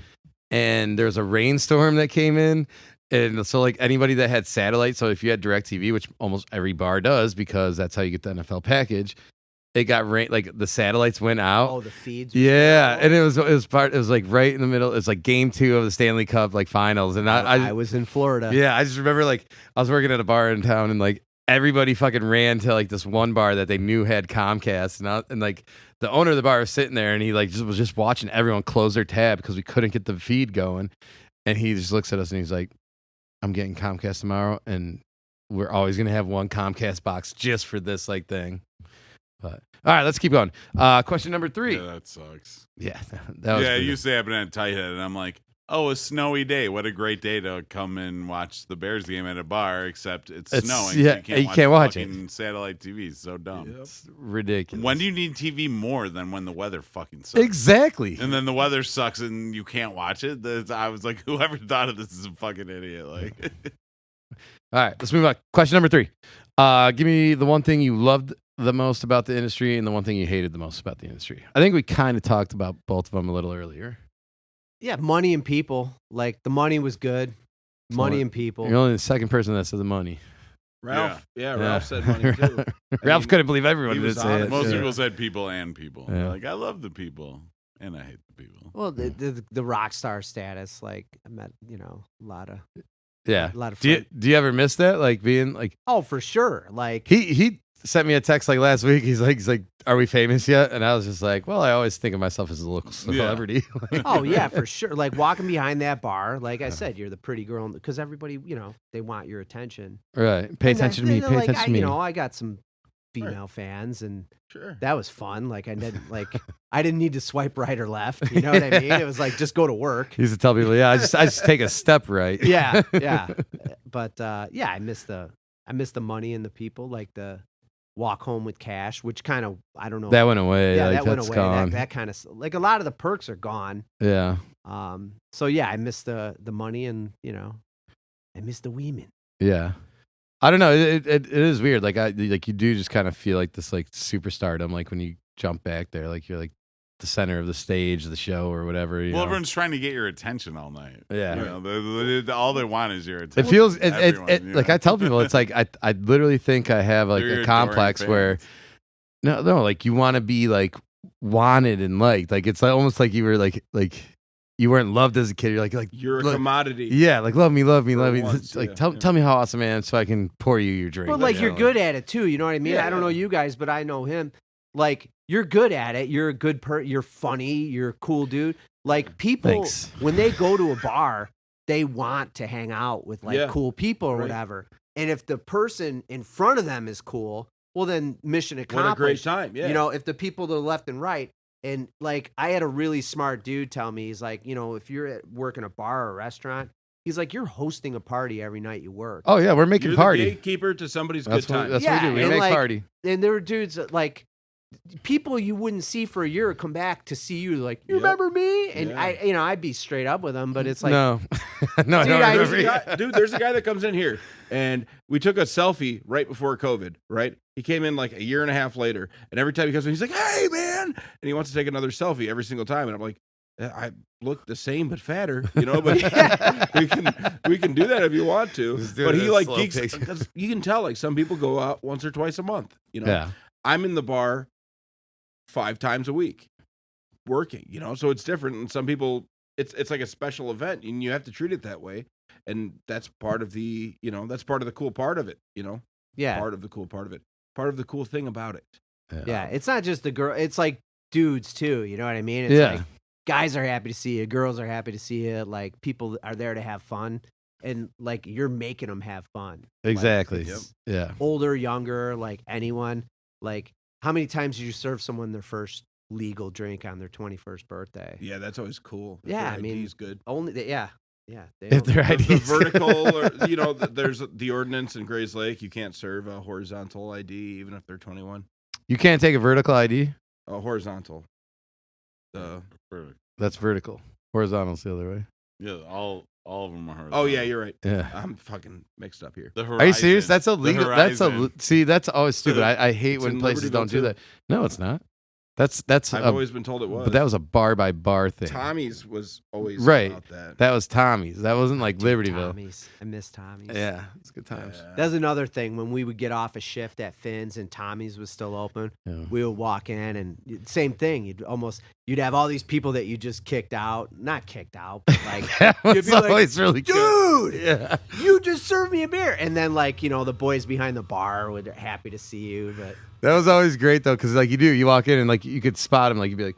and there was a rainstorm that came in. And so like anybody that had satellite, so if you had DirecTV, which almost every bar does because that's how you get the NFL package, it got rain, like the satellites went out. Oh, the feeds. Yeah, and it was like right in the middle. It's like game 2 of the Stanley Cup like finals, and I was in Florida. Yeah, I just remember like I was working at a bar in town, and like everybody fucking ran to like this one bar that they knew had Comcast, and like the owner of the bar was sitting there, and he like was just watching everyone close their tab because we couldn't get the feed going, and he just looks at us and he's like, "I'm getting Comcast tomorrow, and we're always gonna have one Comcast box just for this like thing." But all right, let's keep going. Question number 3. Yeah, that sucks. Yeah, that was Yeah, it brutal. used to happen at Tighthead, and I'm like, oh, a snowy day. What a great day to come and watch the Bears game at a bar, except it's snowing. Yeah, so you can't watch it. fucking satellite TV. It's so dumb. It's ridiculous. When do you need TV more than when the weather fucking sucks? Exactly. And then the weather sucks and you can't watch it. I was like, whoever thought of this is a fucking idiot. Like, All right, let's move on. Question number 3. Give me the one thing you loved the most about the industry and the one thing you hated the most about the industry. I think we kind of talked about both of them a little earlier. Yeah, money and people. Like the money was good. Money and people. You're only the second person that said the money. Ralph, Ralph said money too. Ralph mean, couldn't believe everyone he did was say it. honest. most Yeah. people said people and people. Yeah. They're like, I love the people and I hate the people. Well, the rock star status. Like I met, a lot of Yeah. a lot of. Do you ever miss that? Like being like Oh, for sure. Like he sent me a text like last week. He's like, "Are we famous yet?" And I was just like, "Well, I always think of myself as a local celebrity." Oh yeah, for sure. Like walking behind that bar, like I said, you're the pretty girl because everybody, they want your attention. Right. Pay And attention to me. then, Pay like, attention to me. I got some female fans, and Sure. that was fun. Like I didn't need to swipe right or left. You know what I mean? It was like just go to work. He used to tell people, "Yeah, I just take a step right." Yeah, yeah. But yeah, I miss the money and the people, like the walk home with cash, which kind of I don't know. That went away. yeah, like, that went that's away. Gone. That kind of like a lot of the perks are gone. Yeah. So yeah, I miss the money and I miss the women. Yeah. I don't know. It is weird. Like you do just kind of feel like this like superstardom. Like when you jump back there, like you're like the center of the stage, the show, or whatever. You Well, know? everyone's trying to get your attention all night. Yeah. You know, all they want is your attention. It feels Everyone, you like know? I tell people, it's like I literally think I have like They're your a complex adoring where fans. no, like you want to be like wanted and liked. Like it's like almost like you were like you weren't loved as a kid. You're like You're a look, commodity. yeah, like love me. For It's once, like yeah. tell me how awesome I am so I can pour you your drink. But like you you're know, good at it too. You know what I mean? Yeah, I don't know you guys, but I know him. Like you're good at it. You're a good you're funny. You're a cool dude. Like people, Thanks. when they go to a bar, they want to hang out with like Yeah. cool people or Right. whatever. And if the person in front of them is cool, well then mission What accomplished. a great time. Yeah. If the people to the left and right, and like I had a really smart dude tell me, he's like, if you're at work in a bar or a restaurant, he's like, you're hosting a party every night you work. Oh yeah, we're making You're party. the gatekeeper to somebody's That's good what time. that's Yeah, what we do. We and, make like, party. And there were dudes that like people you wouldn't see for a year come back to see you, like, you Yep. remember me? And Yeah. I'd be straight up with them, but it's like, no, no, I Dude, don't I remember. was- There's a guy that comes in here, and we took a selfie right before COVID, right? He came in like a year and a half later, and every time he comes in, he's like, "Hey, man!" And he wants to take another selfie every single time, and I'm like, "I look the same but fatter, but we can do that if you want to." Just do But it he as like slow geeks pace. because you can tell like some people go out once or twice a month. Yeah, I'm in the bar 5 times a week working, so it's different. And some people, it's like a special event, and you have to treat it that way. And that's part of the, that's part of the cool part of it, yeah, part of the cool part of it, part of the cool thing about it. yeah. It's not just the girl. It's like dudes too. You know what I mean? It's Yeah. like guys are happy to see you, girls are happy to see you. Like people are there to have fun, and like you're making them have fun. Like, exactly. it's Yeah. older, younger, like anyone. Like how many times did you serve someone their first legal drink on their 21st birthday? Yeah, that's always cool. If Yeah, their I mean, ID is good. Only, yeah. They If don't- their The IDs vertical, or there's the ordinance in Grays Lake. You can't serve a horizontal ID even if they're 21. you can't take a vertical ID. Horizontal. Perfect. That's vertical. Horizontal's the other way. Yeah, all of them are. Oh yeah, you're right. Yeah. I'm fucking mixed up here. The Are you serious? horizon. That's The illegal. horizon. See. That's always stupid. I hate It's when in places Libertyville, don't do too. that. No, it's not. That's I've always been told it was. but that was a bar by bar thing. Tommy's was always Right. about that. That was Tommy's. That wasn't like Dude, Libertyville. Tommy's. I miss Tommy's. Yeah, it's good times. Yeah. That's another thing. When we would get off a shift at Finn's and Tommy's was still open, Yeah. we would walk in and same thing. You'd have all these people that you just kicked out, not kicked out, but like, That you'd was be like, always really good. dude, Yeah. you just served me a beer. And then like, the boys behind the bar would happy to see you, but That was always great though, because like you walk in and like you could spot them, like you'd be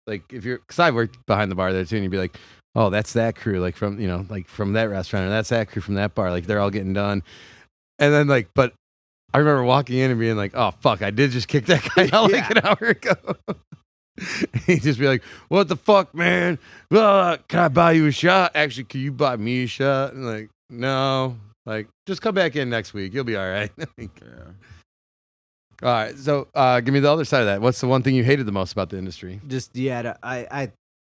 like if you're, because I worked behind the bar there too, and you'd be like, oh, that's that crew, like from like from that restaurant, or that's that crew from that bar, like they're all getting done, and then like, but I remember walking in and being like, "Oh fuck, I did just kick that guy out like an hour ago." He'd just be like, "What the fuck, man? Can I buy you a shot? Actually, can you buy me a shot?" And like, no, like just come back in next week. You'll be all right. Yeah. All right, so give me the other side of that. What's the one thing you hated the most about the industry? Just I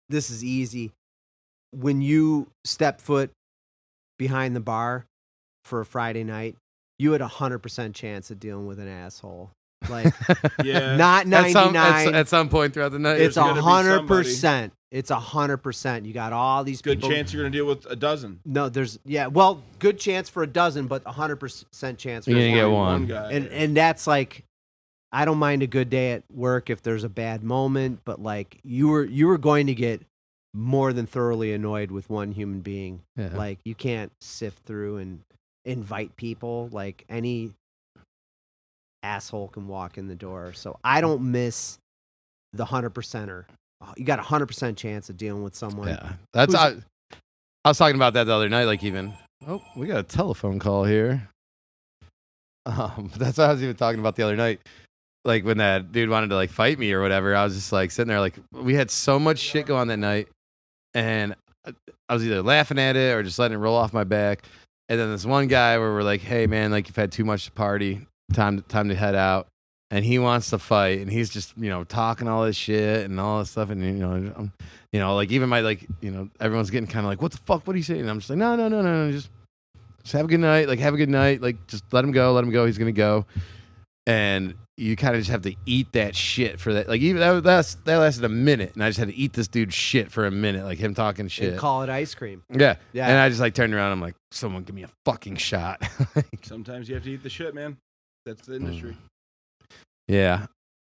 this is easy. When you step foot behind the bar for a Friday night, you had 100% chance of dealing with an asshole. Like, Yeah. not 99. At some point throughout the night. It's There's gonna be 100%. It's 100%. You got all these Good people. chance you're going to deal with a dozen. No, well, good chance for a dozen, but 100% chance for You're gonna get one. one. guy. And that's like, I don't mind a good day at work if there's a bad moment, but like you were going to get more than thoroughly annoyed with one human being. Yeah. Like you can't sift through and invite people. Like any asshole can walk in the door. So I don't miss the 100%er. You got a 100% chance of dealing with someone. Yeah, that's I was talking about that the other night. Like even we got a telephone call here. That's what I was even talking about the other night. Like when that dude wanted to like fight me or whatever, I was just like sitting there like we had so much shit go on that night, and I was either laughing at it or just letting it roll off my back. And then this one guy where we're like, "Hey man, like you've had too much to party, time to head out," and he wants to fight, and he's just talking all this shit and all this stuff, and like even my like everyone's getting kind of like, "What the fuck? What are you saying?" And I'm just like, no, just have a good night, like just let him go, he's gonna go, and you kind of just have to eat that shit for that. Like even that lasted a minute, and I just had to eat this dude's shit for a minute, like him talking shit. And call it ice cream. Yeah. Yeah. And I just like turned around. I'm like, someone give me a fucking shot. Sometimes you have to eat the shit, man. That's the industry. Yeah.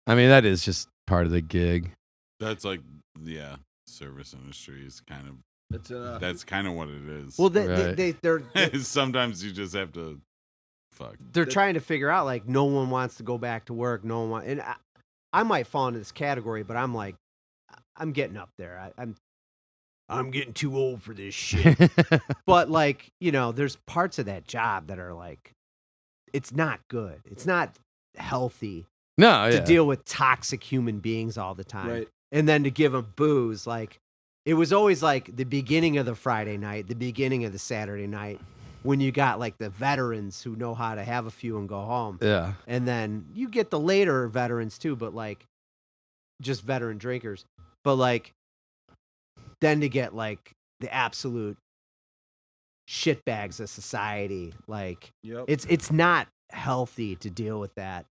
I mean, that is just part of the gig. That's like, yeah, service industry is kind of, That's that's kind of what it is. Well, Right. they're Sometimes you just have to, they're trying to figure out like no one wants to go back to work. No one and I might fall into this category, but I'm like, I'm getting up there. I'm getting too old for this shit. But like, there's parts of that job that are like, it's not good. It's not healthy No, to yeah. deal with toxic human beings all the time. Right. And then to give them booze, like it was always like the beginning of the Friday night, the beginning of the Saturday night, when you got like the veterans who know how to have a few and go home. Yeah. And then you get the later veterans too, but like just veteran drinkers. But like then to get like the absolute shitbags of society, like Yep. it's not healthy to deal with that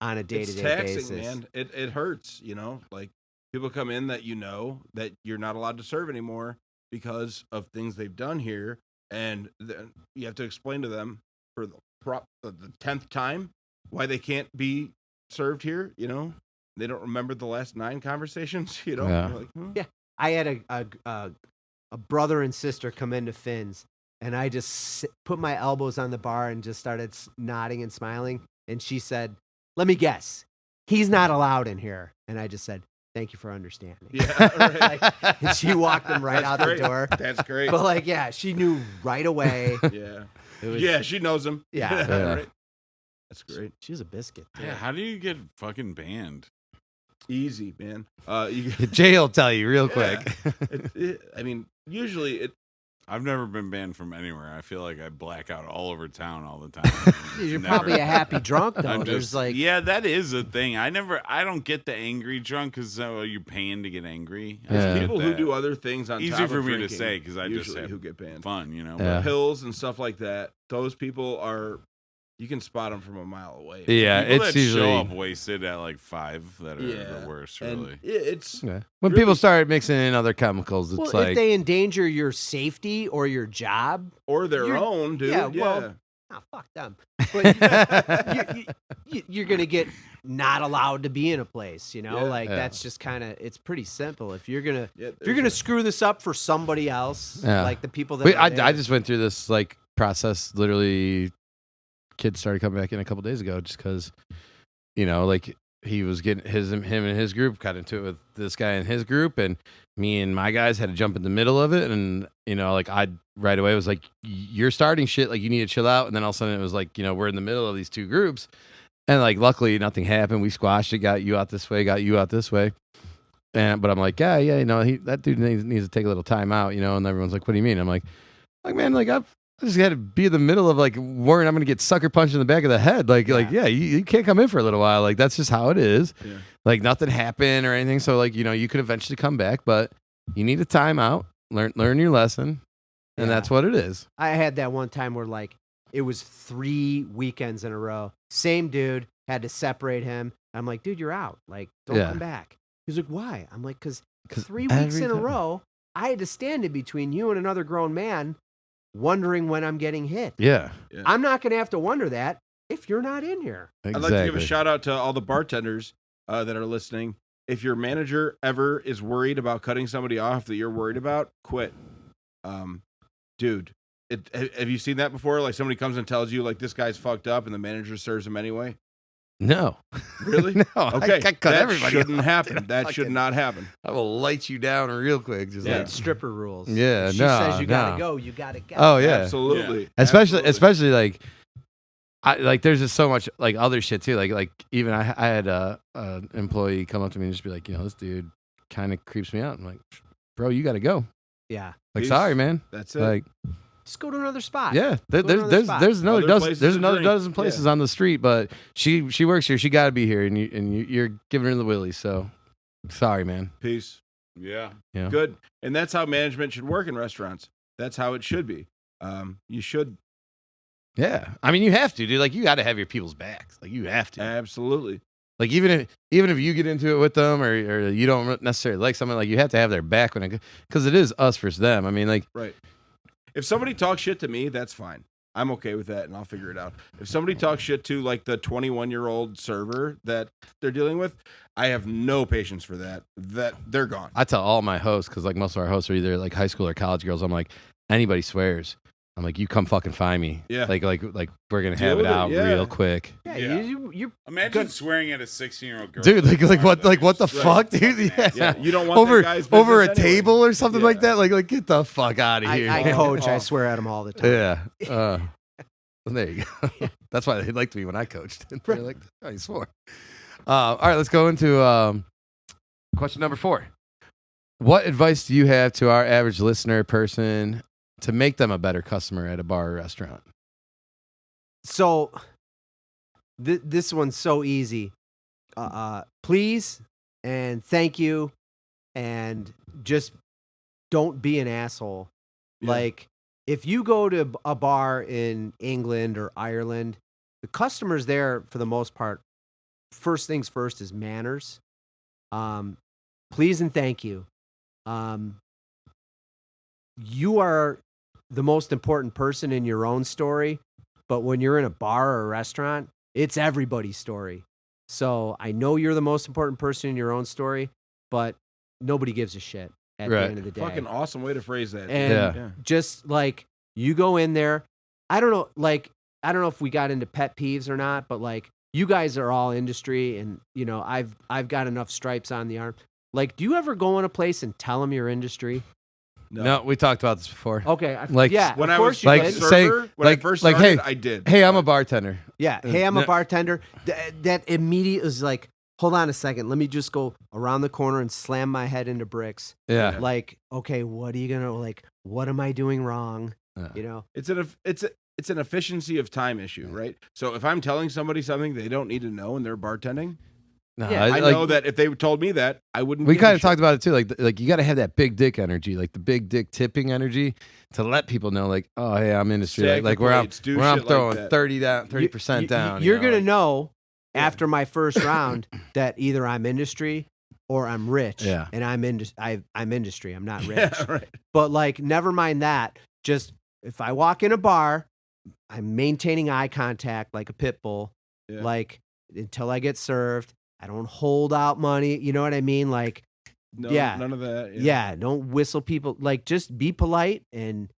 on a It's day-to-day taxing, basis. man. It hurts, like people come in that that you're not allowed to serve anymore because of things they've done here, and then you have to explain to them for the 10th time why they can't be served here. They don't remember the last 9 conversations. Yeah. You're like, Yeah. I had a brother and sister come into Finn's, and I just put my elbows on the bar and just started nodding and smiling. And she said, "Let me guess, he's not allowed in here." And I just said, "Thank you for understanding." Yeah, right. And she walked them right out Great. the door. That's great. But like, yeah, she knew right away. Yeah. It was, Yeah, she knows him. Yeah. Yeah. Right. That's great. she was a biscuit. too. yeah, how do you get fucking banned? Easy, man. Jay will tell you real quick. I mean, usually I've never been banned from anywhere. I feel like I black out all over town all the time. You're Never. probably a happy drunk though. I'm There's just like, yeah, that is a thing. I don't get the angry drunk because you're paying to get angry. I Yeah. don't get people who that. do other things on Easy top for of me to drinking say because I just usually have who get banned. fun, Yeah. Pills and stuff like that. Those people are, you can spot them from a mile away. Yeah, People it's that usually show up wasted at like 5 that are Yeah. the worst, And really. it's Yeah. When Really? people start mixing in other chemicals, it's well, like if they endanger your safety or your job, or their You're- own, dude. yeah, Yeah, well, fuck them. But you're gonna get not allowed to be in a place. Yeah. Like Yeah. that's just kind of, it's pretty simple. If you're gonna Yeah, if you're gonna screw this up for somebody else, Yeah. like the people that I are there, I just went through this like process. Literally, kids started coming back in a couple days ago just because, like he was getting him and his group got into it with this guy and his group, and me and my guys had to jump in the middle of it. And like I right away was like, you're starting shit, like you need to chill out. And then all of a sudden it was like, we're in the middle of these two groups, and like luckily nothing happened. We squashed it, got you out this way, but I'm like, yeah, that dude needs to take a little time out, and everyone's like, what do you mean? I'm like man, like I just had to be in the middle of like worrying I'm gonna get sucker punched in the back of the head. Like you can't come in for a little while. Like that's just how it is. Yeah. Like nothing happened or anything. So like, you could eventually come back, but you need a time out, learn your lesson. And that's what it is. I had that one time where like it was 3 weekends in a row. Same dude, had to separate him. I'm like, dude, you're out. Like, don't come back. He's like, why? I'm like, because 3 weeks in a row, I had to stand in between you and another grown man wondering when I'm getting hit. Yeah. I'm not going to have to wonder that if you're not in here. Exactly. I'd like to give a shout out to all the bartenders that are listening. If your manager ever is worried about cutting somebody off that you're worried about, quit. Dude, have you seen that before? Like somebody comes and tells you like this guy's fucked up and the manager serves him anyway? No. Really? No. Okay. I cut that everybody shouldn't off, happen. dude. That should not happen. I will light you down real quick. Just Yeah, like, it's stripper rules. Yeah, If she no, says you got to no. go, you got to go. oh yeah. Absolutely. Especially like there's just so much like other shit too. Like even I had a employee come up to me and just be like, this dude kind of creeps me out. I'm like, bro, you got to go. Yeah. Like, Peace. sorry, man. That's it. Like, Just go to another spot. yeah, Go to another spot. there's another Other dozen, places there's to another drink. dozen places on the street, but she works here. She got to be here, and you're giving her the willies. So, sorry, man. Peace. Yeah. Yeah. Good. And that's how management should work in restaurants. That's how it should be. You should. Yeah, I mean, you have to, dude. Like, you got to have your people's backs. Like, you have to. Absolutely. Like, even if you get into it with them, or you don't necessarily like someone, like you have to have their back because it is us versus them. I mean, like, Right. If somebody talks shit to me, that's fine. I'm okay with that, and I'll figure it out. If somebody talks shit to like the 21-year-old server that they're dealing with, I have no patience for that. That they're gone. I tell all my hosts, because like most of our hosts are either like high school or college girls. I'm like, anybody swears, I'm like, you come fucking find me. Yeah. Like we're gonna Deal have it with it, out yeah. real quick. Yeah, Yeah. you're Imagine swearing at a 16-year-old girl. Dude, like what the Right. fuck, dude? Yeah. Yeah, you don't want over that guy's over a business anyway. table or something Yeah. like that. Like get the fuck out of here. I coach. I swear at him all the time. Yeah. There you go. That's why they liked me when I coached. They're like, oh, you swore. All right, let's go into question number 4. What advice do you have to our average listener person to make them a better customer at a bar or restaurant? So this one's so easy. Please and thank you, and just don't be an asshole. Yeah. Like if you go to a bar in England or Ireland, the customers there for the most part, first things first is manners. Please and thank you. You are the most important person in your own story, but when you're in a bar or a restaurant, it's everybody's story. So I know you're the most important person in your own story, but nobody gives a shit at the Right. end of the day. Fucking awesome way to phrase that. And Yeah. just like you go in there, I don't know if we got into pet peeves or not, but like you guys are all industry, and I've got enough stripes on the arm. Like, do you ever go in a place and tell them your industry? No, we talked about this before. Okay, Like- yeah, When of I course was you like did. say- when I like- first like, started, hey, I did. Hey, I'm a bartender. Yeah, hey, I'm a No. bartender. That immediate is like, hold on a second, let me just go around the corner and slam my head into bricks. Yeah. Like, okay, what are you gonna like? What am I doing wrong? Yeah. It's an efficiency of time issue, right? So if I'm telling somebody something they don't need to know and they're bartending, No, Yeah, I like, know that if they told me that, I wouldn't. we give a kind of shit. talked about it too. Like you got to have that big dick energy, like the big dick tipping energy, to let people know, like, oh, hey, I'm industry, Stack like the where I'm plates, do where I'm shit like throwing that. 30% down. You're you know, gonna like- know Yeah. after my first round that either I'm industry or I'm rich. Yeah. And I'm industry. I'm not rich. Yeah, right. But like, never mind that. Just if I walk in a bar, I'm maintaining eye contact like a pit bull. Yeah. Like until I get served. I don't hold out money. You know what I mean? Like, No, Yeah. none of that. yeah, don't whistle people. Like, just be polite and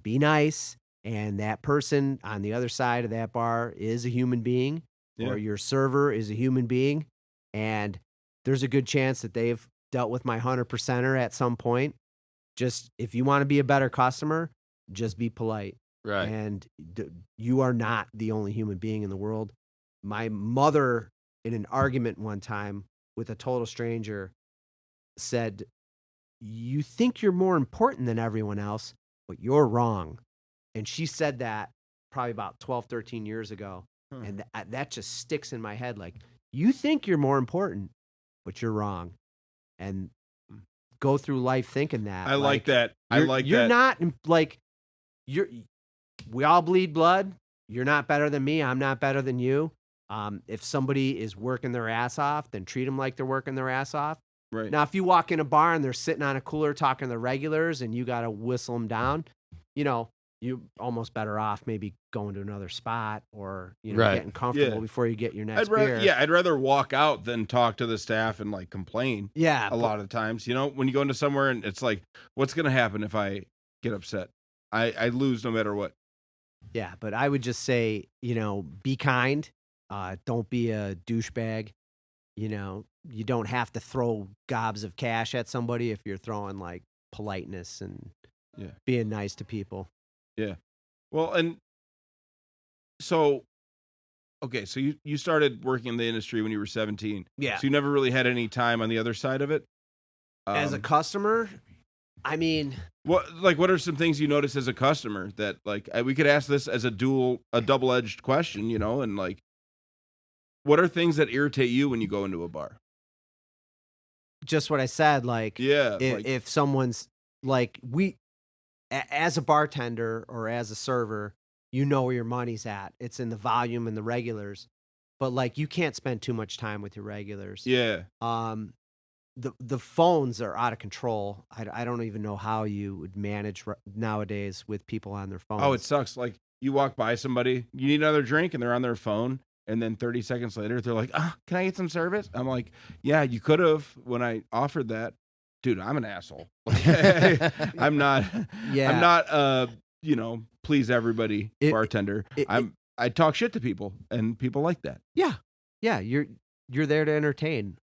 be nice. And that person on the other side of that bar is a human being, Yeah. or your server is a human being. And there's a good chance that they've dealt with my 100%er at some point. Just if you want to be a better customer, just be polite. Right. And you are not the only human being in the world. My mother, in an argument one time with a total stranger, said, "You think you're more important than everyone else, but you're wrong." And she said that probably about 12, 13 years ago. And that just sticks in my head. Like, you think you're more important, but you're wrong. And go through life thinking that. I like that. You're not like, we all bleed blood. You're not better than me. I'm not better than you. If somebody is working their ass off, then treat them like they're working their ass off. Right. Now, if you walk in a bar and they're sitting on a cooler talking to the regulars and you got to whistle them down, you almost better off maybe going to another spot or, getting comfortable before you get your next beer. I'd rather walk out than talk to the staff and like complain. Yeah. A lot of times, when you go into somewhere and it's like, what's going to happen if I get upset? I lose no matter what. Yeah. But I would just say, be kind. Don't be a douchebag. You don't have to throw gobs of cash at somebody if you're throwing like politeness and being nice to people. Yeah. Well, and so, okay, so you started working in the industry when you were 17. Yeah. So you never really had any time on the other side of it? As a customer, I mean... What are some things you notice as a customer that, like, we could ask this as a double-edged question, and, like, what are things that irritate you when you go into a bar? Just what I said, like, if someone's, like, as a bartender or as a server, where your money's at. It's in the volume and the regulars. But, like, you can't spend too much time with your regulars. Yeah. The phones are out of control. I don't even know how you would manage nowadays with people on their phones. Oh, it sucks. Like, you walk by somebody, you need another drink, and they're on their phone, and then 30 seconds later, they're like, can I get some service? I'm like, yeah, you could have when I offered that. Dude, I'm an asshole. I'm not. Yeah. I'm not. Please everybody bartender. I talk shit to people, and people like that. Yeah, yeah. You're there to entertain.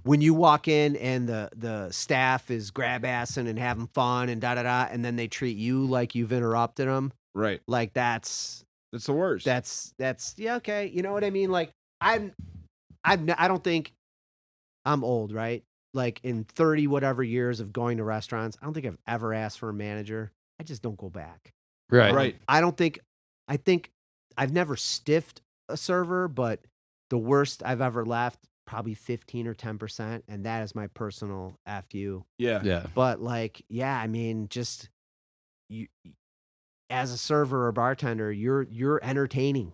When you walk in and the staff is grab-assing and having fun and da-da-da, and then they treat you like you've interrupted them. Right. Like, that's the worst. That's yeah, okay. You know what I mean? Like, I don't think I'm old, right? Like, in 30 whatever years of going to restaurants, I don't think I've ever asked for a manager. I just don't go back. Right. Right. I think I've never stiffed a server, but the worst I've ever left, probably 15 or 10%, and that is my personal FU. Yeah. Yeah. But, like, I mean, just you as a server or bartender, you're entertaining.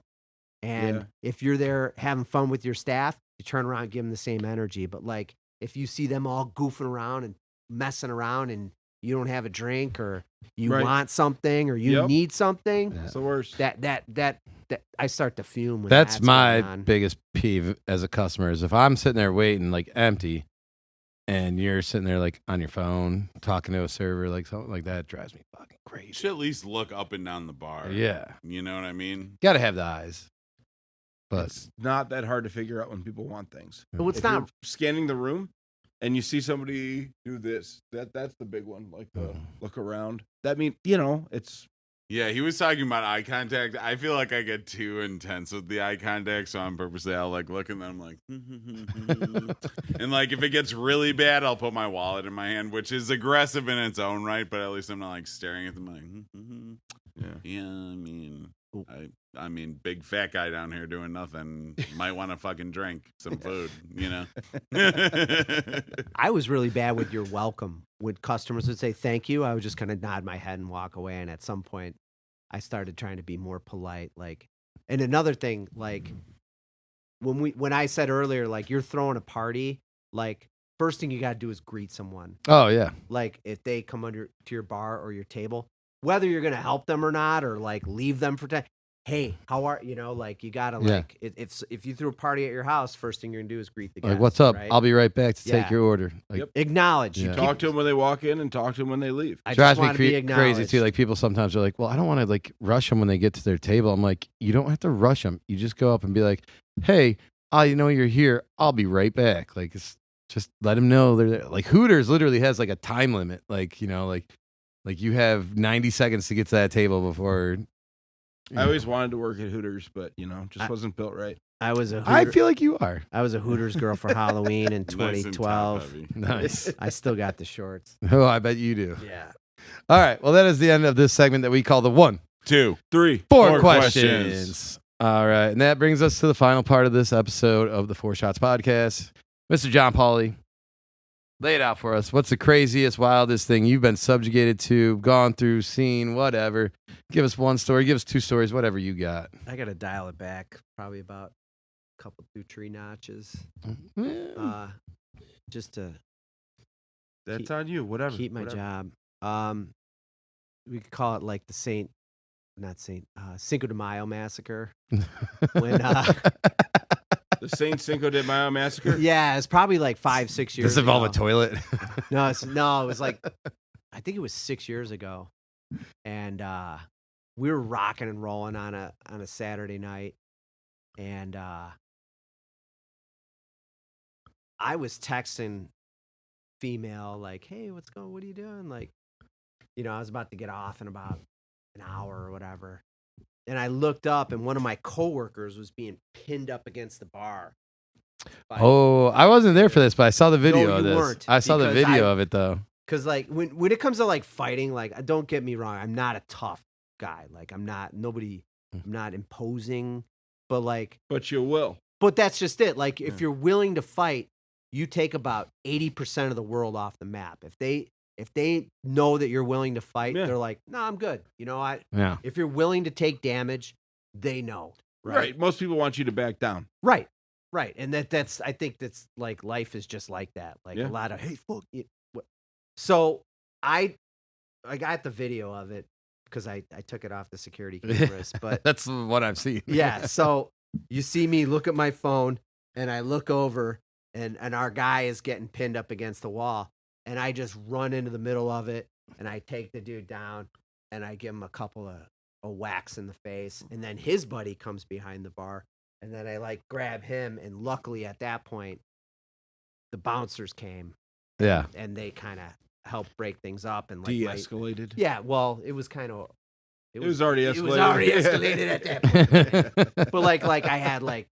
And if you're there having fun with your staff, you turn around and give them the same energy. But, like, if you see them all goofing around and messing around and you don't have a drink or you want something or you need something, it's the worst. That I start to fume. When that's my going on. biggest peeve as a customer is if I'm sitting there waiting like empty and you're sitting there like on your phone talking to a server, like something like that drives me fucking crazy. You should at least look up and down the bar. Yeah. You know what I mean? Gotta have the eyes. But it's not that hard to figure out when people want things. But it's if not you're scanning the room and you see somebody do this. That's the big one. Like look around. That means it's. Yeah, he was talking about eye contact. I feel like I get too intense with the eye contact, so I'm purposely I'll like look and then I'm like, and like if it gets really bad, I'll put my wallet in my hand, which is aggressive in its own right, but at least I'm not like staring at them like, yeah. I mean, big fat guy down here doing nothing might want to fucking drink some food, I was really bad with your welcome. When customers would say thank you, I would just kind of nod my head and walk away. And at some point, I started trying to be more polite. Like, and another thing, like when I said earlier, like you're throwing a party, like first thing you got to do is greet someone. Oh yeah. Like if they come under to your bar or your table, whether you're gonna help them or not, or like leave them for time. Hey, how are like you gotta like if you threw a party at your house, first thing you're gonna do is greet the guests. Like, what's up? Right? I'll be right back to take your order. Like, Acknowledge. Yeah. Talk to them when they walk in and talk to them when they leave. I drives just want to be me acknowledged. crazy too. Like people sometimes are like, well, I don't want to like rush them when they get to their table. I'm like, you don't have to rush them. You just go up and be like, hey, oh, you know you're here. I'll be right back. Like it's just let them know they're there. Like Hooters literally has like a time limit. Like like you have 90 seconds to get to that table before. I always wanted to work at Hooters, but just wasn't built right. I was a I feel like you are. I was a Hooters girl for Halloween in Nice and 2012. top-heavy. Nice. I still got the shorts. Oh, I bet you do. Yeah. All right. Well, that is the end of this segment that we call the 1, 2, 3, 4 4 questions. All right. And that brings us to the final part of this episode of the 4 Shots podcast. Mr. John Pauly, lay it out for us. What's the craziest, wildest thing you've been subjugated to, gone through, seen, whatever? Give us one story. Give us 2 stories, whatever you got. I got to dial it back probably about a couple 2-3 notches. Just to That's on you. Whatever. keep my whatever. job. We could call it like the Cinco de Mayo massacre. When The Saint Cinco de Mayo massacre. yeah, it's probably like 5-6 years. Does it involve a ago. toilet? No, it was like I think it was 6 years ago, and we were rocking and rolling on a Saturday night, and I was texting female like, "Hey, what are you doing?" Like, I was about to get off in about an hour or whatever, and I looked up, and one of my coworkers was being pinned up against the bar. Oh, I wasn't there for this, but I saw the video No, of you this. weren't, I saw the because video of it though. Because like when it comes to like fighting, like don't get me wrong, I'm not a tough guy. Like I'm not imposing, but like But you will. but that's just it. Like if you're willing to fight, you take about 80% of the world off the map. If they know that you're willing to fight, they're like, no, I'm good. Yeah. If you're willing to take damage, they know. Right. Most people want you to back down. Right. And that's I think that's like life is just like that. Like a lot of hey fuck you. So I got the video of it because I took it off the security cameras. But That's what I've seen. yeah, so you see me look at my phone and I look over and our guy is getting pinned up against the wall and I just run into the middle of it and I take the dude down and I give him a couple of whacks in the face and then his buddy comes behind the bar and then I like grab him and luckily at that point the bouncers came Yeah. and they kind of helped break things up and like De-escalated. yeah, well, it was kind of It was already escalated. It was already escalated at that point. But like I had like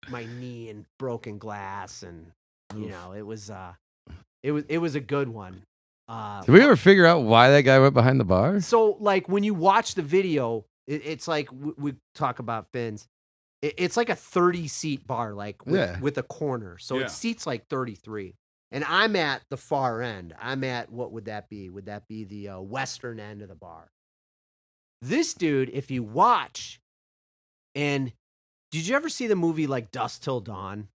my knee in broken glass and it was a good one. Did we ever figure out why that guy went behind the bar? So like when you watch the video, it's like we talk about fins. It's like a 30-seat bar, like with a corner. So it seats like 33. And I'm at the far end. I'm at, what would that be? Would that be the western end of the bar? This dude, if you watch, and did you ever see the movie like Dusk Till Dawn?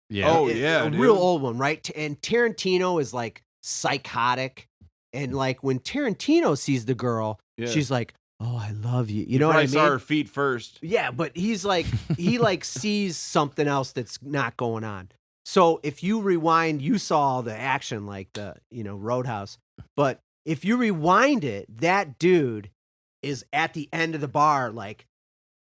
Yeah. Oh, yeah, a dude. real old one, right? And Tarantino is like psychotic. And like when Tarantino sees the girl, she's like, oh, I love you. You know what I mean? Saw her feet first. Yeah, but he's like, he like sees something else that's not going on. So if you rewind, you saw all the action like the, Roadhouse. But if you rewind it, that dude is at the end of the bar, like,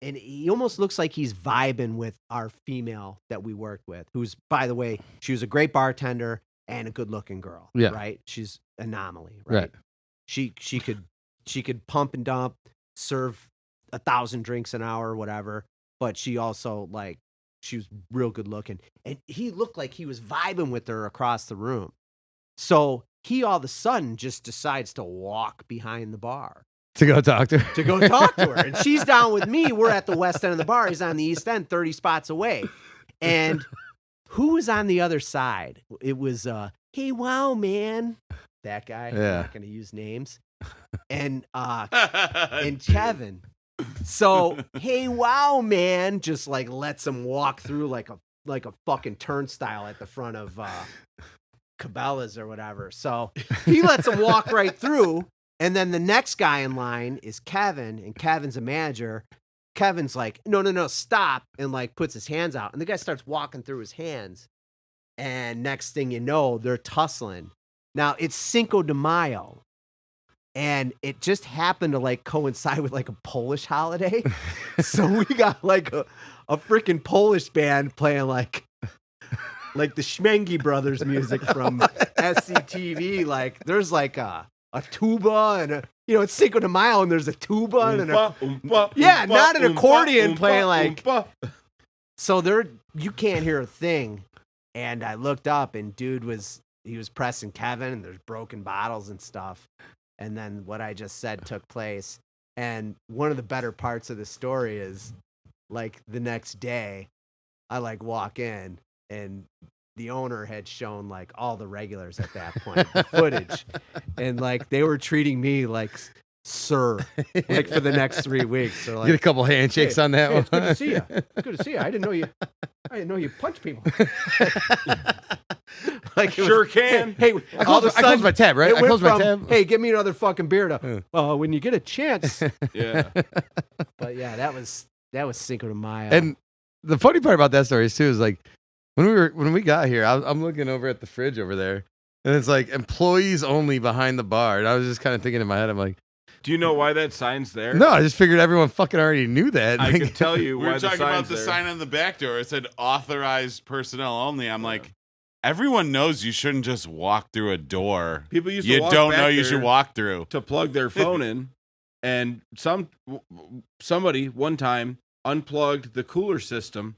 and he almost looks like he's vibing with our female that we worked with, who's, by the way, she was a great bartender and a good looking girl. Yeah. Right. She's anomaly. Right. She could pump and dump, serve 1,000 drinks an hour or whatever. But she also like, she was real good looking. And he looked like he was vibing with her across the room. So he all of a sudden just decides to walk behind the bar. To go talk to her. To go talk to her. And she's down with me. We're at the west end of the bar. He's on the east end, 30 spots away. And who was on the other side? It was, hey, wow, man. That guy. I'm not going to use names. And Kevin. So, hey, wow, man, just like lets him walk through like a fucking turnstile at the front of Cabela's or whatever. So he lets him walk right through. And then the next guy in line is Kevin, and Kevin's a manager. Kevin's like, no, stop, and like puts his hands out. And the guy starts walking through his hands. And next thing you know, they're tussling. Now, it's Cinco de Mayo. And it just happened to like coincide with like a Polish holiday. So we got like a freaking Polish band playing like the Schmengi Brothers music from SCTV. Like there's like a tuba and it's Cinco de Mayo and there's a tuba and not an accordion playing like. So you can't hear a thing. And I looked up and dude was pressing Kevin and there's broken bottles and stuff. And then what I just said took place. And one of the better parts of the story is like the next day I like walk in and the owner had shown like all the regulars at that point, the footage. And like they were treating me like sir, like for the next 3 weeks. So like, get a couple handshakes on that one. It's good to see you. It's good to see you. I didn't know you punch people. Like Sure can. Hey, I closed my tab, right? I closed my tab. Hey, give me another fucking beer to when you get a chance. Yeah. But yeah, that was Cinco de Mayo. And the funny part about that story is too is like when we got here, I'm looking over at the fridge over there, and it's like employees only behind the bar. And I was just kind of thinking in my head, I'm like, do you know why that sign's there? no, I just figured everyone fucking already knew that. I can tell you We why were the talking sign's about the there. sign on the back door. It said authorized personnel only. I'm like, everyone knows you shouldn't just walk through a door People used to you walk don't back know you there should walk through. to plug their phone in, and somebody one time unplugged the cooler system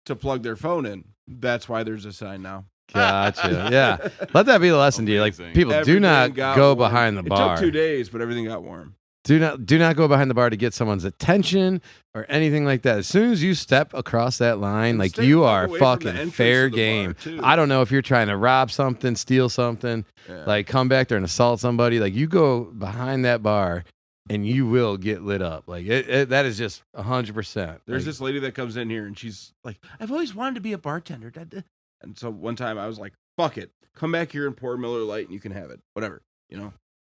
to plug their phone in. That's why there's a sign now. Gotcha. Yeah. Let that be the lesson to you. Like Amazing. people, do Everything not got go warm. behind the bar. It took 2 days, but everything got warm. Do not go behind the bar to get someone's attention or anything like that. As soon as you step across that line, And like stay you the fuck are away from the fucking entrance fair of the bar, game. too. I don't know if you're trying to rob something, steal something, Yeah. like come back there and assault somebody. Like you go behind that bar and you will get lit up. Like that is just 100%. There's this lady that comes in here and she's like, I've always wanted to be a bartender. And so one time I was like, fuck it. Come back here and pour Miller Lite and you can have it. Whatever,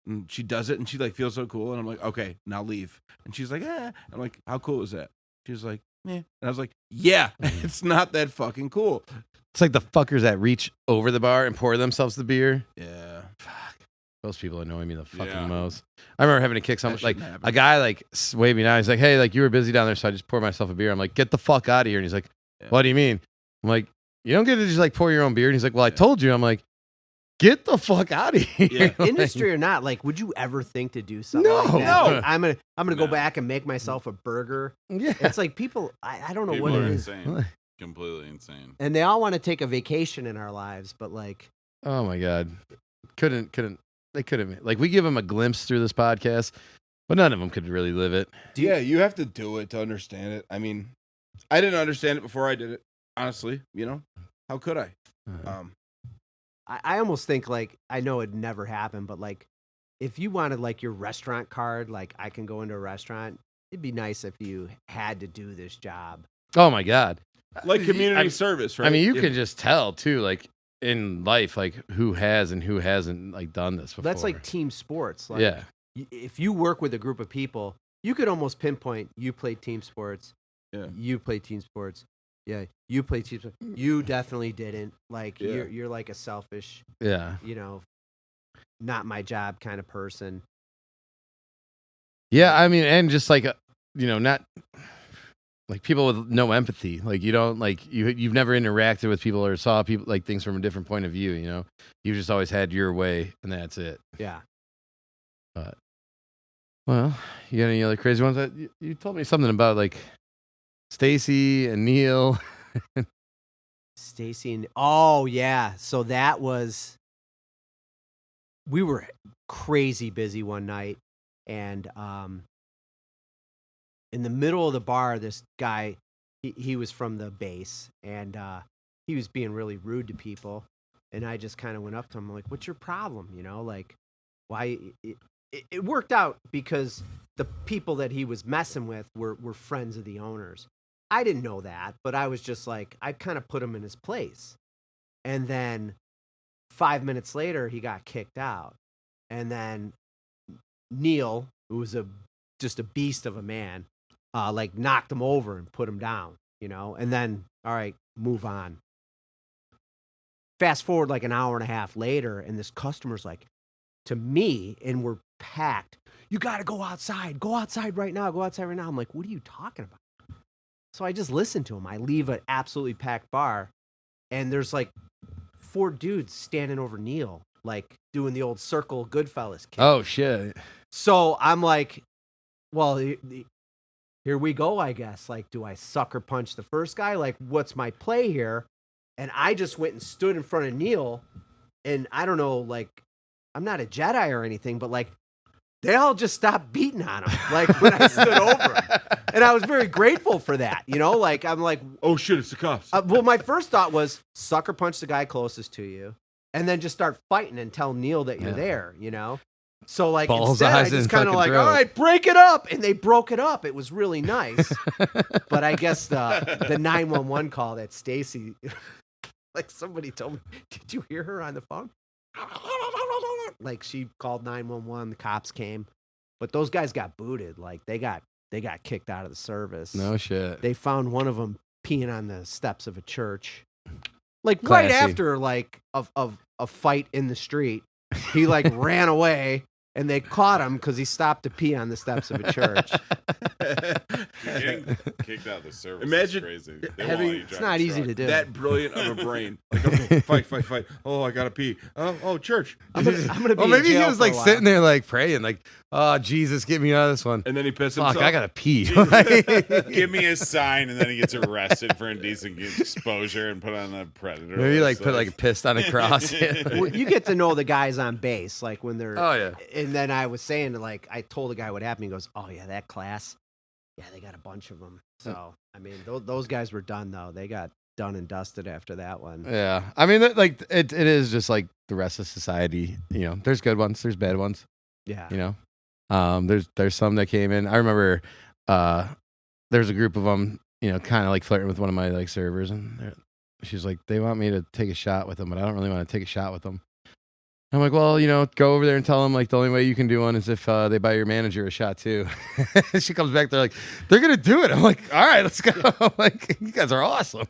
And she does it and she like feels so cool. And I'm like, okay, now leave. And she's like, I'm like, how cool is that? She was like, yeah. And I was like, yeah, it's not that fucking cool. It's like the fuckers that reach over the bar and pour themselves the beer. Yeah. Fuck. Those people annoy me the fucking Yeah. most. I remember having to kick someone, That like shouldn't happen. a guy like waved me down. He's like, hey, like you were busy down there, so I just poured myself a beer. I'm like, get the fuck out of here. And he's like, Yeah. what do you mean? I'm like, you don't get to just like pour your own beer. And he's like, well, I Yeah. told you. I'm like, get the fuck out of here. Yeah. Like, Industry or not, like, would you ever think to do something No. like that? No. Like, I'm gonna go No. back and make myself a burger. yeah. It's like people, I don't know People what are it is, insane. Completely insane. and they all want to take a vacation in our lives, but like, Oh my God. They couldn't. Like we give them a glimpse through this podcast, but none of them could really live it. Yeah, you have to do it to understand it. I mean, I didn't understand it before I did it. Honestly, how could I? I almost think like I know it'd never happen, but like, if you wanted like your restaurant card, like I can go into a restaurant. It'd be nice if you had to do this job. Oh my God. Like community I- service, right? I mean, you Yeah. can just tell too, like in life, like who has and who hasn't like done this before. That's like team sports. Like, yeah. If you work with a group of people, you could almost pinpoint you play team sports. Yeah. You play team sports. Yeah, you play team sports. You definitely didn't. Like Yeah. you're like a selfish, Yeah. not my job kind of person. Yeah, I mean, and just like not like people with no empathy. Like you don't like you've never interacted with people or saw people like things from a different point of view. You've just always had your way, and that's it. Yeah. Well, you got any other crazy ones? You told me something about like Stacy and Neil. Stacy and oh yeah, so we were crazy busy one night, and in the middle of the bar, this guy, he was from the base, and he was being really rude to people, and I just kind of went up to him like, "What's your problem? Like why?" It worked out because the people that he was messing with were friends of the owners. I didn't know that, but I was just like, I kind of put him in his place. And then 5 minutes later, he got kicked out. And then Neil, who was just a beast of a man, like knocked him over and put him down, and then, all right, move on. Fast forward like an hour and a half later, and this customer's like, to me, and we're packed, you got to go outside right now. I'm like, what are you talking about? So I just listen to him. I leave an absolutely packed bar, and there's like 4 dudes standing over Neil, like doing the old circle Goodfellas kick. Oh shit. So I'm like, well, here we go, I guess. Like, do I sucker punch the first guy? Like, what's my play here? And I just went and stood in front of Neil, and I don't know, like, I'm not a Jedi or anything, but like, they all just stopped beating on him, like when I stood over him. And I was very grateful for that, you know? Like, I'm like, Oh shit, it's the cops. well, my first thought was sucker punch the guy closest to you, and then just start fighting and tell Neil that you're there, you know? So like Balls, instead, I eyes, and just kind of fucking like, throat. all right, break it up, and they broke it up. It was really nice. But I guess the 911 call that Stacy, like somebody told me, did you hear her on the phone? Like she called 911, the cops came, but those guys got booted. Like they got kicked out of the service. No shit. They found one of them peeing on the steps of a church, like right Classy. after like a fight in the street. He like ran away, and they caught him because he stopped to pee on the steps of a church. Getting kicked out of the service Imagine is crazy. They having- won't let you It's drive not a easy truck. to do. That brilliant of a brain. Like, okay, fight. Oh, I gotta pee. Oh, church. I'm gonna be Well, in maybe he jail was for a like while. sitting there like praying, like, "Oh Jesus, get me out of this one." And then he pissed Fuck, himself. I gotta pee. Give me a sign, and then he gets arrested for indecent exposure and put on the predator. Maybe like list. put like pissed on a cross. Well, you get to know the guys on base, like when they're. Oh yeah. And then I was saying, like, I told the guy what happened. He goes, "Oh yeah, that class. Yeah, they got a bunch of them." So I mean, those guys were done though. They got done and dusted after that one. Yeah, I mean, like it is just like the rest of society. You know, there's good ones, there's bad ones. Yeah. You know, there's some that came in. I remember there's a group of them. You know, kind of like flirting with one of my like servers, and she's like, they want me to take a shot with them, but I don't really want to take a shot with them. I'm like, well, you know, go over there and tell them like the only way you can do one is if they buy your manager a shot too. She comes back, they're like, they're gonna do it. I'm like, all right, let's go. I'm like, you guys are awesome.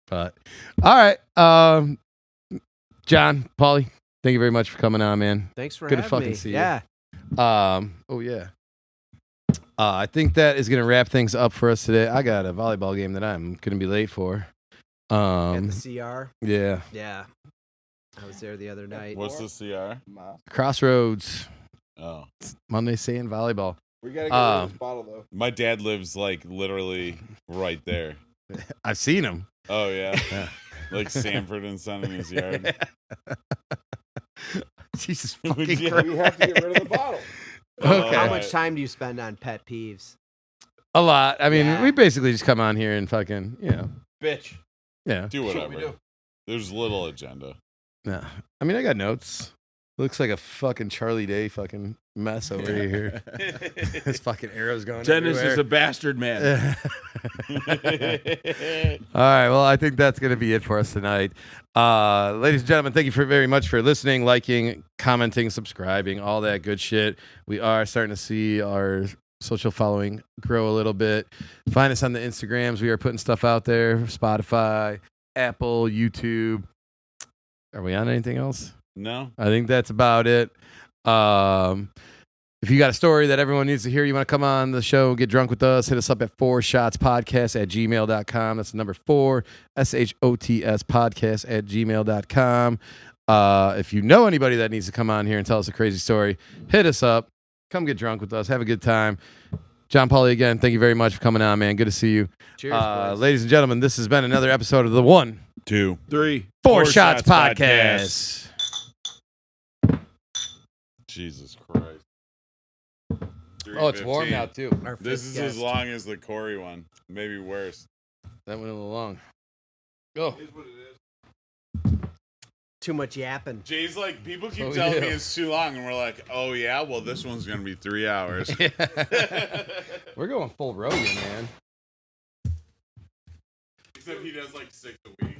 But all right, John Pauly, thank you very much for coming on, man. Thanks for Good to having fucking me. see you. Yeah. Oh yeah. I think that is gonna wrap things up for us today. I got a volleyball game that I'm gonna be late for. At the CR. Yeah, Yeah. I was there the other night. What's the CR? Crossroads Oh, Monday saying volleyball. We gotta get rid of this bottle though. my dad lives like literally right there. I've seen him. Oh yeah, Yeah. like Sanford and Son in his yard. Jesus fucking Yeah, Christ. We have to get rid of the bottle. Okay. How much time do you spend on pet peeves? A lot. I mean, Yeah. we basically just come on here and fucking, you know, Bitch. yeah. Do That's what whatever. we do. There's little agenda. No. I mean, I got notes. Looks like a fucking Charlie Day fucking mess over here. This fucking arrow's going Dennis everywhere. is a bastard man. All right. Well, I think that's going to be it for us tonight. Ladies and gentlemen, thank you very much for listening, liking, commenting, subscribing, all that good shit. We are starting to see our social following grow a little bit. Find us on the Instagrams. We are putting stuff out there. Spotify, Apple, YouTube. Are we on anything else? No. I think that's about it. If you got a story that everyone needs to hear, you want to come on the show, get drunk with us, hit us up at 4shotspodcast@gmail.com. That's the number 4, SHOTS podcast@gmail.com. If you know anybody that needs to come on here and tell us a crazy story, hit us up. Come get drunk with us. Have a good time. John Pauly, again, thank you very much for coming on, man. Good to see you. Cheers, boys. Ladies and gentlemen, this has been another episode of the 1, 2, 3. 4 Shots Shots Podcast. Jesus Christ. Oh, it's warm 3:15. now, too. Our This fifth is as guest. long as the Corey one. Maybe worse. That went a little long. Oh. Too much yapping. Jay's like, people keep Oh, telling yeah. me it's too long, and we're like, oh yeah, well this one's gonna be 3 hours. We're going full Rogan, man. Except he does like 6 a week.